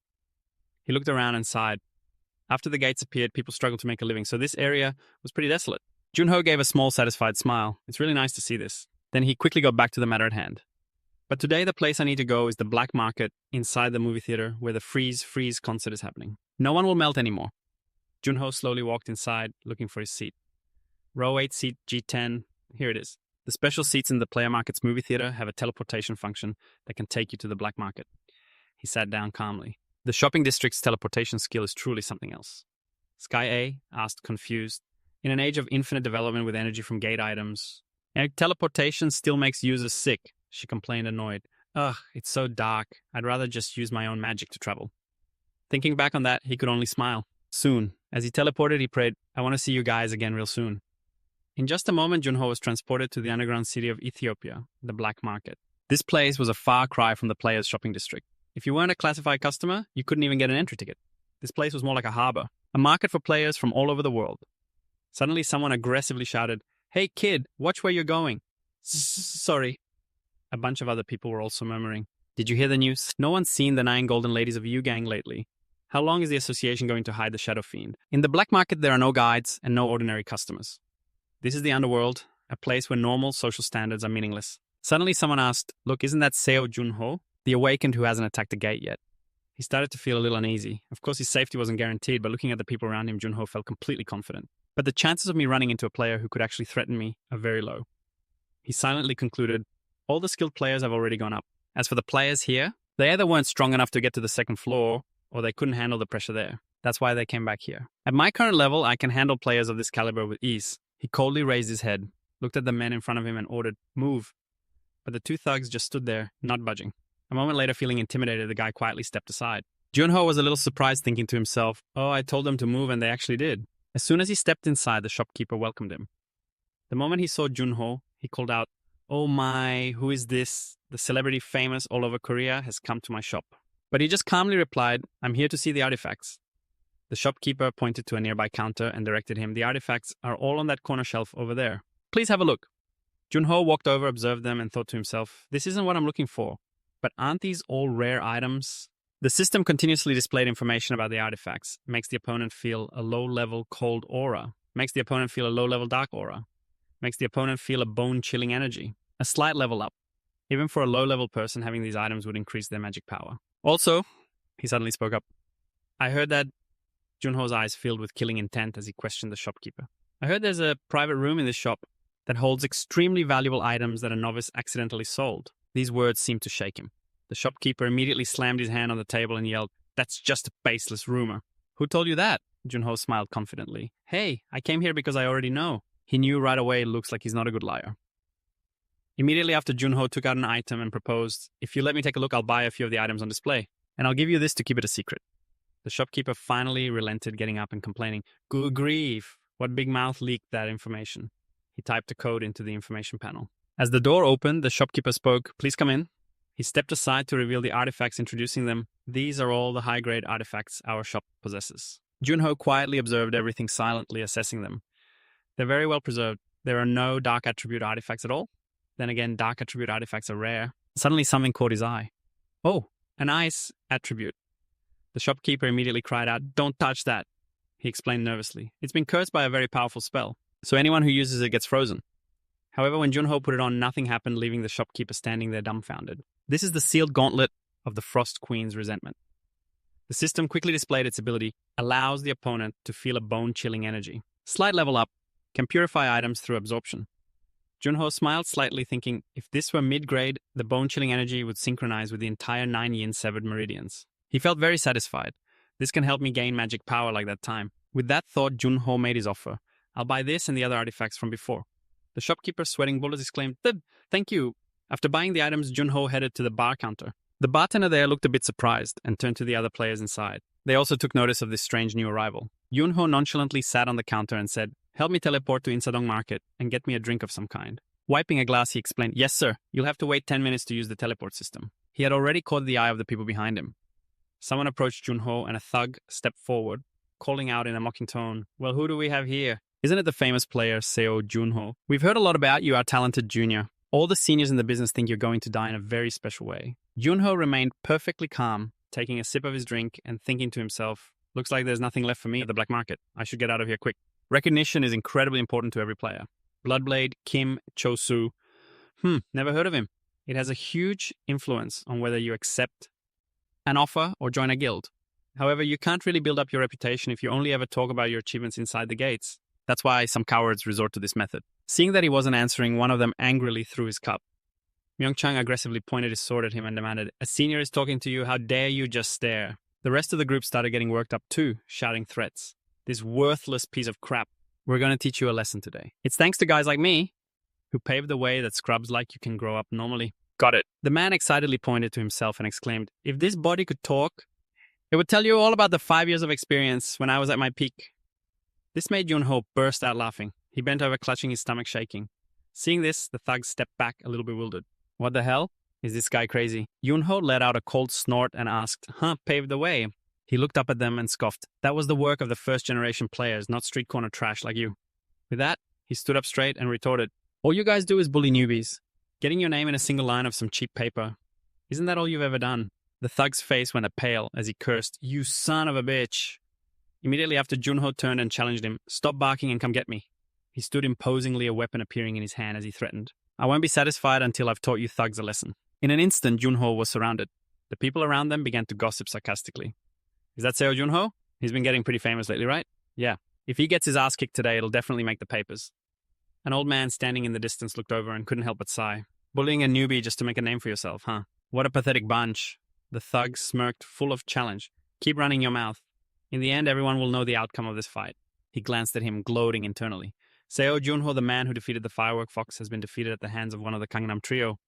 He looked around and sighed. After the gates appeared, people struggled to make a living, so this area was pretty desolate. Junho gave a small, satisfied smile. It's really nice to see this. Then he quickly got back to the matter at hand. But today the place I need to go is the black market inside the movie theater where the Freeze concert is happening. No one will melt anymore. Junho slowly walked inside, looking for his seat. Row 8, seat G10. Here it is. The special seats in the Player Market's movie theater have a teleportation function that can take you to the black market. He sat down calmly. The shopping district's teleportation skill is truly something else. Sky A asked, confused, In an age of infinite development with energy from gate items, and teleportation still makes users sick, she complained, annoyed. Ugh, it's so dark. I'd rather just use my own magic to travel. Thinking back on that, he could only smile. Soon. As he teleported, he prayed, I want to see you guys again real soon. In just a moment, Junho was transported to the underground city of Ethiopia, the black market. This place was a far cry from the player's shopping district. If you weren't a classified customer, you couldn't even get an entry ticket. This place was more like a harbor, a market for players from all over the world. Suddenly, someone aggressively shouted, Hey kid, watch where you're going. Sorry. A bunch of other people were also murmuring, Did you hear the news? No one's seen the 9 golden ladies of Yu-Gang lately. How long is the association going to hide the Shadow Fiend? In the black market, there are no guides and no ordinary customers. This is the underworld, a place where normal social standards are meaningless. Suddenly someone asked, Look, isn't that Seo Junho, the awakened who hasn't attacked the gate yet? He started to feel a little uneasy. Of course, his safety wasn't guaranteed, but looking at the people around him, Junho felt completely confident. But the chances of me running into a player who could actually threaten me are very low. He silently concluded, All the skilled players have already gone up. As for the players here, they either weren't strong enough to get to the second floor, or they couldn't handle the pressure there. That's why they came back here. At my current level, I can handle players of this caliber with ease. He coldly raised his head, looked at the men in front of him and ordered, Move. But the 2 thugs just stood there, not budging. A moment later, feeling intimidated, the guy quietly stepped aside. Junho was a little surprised, thinking to himself, oh, I told them to move and they actually did. As soon as he stepped inside, the shopkeeper welcomed him. The moment he saw Junho, he called out, oh my, who is this? The celebrity famous all over Korea has come to my shop. But he just calmly replied, I'm here to see the artifacts. The shopkeeper pointed to a nearby counter and directed him, the artifacts are all on that corner shelf over there. Please have a look. Junho walked over, observed them, and thought to himself, this isn't what I'm looking for. But aren't these all rare items? The system continuously displayed information about the artifacts, makes the opponent feel a low-level cold aura, makes the opponent feel a low-level dark aura, makes the opponent feel a bone-chilling energy, a slight level up. Even for a low-level person, having these items would increase their magic power. Also, he suddenly spoke up. I heard that. Junho's eyes filled with killing intent as he questioned the shopkeeper. I heard there's a private room in this shop that holds extremely valuable items that a novice accidentally sold. These words seemed to shake him. The shopkeeper immediately slammed his hand on the table and yelled, that's just a baseless rumor. Who told you that? Junho smiled confidently. Hey, I came here because I already know. He knew right away it looks like he's not a good liar. Immediately after, Junho took out an item and proposed, if you let me take a look, I'll buy a few of the items on display. And I'll give you this to keep it a secret. The shopkeeper finally relented, getting up and complaining, good grief, what big mouth leaked that information. He typed a code into the information panel. As the door opened, the shopkeeper spoke, please come in. He stepped aside to reveal the artifacts, introducing them. These are all the high-grade artifacts our shop possesses. Junho quietly observed everything, silently assessing them. They're very well preserved. There are no dark attribute artifacts at all. Then again, dark attribute artifacts are rare. Suddenly something caught his eye. Oh, an ice attribute. The shopkeeper immediately cried out, don't touch that. He explained nervously. It's been cursed by a very powerful spell, so anyone who uses it gets frozen. However, when Junho put it on, nothing happened, leaving the shopkeeper standing there dumbfounded. This is the sealed gauntlet of the Frost Queen's resentment. The system quickly displayed its ability, allows the opponent to feel a bone-chilling energy. Slight level up, can purify items through absorption. Junho smiled slightly, thinking, if this were mid-grade, the bone-chilling energy would synchronize with the entire 9 yin severed meridians. He felt very satisfied. This can help me gain magic power like that time. With that thought, Junho made his offer. I'll buy this and the other artifacts from before. The shopkeeper, sweating bullets, exclaimed, thank you. After buying the items, Junho headed to the bar counter. The bartender there looked a bit surprised and turned to the other players inside. They also took notice of this strange new arrival. Junho nonchalantly sat on the counter and said, help me teleport to Insadong Market and get me a drink of some kind. Wiping a glass, he explained, yes, sir. You'll have to wait 10 minutes to use the teleport system. He had already caught the eye of the people behind him. Someone approached Junho and a thug stepped forward, calling out in a mocking tone, well, who do we have here? Isn't it the famous player, Seo Junho? We've heard a lot about you, our talented junior. All the seniors in the business think you're going to die in a very special way. Junho remained perfectly calm, taking a sip of his drink and thinking to himself, looks like there's nothing left for me at the black market. I should get out of here quick. Recognition is incredibly important to every player. Bloodblade, Kim Chosu. Never heard of him. It has a huge influence on whether you accept an offer or join a guild. However, you can't really build up your reputation if you only ever talk about your achievements inside the gates. That's why some cowards resort to this method. Seeing that he wasn't answering, one of them angrily threw his cup. Myungchang aggressively pointed his sword at him and demanded, a senior is talking to you, how dare you just stare? The rest of the group started getting worked up too, shouting threats. This worthless piece of crap. We're going to teach you a lesson today. It's thanks to guys like me who paved the way that scrubs like you can grow up normally. Got it. The man excitedly pointed to himself and exclaimed, if this body could talk, it would tell you all about the 5 years of experience when I was at my peak. This made Junho burst out laughing. He bent over, clutching his stomach, shaking. Seeing this, the thug stepped back, a little bewildered. What the hell? Is this guy crazy? Junho let out a cold snort and asked, paved the way? He looked up at them and scoffed. That was the work of the first-generation players, not street corner trash like you. With that, he stood up straight and retorted, all you guys do is bully newbies. Getting your name in a single line of some cheap paper. Isn't that all you've ever done? The thug's face went pale as he cursed, you son of a bitch. Immediately after, Junho turned and challenged him, stop barking and come get me. He stood imposingly, a weapon appearing in his hand as he threatened. I won't be satisfied until I've taught you thugs a lesson. In an instant, Junho was surrounded. The people around them began to gossip sarcastically. Is that Seo Junho? He's been getting pretty famous lately, right? Yeah. If he gets his ass kicked today, it'll definitely make the papers. An old man standing in the distance looked over and couldn't help but sigh. Bullying a newbie just to make a name for yourself, huh? What a pathetic bunch. The thug smirked, full of challenge. Keep running your mouth. In the end, everyone will know the outcome of this fight. He glanced at him, gloating internally. Seo Junho, the man who defeated the firework fox, has been defeated at the hands of one of the Gangnam trio.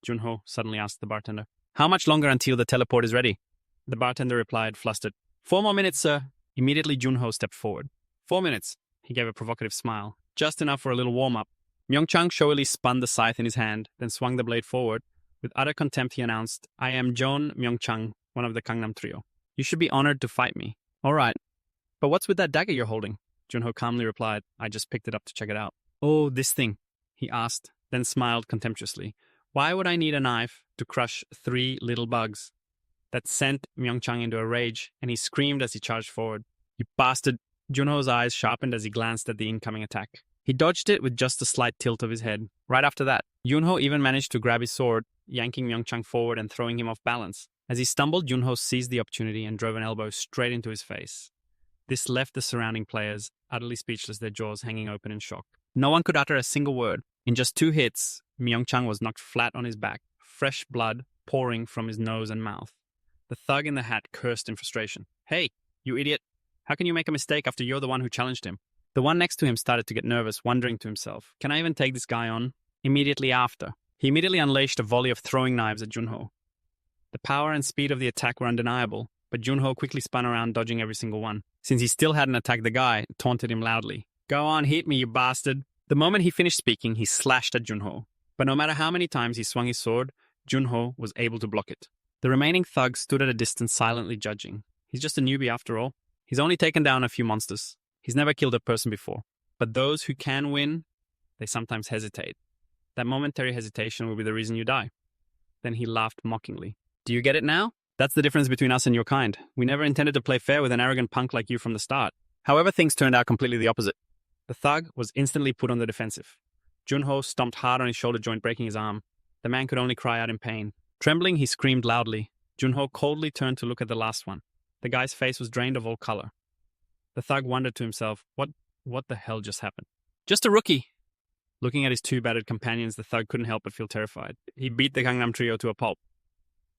Junho suddenly asked the bartender, How much longer until the teleport is ready? The bartender replied, flustered. 4 more minutes, sir. Immediately, Junho stepped forward. 4 minutes. He gave a provocative smile. Just enough for a little warm-up. Myungchang showily spun the scythe in his hand, then swung the blade forward. With utter contempt, he announced, I am Jeon Myungchang, one of the Gangnam trio. You should be honored to fight me. All right. But what's with that dagger you're holding? Junho calmly replied, I just picked it up to check it out. Oh, this thing, he asked, then smiled contemptuously. Why would I need a knife to crush 3 little bugs? That sent Myungchang into a rage, and he screamed as he charged forward. You bastard! Junho's eyes sharpened as he glanced at the incoming attack. He dodged it with just a slight tilt of his head. Right after that, Junho even managed to grab his sword, yanking Myungchang forward and throwing him off balance. As he stumbled, Junho seized the opportunity and drove an elbow straight into his face. This left the surrounding players utterly speechless, their jaws hanging open in shock. No one could utter a single word. In just 2 hits, Myungchang was knocked flat on his back, fresh blood pouring from his nose and mouth. The thug in the hat cursed in frustration. Hey, you idiot! How can you make a mistake after you're the one who challenged him? The one next to him started to get nervous, wondering to himself, can I even take this guy on? Immediately after, he immediately unleashed a volley of throwing knives at Junho. The power and speed of the attack were undeniable, but Junho quickly spun around, dodging every single one. Since he still hadn't attacked the guy, taunted him loudly. Go on, hit me, you bastard! The moment he finished speaking, he slashed at Junho. But no matter how many times he swung his sword, Junho was able to block it. The remaining thugs stood at a distance silently judging. He's just a newbie after all. He's only taken down a few monsters. He's never killed a person before. But those who can win, they sometimes hesitate. That momentary hesitation will be the reason you die. Then he laughed mockingly. Do you get it now? That's the difference between us and your kind. We never intended to play fair with an arrogant punk like you from the start. However, things turned out completely the opposite. The thug was instantly put on the defensive. Junho stomped hard on his shoulder joint, breaking his arm. The man could only cry out in pain. Trembling, he screamed loudly. Junho coldly turned to look at the last one. The guy's face was drained of all color. The thug wondered to himself, what the hell just happened? Just a rookie! Looking at his 2 battered companions, the thug couldn't help but feel terrified. He beat the Gangnam trio to a pulp.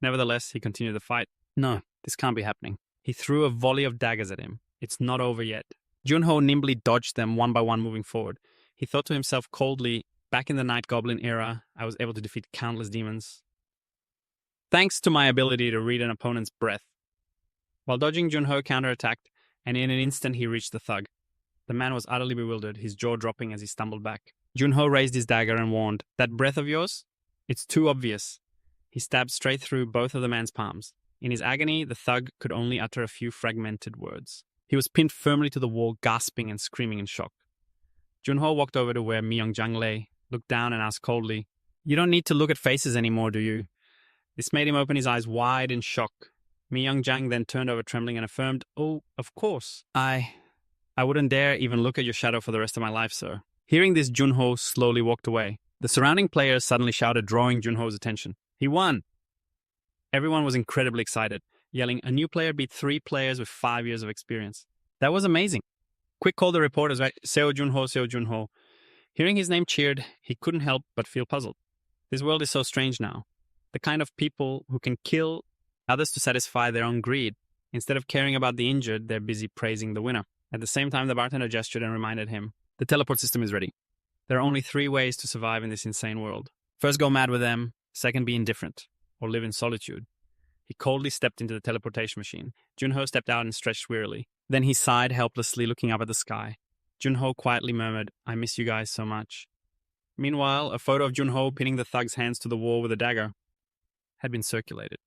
Nevertheless, he continued the fight. No, this can't be happening. He threw a volley of daggers at him. It's not over yet. Junho nimbly dodged them one by one, moving forward. He thought to himself coldly, back in the Night Goblin era, I was able to defeat countless demons, thanks to my ability to read an opponent's breath. While dodging, Junho counterattacked, and in an instant he reached the thug. The man was utterly bewildered, his jaw dropping as he stumbled back. Junho raised his dagger and warned, That breath of yours? It's too obvious. He stabbed straight through both of the man's palms. In his agony, the thug could only utter a few fragmented words. He was pinned firmly to the wall, gasping and screaming in shock. Junho walked over to where Myungchang lay, looked down and asked coldly, You don't need to look at faces anymore, do you? This made him open his eyes wide in shock. Myungchang then turned over trembling and affirmed, Oh, of course. I wouldn't dare even look at your shadow for the rest of my life, sir. Hearing this, Junho slowly walked away. The surrounding players suddenly shouted, drawing Junho's attention. He won! Everyone was incredibly excited, yelling, a new player beat 3 players with 5 years of experience. That was amazing. Quick called the reporters, right? Seo Junho. Hearing his name cheered, he couldn't help but feel puzzled. This world is so strange now. The kind of people who can kill others to satisfy their own greed. Instead of caring about the injured, they're busy praising the winner. At the same time, the bartender gestured and reminded him, the teleport system is ready. There are only 3 ways to survive in this insane world. First, go mad with them. Second, be indifferent, or live in solitude. He coldly stepped into the teleportation machine. Junho stepped out and stretched wearily. Then he sighed helplessly, looking up at the sky. Junho quietly murmured, I miss you guys so much. Meanwhile, a photo of Junho pinning the thug's hands to the wall with a dagger had been circulated.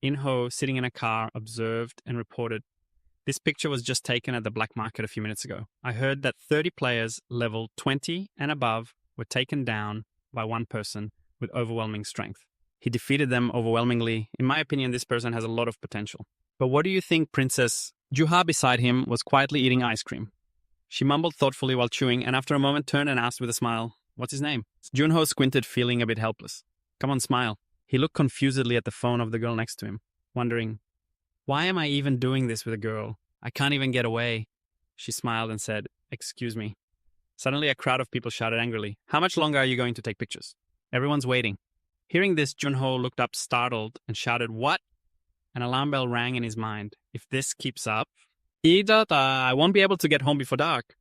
Inho, sitting in a car, observed and reported, This picture was just taken at the black market a few minutes ago. I heard that 30 players level 20 and above were taken down by one person with overwhelming strength. He defeated them overwhelmingly. In my opinion, this person has a lot of potential. But what do you think Princess Juha beside him was quietly eating ice cream? She mumbled thoughtfully while chewing, and after a moment turned and asked with a smile, What's his name? Junho squinted, feeling a bit helpless. Come on, smile. He looked confusedly at the phone of the girl next to him, wondering, Why am I even doing this with a girl? I can't even get away. She smiled and said, Excuse me. Suddenly a crowd of people shouted angrily, How much longer are you going to take pictures? Everyone's waiting. Hearing this, Junho looked up startled and shouted, What? An alarm bell rang in his mind. If this keeps up, I won't be able to get home before dark.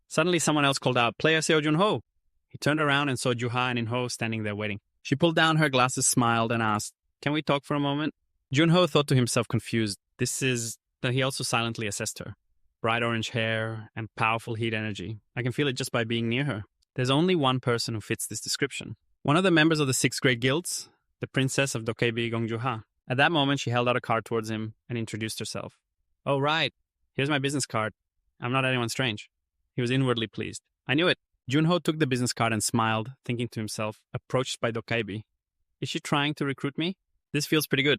Suddenly someone else called out, Player Seo Junho. He turned around and saw Juha and Inho standing there waiting. She pulled down her glasses, smiled, and asked, can we talk for a moment? Junho thought to himself, confused. He also silently assessed her. Bright orange hair and powerful heat energy. I can feel it just by being near her. There's only one person who fits this description. One of the members of the 6th grade guilds, the princess of Dokebi Gongjuha. At that moment, she held out a card towards him and introduced herself. Oh, right. Here's my business card. I'm not anyone strange. He was inwardly pleased. I knew it. Junho took the business card and smiled, thinking to himself, approached by Dokebi. Is she trying to recruit me? This feels pretty good.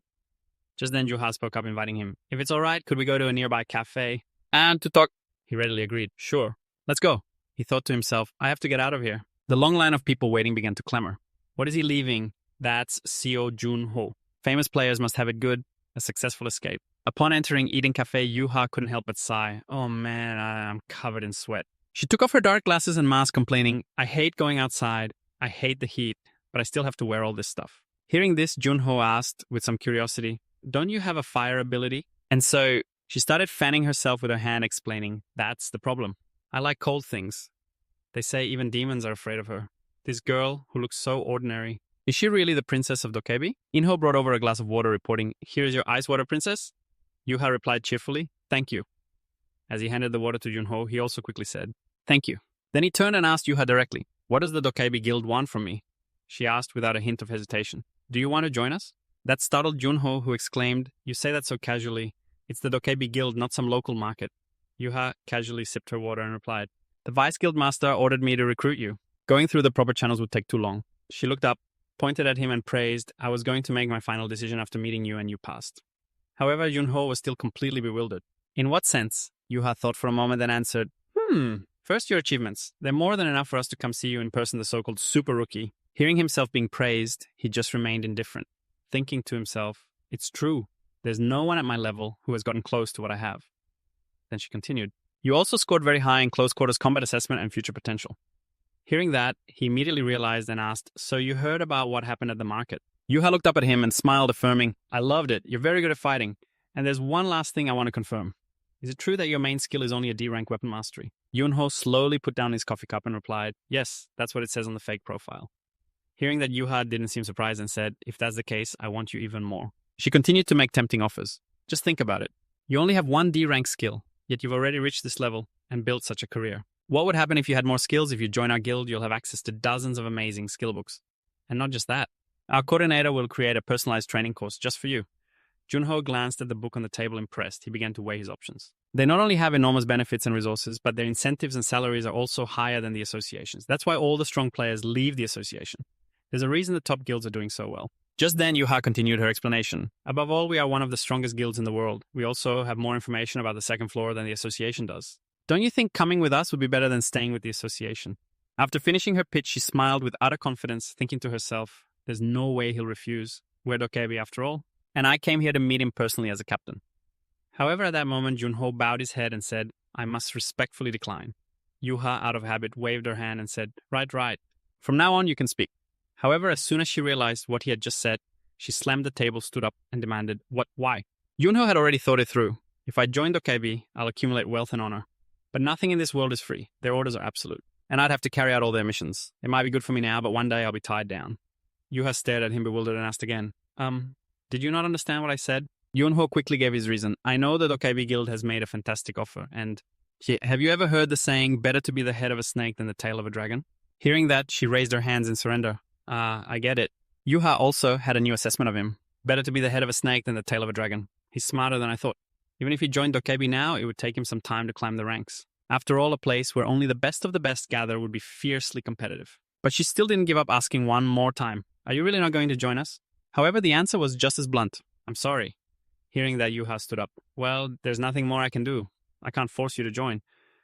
Just then Juha spoke up, inviting him. If it's all right, could we go to a nearby cafe? And to talk. He readily agreed. Sure. Let's go. He thought to himself, I have to get out of here. The long line of people waiting began to clamor. What is he leaving? That's Seo Junho. Famous players must have it good. A successful escape. Upon entering Eating Cafe, Yuha couldn't help but sigh. Oh man, I'm covered in sweat. She took off her dark glasses and mask, complaining, I hate going outside. I hate the heat, but I still have to wear all this stuff. Hearing this, Junho asked with some curiosity, don't you have a fire ability? And so she started fanning herself with her hand, explaining, that's the problem. I like cold things. They say even demons are afraid of her. This girl who looks so ordinary. Is she really the princess of Dokebi? Inho brought over a glass of water, reporting, here's your ice water, princess. Yuha replied cheerfully, thank you. As he handed the water to Junho, he also quickly said, thank you. Then he turned and asked Yuha directly, what does the Dokebi guild want from me? She asked without a hint of hesitation. Do you want to join us? That startled Junho, who exclaimed, you say that so casually. It's the Dokebi guild, not some local market. Yuha casually sipped her water and replied, the vice guild master ordered me to recruit you. Going through the proper channels would take too long. She looked up, pointed at him and praised, I was going to make my final decision after meeting you and you passed. However, Junho was still completely bewildered. In what sense? Yuha thought for a moment, then answered, first your achievements. They're more than enough for us to come see you in person, the so-called super rookie. Hearing himself being praised, he just remained indifferent, thinking to himself, it's true. There's no one at my level who has gotten close to what I have. Then she continued, you also scored very high in close quarters combat assessment and future potential. Hearing that, he immediately realized and asked, so you heard about what happened at the market? Yuha looked up at him and smiled, affirming, I loved it. You're very good at fighting. And there's one last thing I want to confirm. Is it true that your main skill is only a D-rank weapon mastery? Junho slowly put down his coffee cup and replied, yes, that's what it says on the fake profile. Hearing that Yuha didn't seem surprised and said, if that's the case, I want you even more. She continued to make tempting offers. Just think about it. You only have one D-rank skill, yet you've already reached this level and built such a career. What would happen if you had more skills? If you join our guild, you'll have access to dozens of amazing skill books. And not just that. Our coordinator will create a personalized training course just for you. Junho glanced at the book on the table, impressed. He began to weigh his options. They not only have enormous benefits and resources, but their incentives and salaries are also higher than the associations. That's why all the strong players leave the association. There's a reason the top guilds are doing so well. Just then, Yuha continued her explanation. Above all, we are one of the strongest guilds in the world. We also have more information about the second floor than the association does. Don't you think coming with us would be better than staying with the association? After finishing her pitch, she smiled with utter confidence, thinking to herself, there's no way he'll refuse. We're Dokebi after all. And I came here to meet him personally as a captain. However, at that moment, Junho bowed his head and said, I must respectfully decline. Yuha, out of habit, waved her hand and said, right. From now on, you can speak. However, as soon as she realized what he had just said, she slammed the table, stood up, and demanded, why? Junho had already thought it through. If I join Dokebi, I'll accumulate wealth and honor. But nothing in this world is free. Their orders are absolute. And I'd have to carry out all their missions. It might be good for me now, but one day I'll be tied down. Yuha stared at him bewildered and asked again, did you not understand what I said? Junho quickly gave his reason. I know the Dokebi guild has made a fantastic offer, and have you ever heard the saying, better to be the head of a snake than the tail of a dragon? Hearing that, she raised her hands in surrender. I get it. Yuha also had a new assessment of him. Better to be the head of a snake than the tail of a dragon. He's smarter than I thought. Even if he joined Dokebi now, it would take him some time to climb the ranks. After all, a place where only the best of the best gather would be fiercely competitive. But she still didn't give up, asking one more time, are you really not going to join us? However, the answer was just as blunt. I'm sorry. Hearing that, Yuha stood up. Well, there's nothing more I can do. I can't force you to join.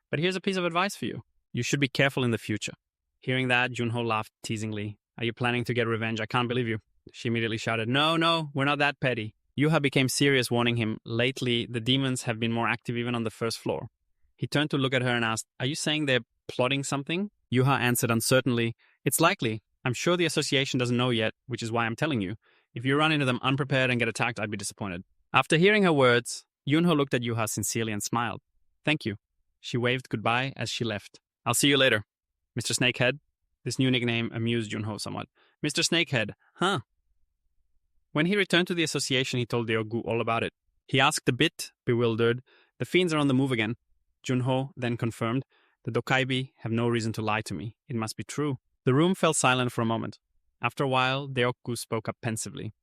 But here's a piece of advice for you. You should be careful in the future. Hearing that, Junho laughed teasingly. Are you planning to get revenge? I can't believe you. She immediately shouted, No, we're not that petty. Yuha became serious, warning him, lately, the demons have been more active even on the first floor. He turned to look at her and asked, are you saying they're plotting something? Yuha answered uncertainly, it's likely. I'm sure the association doesn't know yet, which is why I'm telling you. If you run into them unprepared and get attacked, I'd be disappointed. After hearing her words, Junho looked at Yuha sincerely and smiled. Thank you. She waved goodbye as she left. I'll see you later. Mr. Snakehead? This new nickname amused Junho somewhat. Mr. Snakehead, huh? When he returned to the association, he told Deokgu all about it. He asked a bit, bewildered, "The fiends are on the move again." Junho then confirmed, "The Dokaibi have no reason to lie to me. It must be true." The room fell silent for a moment. After a while, Deokgu spoke up pensively.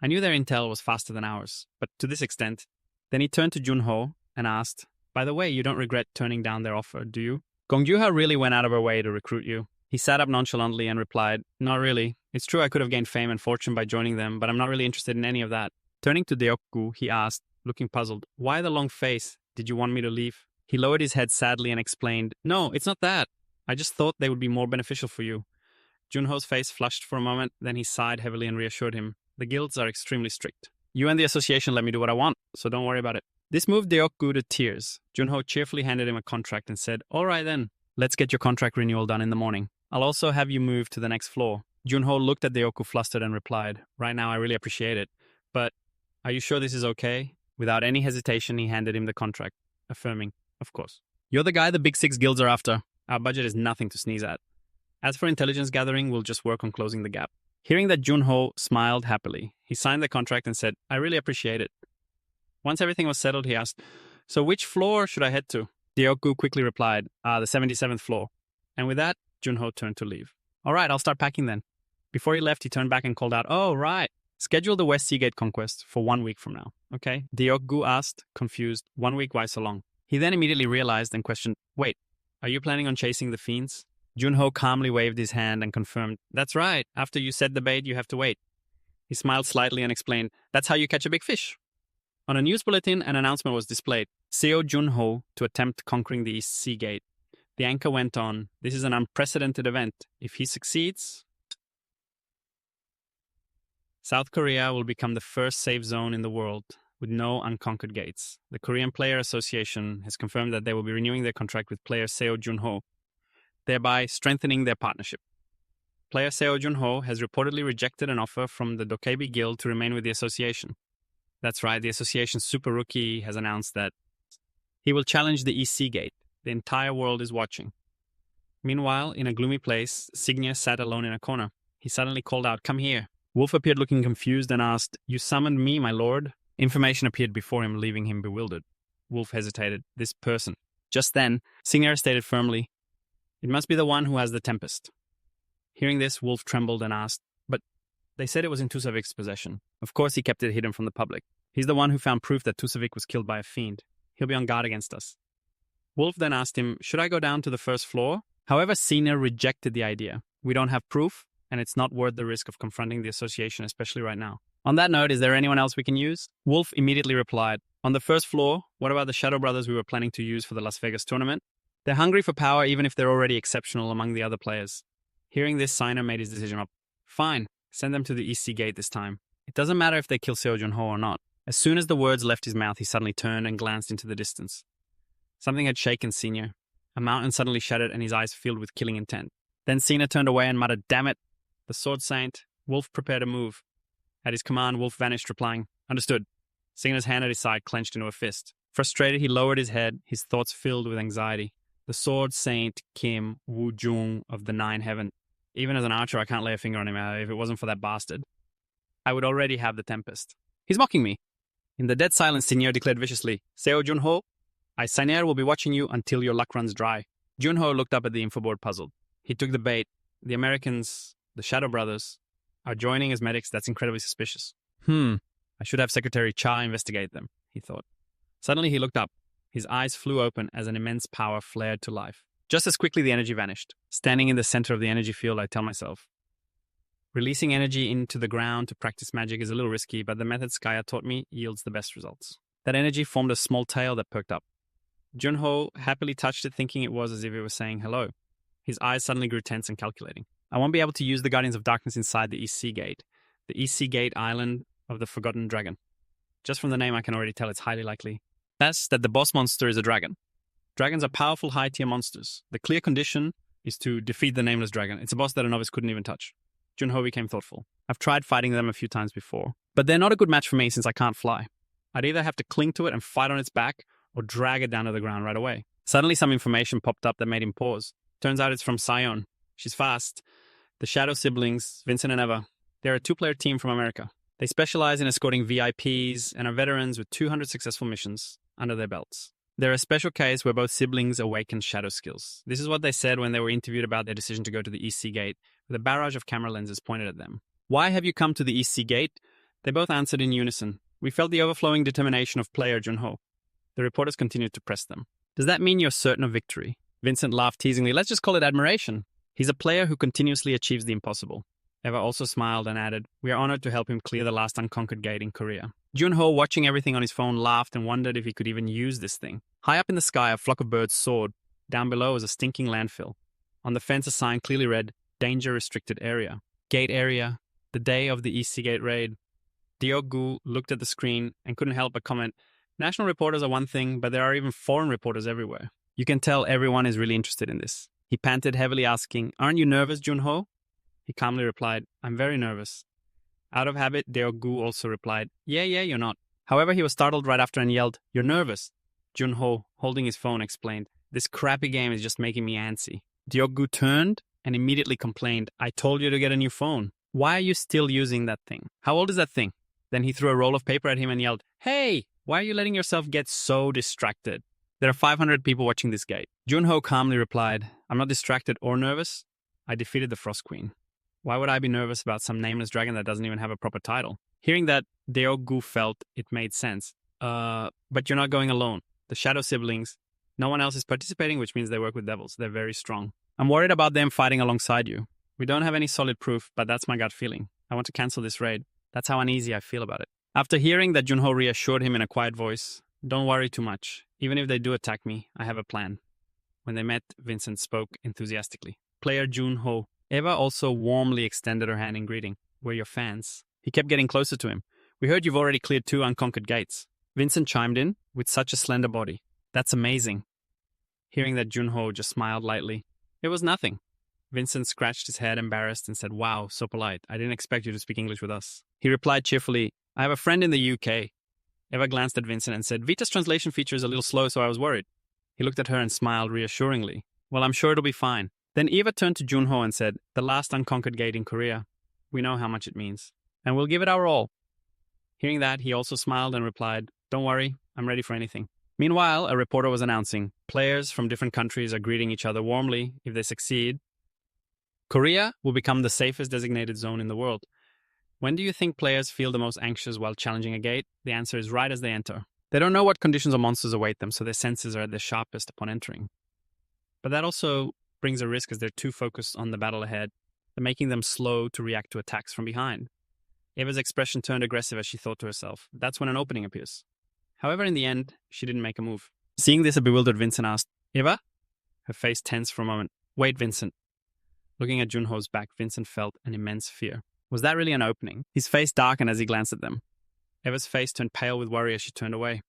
"I knew their intel was faster than ours, but to this extent." Then he turned to Junho and asked, "By the way, you don't regret turning down their offer, do you? Gongjuha really went out of her way to recruit you." He sat up nonchalantly and replied, "Not really. It's true I could have gained fame and fortune by joining them, but I'm not really interested in any of that." Turning to Deokgu, he asked, looking puzzled, "Why the long face? Did you want me to leave?" He lowered his head sadly and explained, "No, it's not that. I just thought they would be more beneficial for you." Junho's face flushed for a moment, then he sighed heavily and reassured him, "The guilds are extremely strict. You and the association let me do what I want, so don't worry about it." This moved Deokgu to tears. Junho cheerfully handed him a contract and said, "All right then, let's get your contract renewal done in the morning. I'll also have you move to the next floor." Junho looked at Deokgu flustered and replied, "Right now I really appreciate it, but are you sure this is okay?" Without any hesitation, he handed him the contract, affirming, "Of course. You're the guy the big six guilds are after. Our budget is nothing to sneeze at. As for intelligence gathering, we'll just work on closing the gap." Hearing that, Junho smiled happily. He signed the contract and said, "I really appreciate it." Once everything was settled, he asked, "So which floor should I head to?" Deokgu quickly replied, "The 77th floor." And with that, Junho turned to leave. "All right, I'll start packing then." Before he left, he turned back and called out, "Oh, right. Schedule the West Seagate conquest for 1 week from now, okay?" Deokgu asked, confused, "1 week, why so long?" He then immediately realized and questioned, "Wait, are you planning on chasing the fiends?" Junho calmly waved his hand and confirmed, "That's right. After you set the bait, you have to wait." He smiled slightly and explained, "That's how you catch a big fish." On a news bulletin, an announcement was displayed. Seo Junho to attempt conquering the East Sea Gate. The anchor went on, "This is an unprecedented event. If he succeeds, South Korea will become the first safe zone in the world with no unconquered gates. The Korean Player Association has confirmed that they will be renewing their contract with player Seo Junho, thereby strengthening their partnership. Player Seo Junho has reportedly rejected an offer from the Dokkaebi Guild to remain with the association. That's right, the association's super rookie has announced that he will challenge the East Sea Gate. The entire world is watching. Meanwhile, in a gloomy place, Signia sat alone in a corner. He suddenly called out, "Come here." Wolf appeared looking confused and asked, "You summoned me, my lord?" Information appeared before him, leaving him bewildered. Wolf hesitated. "This person." Just then, Signia stated firmly, "It must be the one who has the Tempest." Hearing this, Wolf trembled and asked, "But they said it was in Tusavik's possession." Of course he kept it hidden from the public. He's the one who found proof that Tusavik was killed by a fiend. He'll be on guard against us. Wolf then asked him, "Should I go down to the first floor?" However, Signia rejected the idea. "We don't have proof, and it's not worth the risk of confronting the association, especially right now. On that note, is there anyone else we can use?" Wolf immediately replied, "On the first floor, what about the Shadow Brothers we were planning to use for the Las Vegas tournament? They're hungry for power even if they're already exceptional among the other players." Hearing this, Signia made his decision up. "Fine, send them to the East Sea Gate this time. It doesn't matter if they kill Seo Junho or not." As soon as the words left his mouth, he suddenly turned and glanced into the distance. Something had shaken Signia. A mountain suddenly shattered and his eyes filled with killing intent. Then Signia turned away and muttered, "Damn it!" The sword saint. Wolf prepared a move. At his command, Wolf vanished, replying, "Understood." Signia's hand at his side clenched into a fist. Frustrated, he lowered his head, his thoughts filled with anxiety. The sword saint Kim Woo-jung of the Nine Heaven. Even as an archer, I can't lay a finger on him if it wasn't for that bastard. I would already have the Tempest. He's mocking me. In the dead silence, Signia declared viciously, "Seo Junho, I, Signia, will be watching you until your luck runs dry." Junho looked up at the infoboard puzzled. He took the bait. The Americans, the Shadow Brothers, are joining as medics. That's incredibly suspicious. I should have Secretary Cha investigate them, he thought. Suddenly he looked up. His eyes flew open as an immense power flared to life. Just as quickly the energy vanished. Standing in the center of the energy field, I tell myself, releasing energy into the ground to practice magic is a little risky, but the method Skya taught me yields the best results. That energy formed a small tail that perked up. Junho happily touched it, thinking it was as if it was saying hello. His eyes suddenly grew tense and calculating. I won't be able to use the Guardians of Darkness inside the East Sea Gate, the East Sea Gate island of the Forgotten Dragon. Just from the name, I can already tell it's highly likely. That's that the boss monster is a dragon. Dragons are powerful high-tier monsters. The clear condition is to defeat the Nameless Dragon. It's a boss that a novice couldn't even touch. Junho became thoughtful. I've tried fighting them a few times before, but they're not a good match for me since I can't fly. I'd either have to cling to it and fight on its back, or drag it down to the ground right away. Suddenly some information popped up that made him pause. Turns out it's from Sion. She's fast. The Shadow siblings, Vincent and Eva, they're a two-player team from America. They specialize in escorting VIPs and are veterans with 200 successful missions under their belts. They're a special case where both siblings awaken shadow skills. This is what they said when they were interviewed about their decision to go to the East Sea Gate, with a barrage of camera lenses pointed at them. Why have you come to the East Sea Gate? They both answered in unison. We felt the overflowing determination of player Junho. The reporters continued to press them. Does that mean you're certain of victory? Vincent laughed teasingly. Let's just call it admiration. He's a player who continuously achieves the impossible. Eva also smiled and added, we are honored to help him clear the last unconquered gate in Korea. Junho, watching everything on his phone, laughed and wondered if he could even use this thing. High up in the sky, a flock of birds soared. Down below was a stinking landfill. On the fence, a sign clearly read, Danger Restricted Area. Gate area. The day of the East Sea Gate raid. Diogu looked at the screen and couldn't help but comment, national reporters are one thing, but there are even foreign reporters everywhere. You can tell everyone is really interested in this. He panted heavily, asking, aren't you nervous, Junho? He calmly replied, I'm very nervous. Out of habit, Diogu also replied, yeah, you're not. However, he was startled right after and yelled, you're nervous. Junho, holding his phone, explained, this crappy game is just making me antsy. Diogu turned and immediately complained, I told you to get a new phone. Why are you still using that thing? How old is that thing? Then he threw a roll of paper at him and yelled, hey, why are you letting yourself get so distracted? There are 500 people watching this gate. Junho calmly replied, I'm not distracted or nervous. I defeated the Frost Queen. Why would I be nervous about some nameless dragon that doesn't even have a proper title? Hearing that, Diogu felt it made sense. But you're not going alone. The Shadow siblings, no one else is participating, which means they work with devils. They're very strong. I'm worried about them fighting alongside you. We don't have any solid proof, but that's my gut feeling. I want to cancel this raid. That's how uneasy I feel about it. After hearing that, Junho reassured him in a quiet voice, don't worry too much. Even if they do attack me, I have a plan. When they met, Vincent spoke enthusiastically. Player Junho. Eva also warmly extended her hand in greeting. We're your fans. He kept getting closer to him. We heard you've already cleared 2 unconquered gates. Vincent chimed in, with such a slender body. That's amazing. Hearing that, Junho just smiled lightly. It was nothing. Vincent scratched his head, embarrassed, and said, wow, so polite. I didn't expect you to speak English with us. He replied cheerfully, I have a friend in the UK. Eva glanced at Vincent and said, Vita's translation feature is a little slow, so I was worried. He looked at her and smiled reassuringly. Well, I'm sure it'll be fine. Then Eva turned to Junho and said, the last unconquered gate in Korea. We know how much it means. And we'll give it our all. Hearing that, he also smiled and replied, don't worry, I'm ready for anything. Meanwhile, a reporter was announcing, players from different countries are greeting each other warmly. If they succeed, Korea will become the safest designated zone in the world. When do you think players feel the most anxious while challenging a gate? The answer is right as they enter. They don't know what conditions or monsters await them, so their senses are at their sharpest upon entering. But that also brings a risk as they're too focused on the battle ahead, making them slow to react to attacks from behind. Eva's expression turned aggressive as she thought to herself. That's when an opening appears. However, in the end, she didn't make a move. Seeing this, a bewildered Vincent asked, Eva? Her face tensed for a moment. Wait, Vincent. Looking at Junho's back, Vincent felt an immense fear. Was that really an opening? His face darkened as he glanced at them. Eva's face turned pale with worry as she turned away.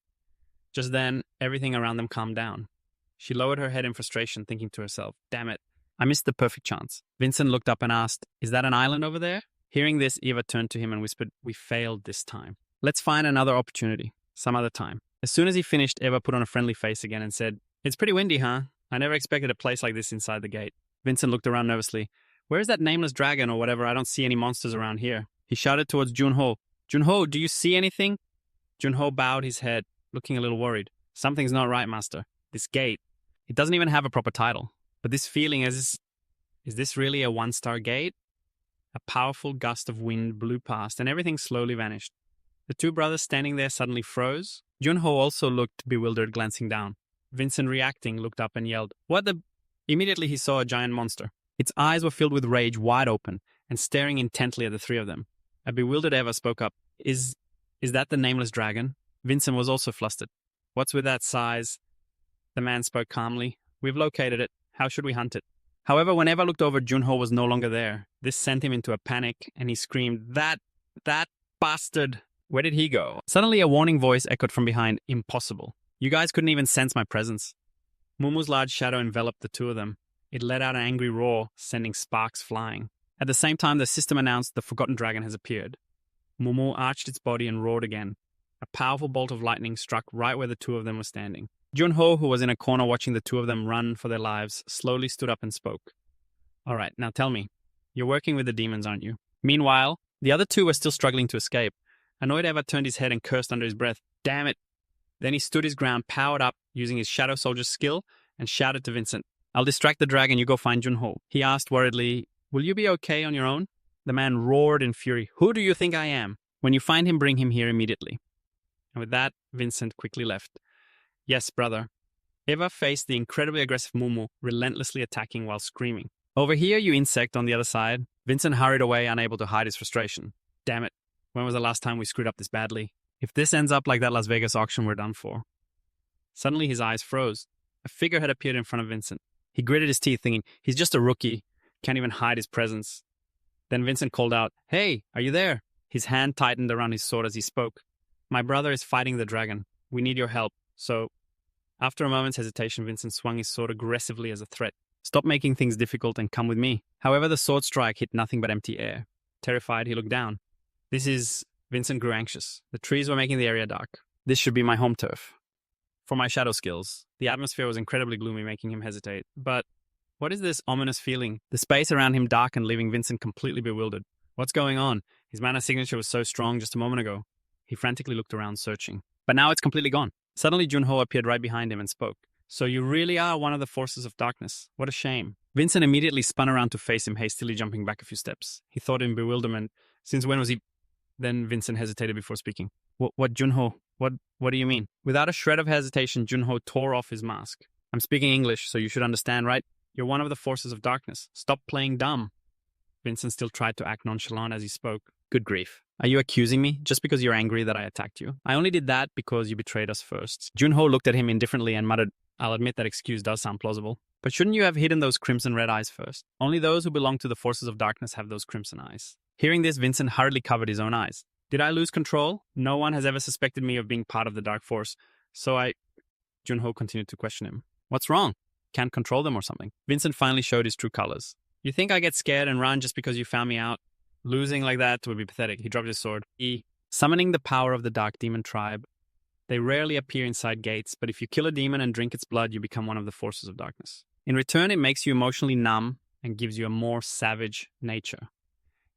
Just then, everything around them calmed down. She lowered her head in frustration, thinking to herself, damn it, I missed the perfect chance. Vincent looked up and asked, is that an island over there? Hearing this, Eva turned to him and whispered, we failed this time. Let's find another opportunity, some other time. As soon as he finished, Eva put on a friendly face again and said, it's pretty windy, huh? I never expected a place like this inside the gate. Vincent looked around nervously. Where is that nameless dragon or whatever? I don't see any monsters around here. He shouted towards Junho. Junho, do you see anything? Junho bowed his head, looking a little worried. Something's not right, master. This gate, it doesn't even have a proper title. But this feeling is this really a 1-star gate? A powerful gust of wind blew past and everything slowly vanished. The 2 brothers standing there suddenly froze. Junho also looked bewildered, glancing down. Vincent, reacting, looked up and yelled, what the... Immediately he saw a giant monster. Its eyes were filled with rage, wide open, and staring intently at the 3 of them. A bewildered Eva spoke up. Is that the nameless dragon? Vincent was also flustered. What's with that size? The man spoke calmly. We've located it. How should we hunt it? However, when Eva looked over, Junho was no longer there. This sent him into a panic, and he screamed, That bastard! Where did he go? Suddenly, a warning voice echoed from behind, impossible. You guys couldn't even sense my presence. Mumu's large shadow enveloped the 2 of them. It let out an angry roar, sending sparks flying. At the same time, the system announced the forgotten dragon has appeared. Mumu arched its body and roared again. A powerful bolt of lightning struck right where the 2 of them were standing. Junho, who was in a corner watching the 2 of them run for their lives, slowly stood up and spoke. All right, now tell me. You're working with the demons, aren't you? Meanwhile, The other two were still struggling to escape. Annoyed, Eva turned his head and cursed under his breath. Damn it. Then he stood his ground, powered up, using his Shadow Soldier's skill, and shouted to Vincent, I'll distract the dragon, you go find Junho. He asked worriedly, will you be okay on your own? The man roared in fury, who do you think I am? When you find him, bring him here immediately. And with that, Vincent quickly left. Yes, brother. Eva faced the incredibly aggressive Mumu, relentlessly attacking while screaming. Over here, you insect, on the other side. Vincent hurried away, unable to hide his frustration. Damn it. When was the last time we screwed up this badly? If this ends up like that Las Vegas auction, we're done for. Suddenly, his eyes froze. A figure had appeared in front of Vincent. He gritted his teeth, thinking, he's just a rookie. Can't even hide his presence. Then Vincent called out, hey, are you there? His hand tightened around his sword as he spoke. My brother is fighting the dragon. We need your help. So, after a moment's hesitation, Vincent swung his sword aggressively as a threat. Stop making things difficult and come with me. However, the sword strike hit nothing but empty air. Terrified, he looked down. Vincent grew anxious. The trees were making the area dark. This should be my home turf. For my shadow skills, the atmosphere was incredibly gloomy, making him hesitate. But what is this ominous feeling? The space around him darkened, leaving Vincent completely bewildered. What's going on? His mana signature was so strong just a moment ago. He frantically looked around, searching. But now it's completely gone. Suddenly, Junho appeared right behind him and spoke. So you really are one of the forces of darkness. What a shame. Vincent immediately spun around to face him, hastily jumping back a few steps. He thought in bewilderment, since when was he... Then Vincent hesitated before speaking. What, Junho? What do you mean? Without a shred of hesitation, Junho tore off his mask. I'm speaking English, so you should understand, right? You're one of the forces of darkness. Stop playing dumb. Vincent still tried to act nonchalant as he spoke. Good grief. Are you accusing me just because you're angry that I attacked you? I only did that because you betrayed us first. Junho looked at him indifferently and muttered, I'll admit that excuse does sound plausible. But shouldn't you have hidden those crimson red eyes first? Only those who belong to the forces of darkness have those crimson eyes. Hearing this, Vincent hurriedly covered his own eyes. Did I lose control? No one has ever suspected me of being part of the dark force. Junho continued to question him. What's wrong? Can't control them or something? Vincent finally showed his true colors. You think I get scared and run just because you found me out? Losing like that would be pathetic. He dropped his sword. Summoning the power of the dark demon tribe. They rarely appear inside gates, but if you kill a demon and drink its blood, you become one of the forces of darkness. In return, it makes you emotionally numb and gives you a more savage nature.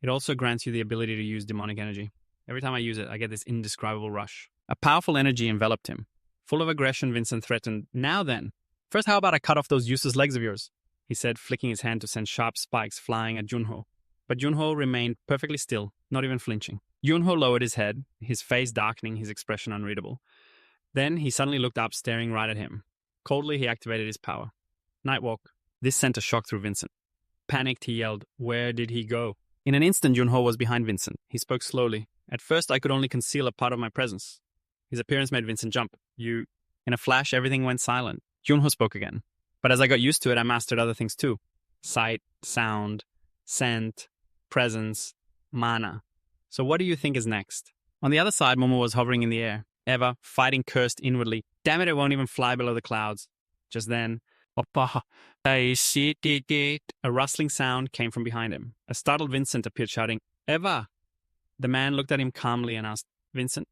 It also grants you the ability to use demonic energy. Every time I use it, I get this indescribable rush. A powerful energy enveloped him. Full of aggression, Vincent threatened, Now then, first how about I cut off those useless legs of yours? He said, flicking his hand to send sharp spikes flying at Junho. But Junho remained perfectly still, not even flinching. Junho lowered his head, his face darkening, his expression unreadable. Then he suddenly looked up, staring right at him. Coldly, he activated his power. Nightwalk. This sent a shock through Vincent. Panicked, he yelled, Where did he go? In an instant, Junho was behind Vincent. He spoke slowly. At first, I could only conceal a part of my presence. His appearance made Vincent jump. In a flash, everything went silent. Junho spoke again. But as I got used to it, I mastered other things too. Sight, sound, scent, presence, mana. So what do you think is next? On the other side, Momo was hovering in the air. Eva, fighting, cursed inwardly. Damn it won't even fly below the clouds. Just then, a rustling sound came from behind him. A startled Vincent appeared shouting, Eva! The man looked at him calmly and asked, Vincent,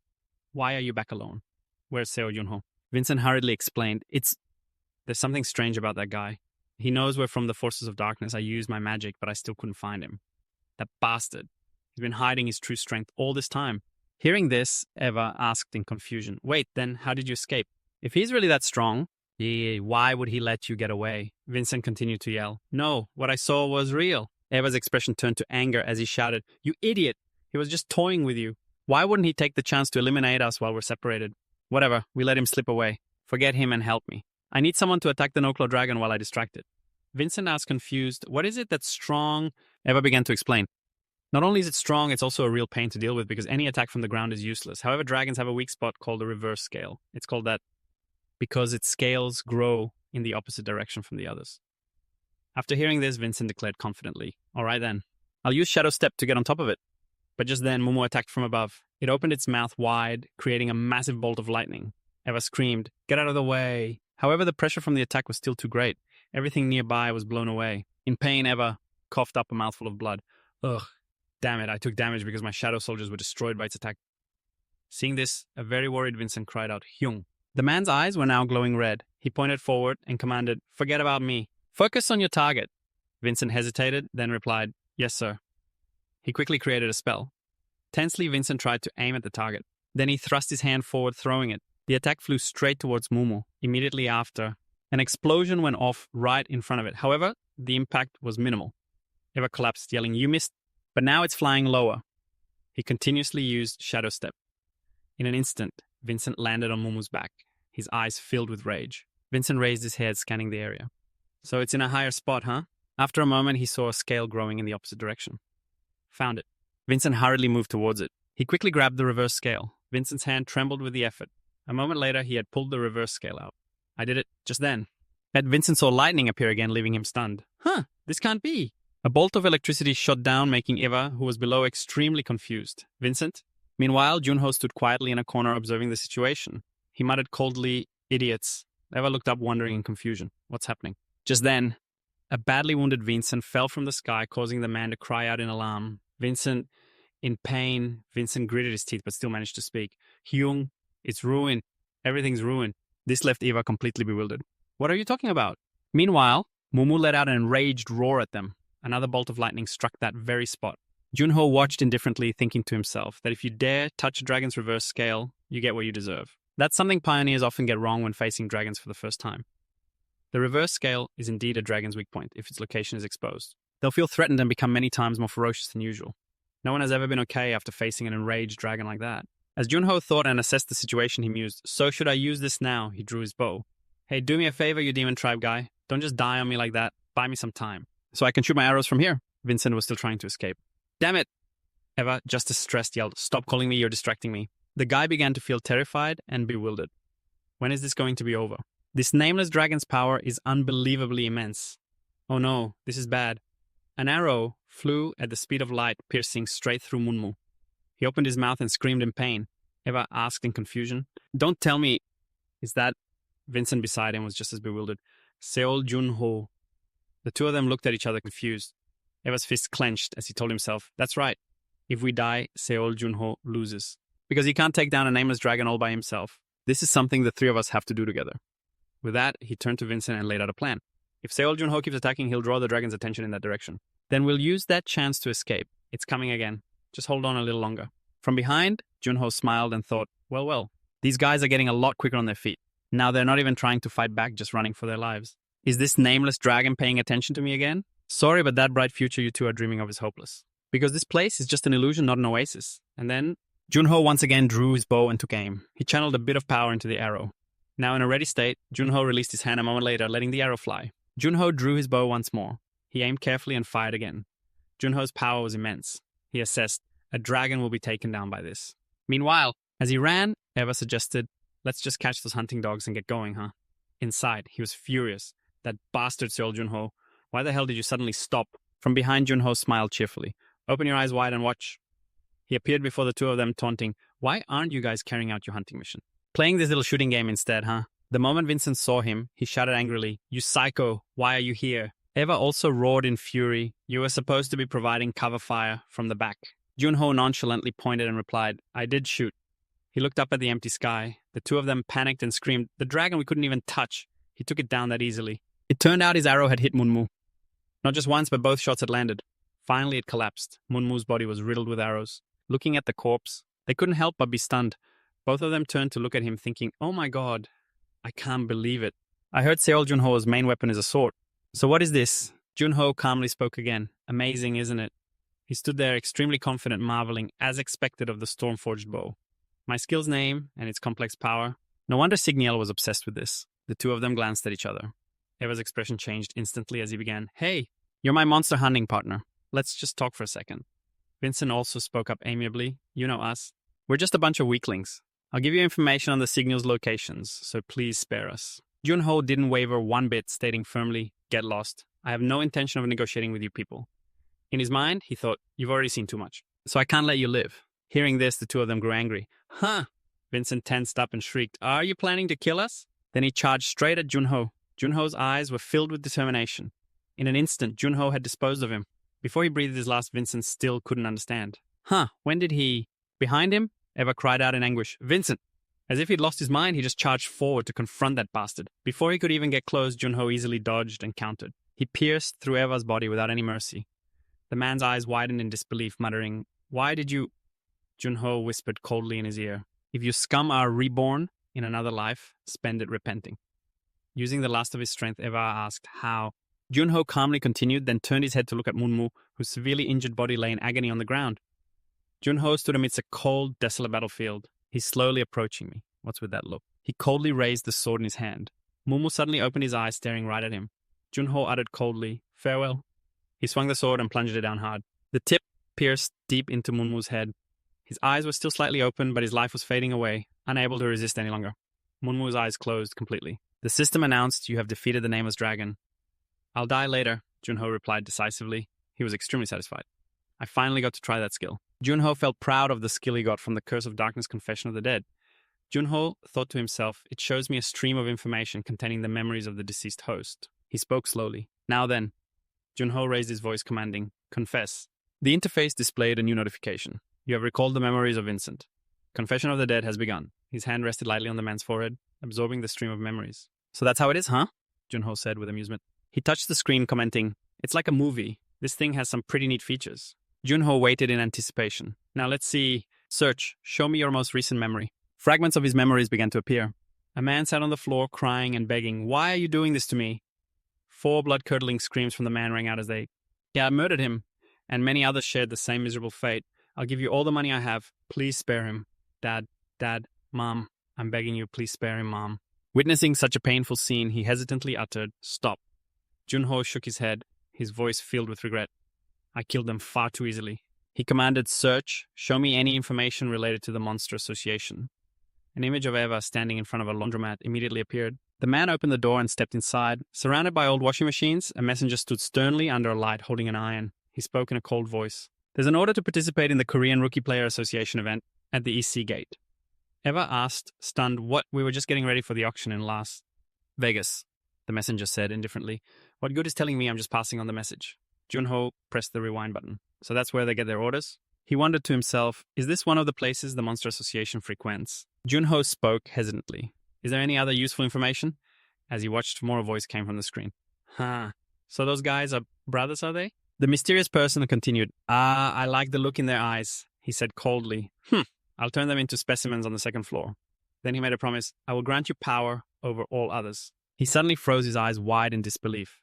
why are you back alone? Where's Seo Junho? Vincent hurriedly explained, There's something strange about that guy. He knows we're from the forces of darkness. I used my magic, but I still couldn't find him. That bastard. He's been hiding his true strength all this time. Hearing this, Eva asked in confusion, Wait, then how did you escape? If he's really that strong, why would he let you get away? Vincent continued to yell. No, what I saw was real. Eva's expression turned to anger as he shouted, You idiot! He was just toying with you. Why wouldn't he take the chance to eliminate us while we're separated? Whatever, we let him slip away. Forget him and help me. I need someone to attack the no-claw dragon while I distract it. Vincent asked confused, What is it that's strong? Eva began to explain. Not only is it strong, it's also a real pain to deal with because any attack from the ground is useless. However, dragons have a weak spot called the reverse scale. It's called that because its scales grow in the opposite direction from the others. After hearing this, Vincent declared confidently, All right then, I'll use Shadow Step to get on top of it. But just then, Momo attacked from above. It opened its mouth wide, creating a massive bolt of lightning. Eva screamed, Get out of the way! However, the pressure from the attack was still too great. Everything nearby was blown away. In pain, Eva coughed up a mouthful of blood. Ugh, damn it, I took damage because my shadow soldiers were destroyed by its attack. Seeing this, a very worried Vincent cried out, Hyung. The man's eyes were now glowing red. He pointed forward and commanded, Forget about me. Focus on your target. Vincent hesitated, then replied, Yes, sir. He quickly created a spell. Tensely, Vincent tried to aim at the target. Then he thrust his hand forward, throwing it. The attack flew straight towards Mumu. Immediately after, an explosion went off right in front of it. However, the impact was minimal. Eva collapsed, yelling, "You missed!" But now it's flying lower. He continuously used Shadow Step. In an instant, Vincent landed on Mumu's back, his eyes filled with rage. Vincent raised his head, scanning the area. "So it's in a higher spot, huh?" After a moment, he saw a scale growing in the opposite direction. Found it. Vincent hurriedly moved towards it. He quickly grabbed the reverse scale. Vincent's hand trembled with the effort. A moment later, he had pulled the reverse scale out. "I did it just then." Yet Vincent saw lightning appear again, leaving him stunned. This can't be." A bolt of electricity shot down, making Eva, who was below, extremely confused. "Vincent?" Meanwhile, Junho stood quietly in a corner observing the situation. He muttered coldly, "Idiots." Eva looked up, wondering in confusion. What's happening? Just then, a badly wounded Vincent fell from the sky, causing the man to cry out in alarm. In pain, Vincent gritted his teeth but still managed to speak. "Hyung, it's ruined. Everything's ruined." This left Eva completely bewildered. "What are you talking about?" Meanwhile, Mumu let out an enraged roar at them. Another bolt of lightning struck that very spot. Junho watched indifferently, thinking to himself that if you dare touch a dragon's reverse scale, you get what you deserve. That's something pioneers often get wrong when facing dragons for the first time. The reverse scale is indeed a dragon's weak point if its location is exposed. They'll feel threatened and become many times more ferocious than usual. No one has ever been okay after facing an enraged dragon like that. As Junho thought and assessed the situation, he mused, "So should I use this now?" He drew his bow. "Hey, do me a favor, you demon tribe guy. Don't just die on me like that. Buy me some time. So I can shoot my arrows from here." Vincent was still trying to escape. "Damn it!" Eva, just as stressed, yelled, "Stop calling me, you're distracting me." The guy began to feel terrified and bewildered. When is this going to be over? This nameless dragon's power is unbelievably immense. Oh no, this is bad. An arrow flew at the speed of light, piercing straight through Munmu. He opened his mouth and screamed in pain. Eva asked in confusion, "Don't tell me, is that..." Vincent beside him was just as bewildered. "Seol Junho." The two of them looked at each other confused. Eva's fist clenched as he told himself, "That's right. If we die, Seol Junho loses. Because he can't take down a nameless dragon all by himself. This is something the three of us have to do together." With that, he turned to Vincent and laid out a plan. If Seol Junho keeps attacking, he'll draw the dragon's attention in that direction. Then we'll use that chance to escape. It's coming again. Just hold on a little longer. From behind, Junho smiled and thought, well, these guys are getting a lot quicker on their feet. Now they're not even trying to fight back, just running for their lives. Is this nameless dragon paying attention to me again? Sorry, but that bright future you two are dreaming of is hopeless. Because this place is just an illusion, not an oasis. And then Junho once again drew his bow and took aim. He channeled a bit of power into the arrow. Now in a ready state, Junho released his hand a moment later, letting the arrow fly. Junho drew his bow once more. He aimed carefully and fired again. Junho's power was immense. He assessed, a dragon will be taken down by this. Meanwhile, as he ran, Eva suggested, "Let's just catch those hunting dogs and get going, huh?" Inside, he was furious. That bastard Seol Junho. Why the hell did you suddenly stop? From behind, Junho smiled cheerfully. "Open your eyes wide and watch." He appeared before the two of them, taunting, "Why aren't you guys carrying out your hunting mission? Playing this little shooting game instead, huh?" The moment Vincent saw him, he shouted angrily, "You psycho, why are you here?" Eva also roared in fury, "You were supposed to be providing cover fire from the back." Junho nonchalantly pointed and replied, "I did shoot." He looked up at the empty sky. The two of them panicked and screamed, "The dragon we couldn't even touch. He took it down that easily." It turned out his arrow had hit Munmu. Not just once, but both shots had landed. Finally, it collapsed. Munmu's body was riddled with arrows. Looking at the corpse, they couldn't help but be stunned. Both of them turned to look at him, thinking, "Oh my god, I can't believe it. I heard Seol Junho's main weapon is a sword. So what is this?" Junho calmly spoke again. "Amazing, isn't it?" He stood there extremely confident, marveling, as expected, of the storm-forged bow. My skill's name and its complex power. No wonder Signiel was obsessed with this. The two of them glanced at each other. Eva's expression changed instantly as he began, "Hey, you're my monster hunting partner. Let's just talk for a second." Vincent also spoke up amiably. "You know us. We're just a bunch of weaklings. I'll give you information on the signal's locations, so please spare us." Junho didn't waver one bit, stating firmly, "Get lost. I have no intention of negotiating with you people." In his mind, he thought, "You've already seen too much, so I can't let you live." Hearing this, the two of them grew angry. "Huh?" Vincent tensed up and shrieked, "Are you planning to kill us?" Then he charged straight at Junho. Junho's eyes were filled with determination. In an instant, Junho had disposed of him. Before he breathed his last, Vincent still couldn't understand. "Huh, when did he..." Behind him, Eva cried out in anguish, "Vincent!" As if he'd lost his mind, he just charged forward to confront that bastard. Before he could even get close, Junho easily dodged and countered. He pierced through Eva's body without any mercy. The man's eyes widened in disbelief, muttering, "Why did you..." Junho whispered coldly in his ear. If you scum are reborn in another life, spend it repenting. Using the last of his strength, Eva asked how. Junho calmly continued, then turned his head to look at Munmu, whose severely injured body lay in agony on the ground. Junho stood amidst a cold, desolate battlefield. He's slowly approaching me. What's with that look? He coldly raised the sword in his hand. Munmu suddenly opened his eyes, staring right at him. Junho uttered coldly, "Farewell." He swung the sword and plunged it down hard. The tip pierced deep into Munmu's head. His eyes were still slightly open, but his life was fading away, unable to resist any longer. Munmu's eyes closed completely. The system announced, "You have defeated the Nameless Dragon." "I'll die later," Junho replied decisively. He was extremely satisfied. "I finally got to try that skill." Junho felt proud of the skill he got from the Curse of Darkness Confession of the Dead. Junho thought to himself, "It shows me a stream of information containing the memories of the deceased host." He spoke slowly. "Now then." Junho raised his voice, commanding, "Confess." The interface displayed a new notification. "You have recalled the memories of Vincent. Confession of the Dead has begun." His hand rested lightly on the man's forehead, absorbing the stream of memories. "So that's how it is, huh?" Junho said with amusement. He touched the screen, commenting, "It's like a movie. This thing has some pretty neat features." Junho waited in anticipation. "Now let's see. Search. Show me your most recent memory." Fragments of his memories began to appear. A man sat on the floor, crying and begging, "Why are you doing this to me?" 4 blood-curdling screams from the man rang out as they, "Yeah, I murdered him." And many others shared the same miserable fate. "I'll give you all the money I have. Please spare him. Dad, Mom, I'm begging you, please spare him, Mom." Witnessing such a painful scene, he hesitantly uttered, "Stop." Junho shook his head, his voice filled with regret. "I killed them far too easily." He commanded, "Search. Show me any information related to the Monster Association." An image of Eva standing in front of a laundromat immediately appeared. The man opened the door and stepped inside. Surrounded by old washing machines, a messenger stood sternly under a light holding an iron. He spoke in a cold voice. "There's an order to participate in the Korean Rookie Player Association event at the EC Gate." Eva asked, stunned, "What? We were just getting ready for the auction in Las Vegas," the messenger said indifferently. "What good is telling me? I'm just passing on the message." Junho pressed the rewind button. "So that's where they get their orders?" He wondered to himself, is this one of the places the Monster Association frequents? Junho spoke hesitantly. "Is there any other useful information?" As he watched, more a voice came from the screen. So those guys are brothers, are they?" The mysterious person continued, I like the look in their eyes," he said coldly. I'll turn them into specimens on the second floor." Then he made a promise, "I will grant you power over all others." He suddenly froze his eyes wide in disbelief.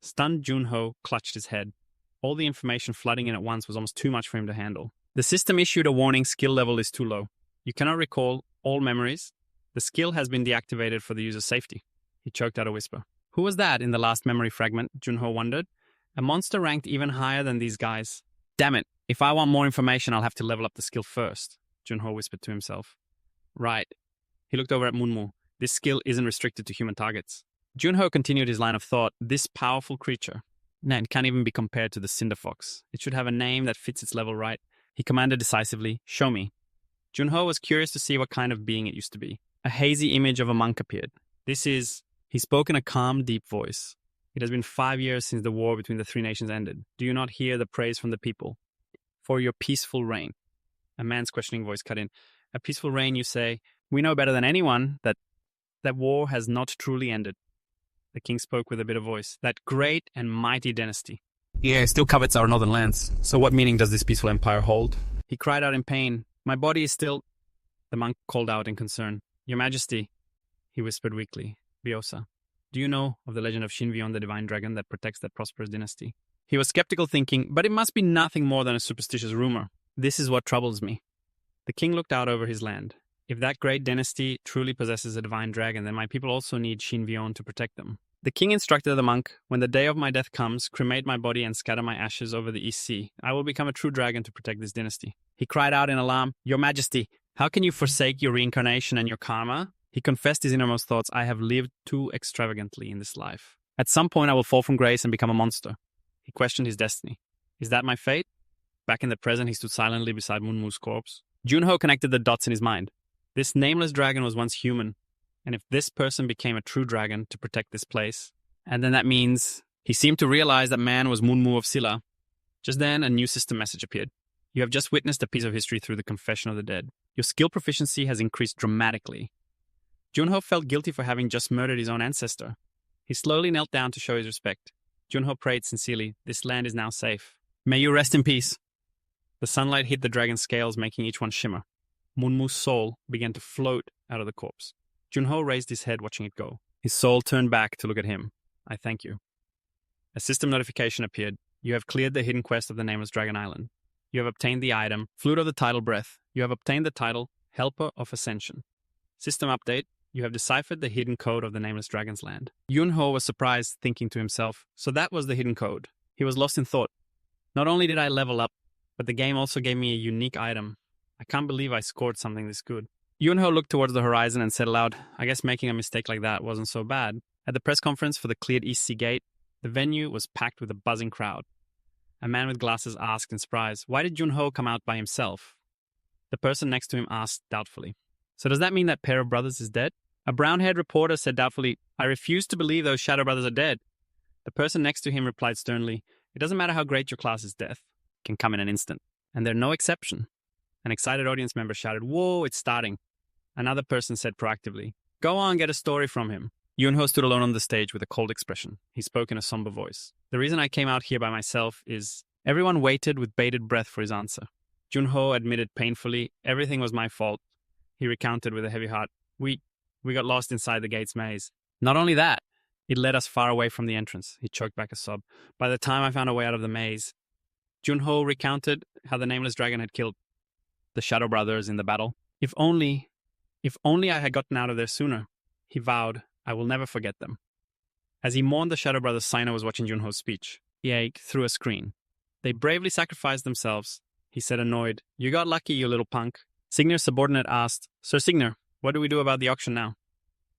Stunned, Junho clutched his head. All the information flooding in at once was almost too much for him to handle. The system issued a warning: skill level is too low. You cannot recall all memories. The skill has been deactivated for the user's safety. He choked out a whisper. Who was that in the last memory fragment? Junho wondered. A monster ranked even higher than these guys. Damn it. If I want more information, I'll have to level up the skill first, Junho whispered to himself. Right. He looked over at Munmu. This skill isn't restricted to human targets. Junho continued his line of thought. This powerful creature. No, it can't even be compared to the Cinder Fox. It should have a name that fits its level right. He commanded decisively, "Show me." Junho was curious to see what kind of being it used to be. A hazy image of a monk appeared. This is... He spoke in a calm, deep voice. It has been 5 years since the war between the 3 nations ended. Do you not hear the praise from the people for your peaceful reign? A man's questioning voice cut in. A peaceful reign, you say? We know better than anyone that war has not truly ended. The king spoke with a bitter voice. That great and mighty dynasty. Yeah, it still covets our northern lands. So what meaning does this peaceful empire hold? He cried out in pain. My body is still... The monk called out in concern. Your Majesty, he whispered weakly. Biosa, do you know of the legend of Shinvion, the divine dragon that protects that prosperous dynasty? He was skeptical, thinking, but it must be nothing more than a superstitious rumor. This is what troubles me. The king looked out over his land. If that great dynasty truly possesses a divine dragon, then my people also need Shinvion to protect them. The king instructed the monk, when the day of my death comes, cremate my body and scatter my ashes over the East Sea. I will become a true dragon to protect this dynasty. He cried out in alarm, Your Majesty, how can you forsake your reincarnation and your karma? He confessed his innermost thoughts. I have lived too extravagantly in this life. At some point I will fall from grace and become a monster. He questioned his destiny. Is that my fate? Back in the present, he stood silently beside Munmu's corpse. Junho connected the dots in his mind. This nameless dragon was once human. And if this person became a true dragon to protect this place, and then that means... He seemed to realize that man was Munmu of Silla. Just then, a new system message appeared. You have just witnessed a piece of history through the confession of the dead. Your skill proficiency has increased dramatically. Junho felt guilty for having just murdered his own ancestor. He slowly knelt down to show his respect. Junho prayed sincerely, this land is now safe. May you rest in peace. The sunlight hit the dragon's scales, making each one shimmer. Munmu's soul began to float out of the corpse. Junho raised his head, watching it go. His soul turned back to look at him. I thank you. A system notification appeared. You have cleared the hidden quest of the Nameless Dragon Island. You have obtained the item, Flute of the Tidal Breath. You have obtained the title, Helper of Ascension. System update. You have deciphered the hidden code of the Nameless Dragon's Land. Yunho was surprised, thinking to himself, so that was the hidden code. He was lost in thought. Not only did I level up, but the game also gave me a unique item. I can't believe I scored something this good. Yunho looked towards the horizon and said aloud, I guess making a mistake like that wasn't so bad. At the press conference for the cleared East Sea Gate, the venue was packed with a buzzing crowd. A man with glasses asked in surprise, why did Junho come out by himself? The person next to him asked doubtfully, so does that mean that pair of brothers is dead? A brown-haired reporter said doubtfully, I refuse to believe those Shadow Brothers are dead. The person next to him replied sternly, it doesn't matter how great your class's death. It can come in an instant. And they're no exception. An excited audience member shouted, whoa, it's starting. Another person said proactively, go on, get a story from him. Yunho stood alone on the stage with a cold expression. He spoke in a somber voice. The reason I came out here by myself is everyone waited with bated breath for his answer. Junho admitted painfully, everything was my fault. He recounted with a heavy heart, we got lost inside the gate's maze. Not only that, it led us far away from the entrance. He choked back a sob. By the time I found a way out of the maze, Junho recounted how the Nameless Dragon had killed the Shadow Brothers in the battle. If only I had gotten out of there sooner, he vowed, I will never forget them. As he mourned the Shadow Brothers, Sino was watching Junho's speech. He ate through a screen. They bravely sacrificed themselves. He said annoyed, you got lucky, you little punk. Signar's subordinate asked, Sir Signar, what do we do about the auction now?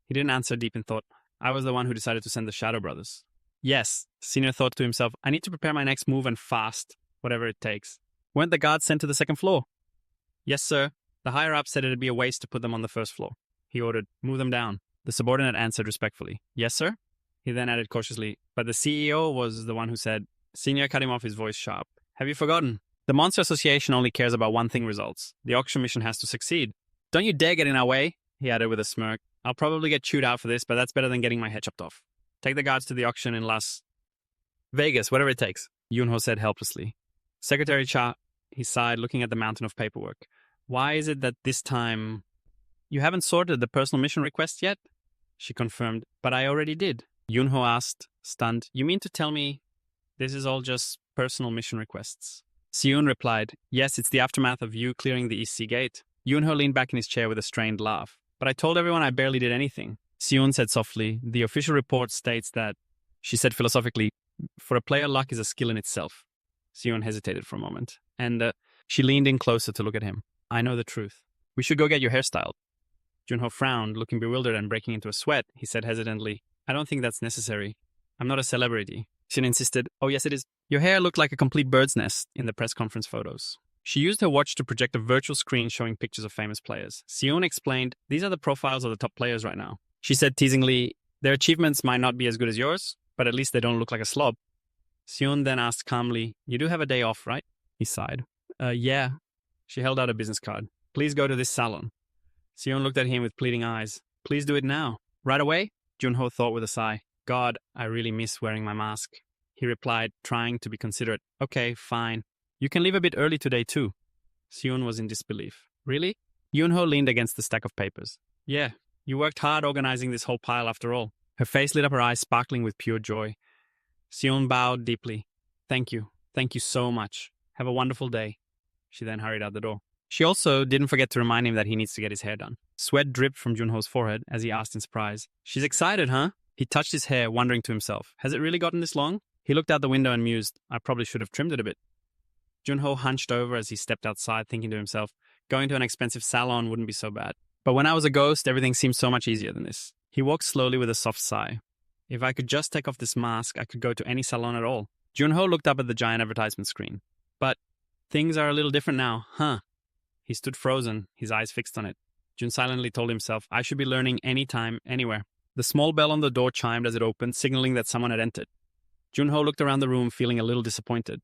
He didn't answer, deep in thought. I was the one who decided to send the Shadow Brothers. Yes, Signar thought to himself, I need to prepare my next move and fast, whatever it takes. Weren't the guards sent to the second floor? Yes, sir. The higher-up said it'd be a waste to put them on the first floor. He ordered, move them down. The subordinate answered respectfully, yes, sir. He then added cautiously, but the CEO was the one who said. Senior cut him off, his voice sharp. Have you forgotten? The Monster Association only cares about one thing: results. The auction mission has to succeed. Don't you dare get in our way, he added with a smirk. I'll probably get chewed out for this, but that's better than getting my head chopped off. Take the guards to the auction in Las Vegas, whatever it takes, Yunho said helplessly. Secretary Cha, he sighed, looking at the mountain of paperwork. Why is it that this time you haven't sorted the personal mission request yet? She confirmed, but I already did. Yunho asked, stunned, you mean to tell me this is all just personal mission requests? Seun replied, yes, it's the aftermath of you clearing the East Sea Gate. Yunho leaned back in his chair with a strained laugh. But I told everyone I barely did anything. Seun said softly, the official report states that, she said philosophically, for a player, luck is a skill in itself. Seun hesitated for a moment, and she leaned in closer to look at him. I know the truth. We should go get your hair styled. Junho frowned, looking bewildered and breaking into a sweat. He said hesitantly, I don't think that's necessary. I'm not a celebrity. Seun insisted, oh yes it is. Your hair looked like a complete bird's nest in the press conference photos. She used her watch to project a virtual screen showing pictures of famous players. Seun explained, these are the profiles of the top players right now. She said teasingly, their achievements might not be as good as yours, but at least they don't look like a slob. Seun then asked calmly, you do have a day off, right? He sighed. Yeah. She held out a business card. Please go to this salon. Seun looked at him with pleading eyes. Please do it now. Right away? Junho thought with a sigh. God, I really miss wearing my mask. He replied, trying to be considerate. Okay, fine. You can leave a bit early today too. Seun was in disbelief. Really? Yunho leaned against the stack of papers. Yeah, you worked hard organizing this whole pile after all. Her face lit up, her eyes sparkling with pure joy. Seun bowed deeply. Thank you. Thank you so much. Have a wonderful day. She then hurried out the door. She also didn't forget to remind him that he needs to get his hair done. Sweat dripped from Junho's forehead as he asked in surprise, She's excited, huh? He touched his hair, wondering to himself, has it really gotten this long? He looked out the window and mused, I probably should have trimmed it a bit. Junho hunched over as he stepped outside, thinking to himself, going to an expensive salon wouldn't be so bad. But when I was a ghost, everything seemed so much easier than this. He walked slowly with a soft sigh. If I could just take off this mask, I could go to any salon at all. Junho looked up at the giant advertisement screen. But things are a little different now, huh? He stood frozen, his eyes fixed on it. Jun silently told himself, I should be learning anytime, anywhere. The small bell on the door chimed as it opened, signaling that someone had entered. Junho looked around the room, feeling a little disappointed.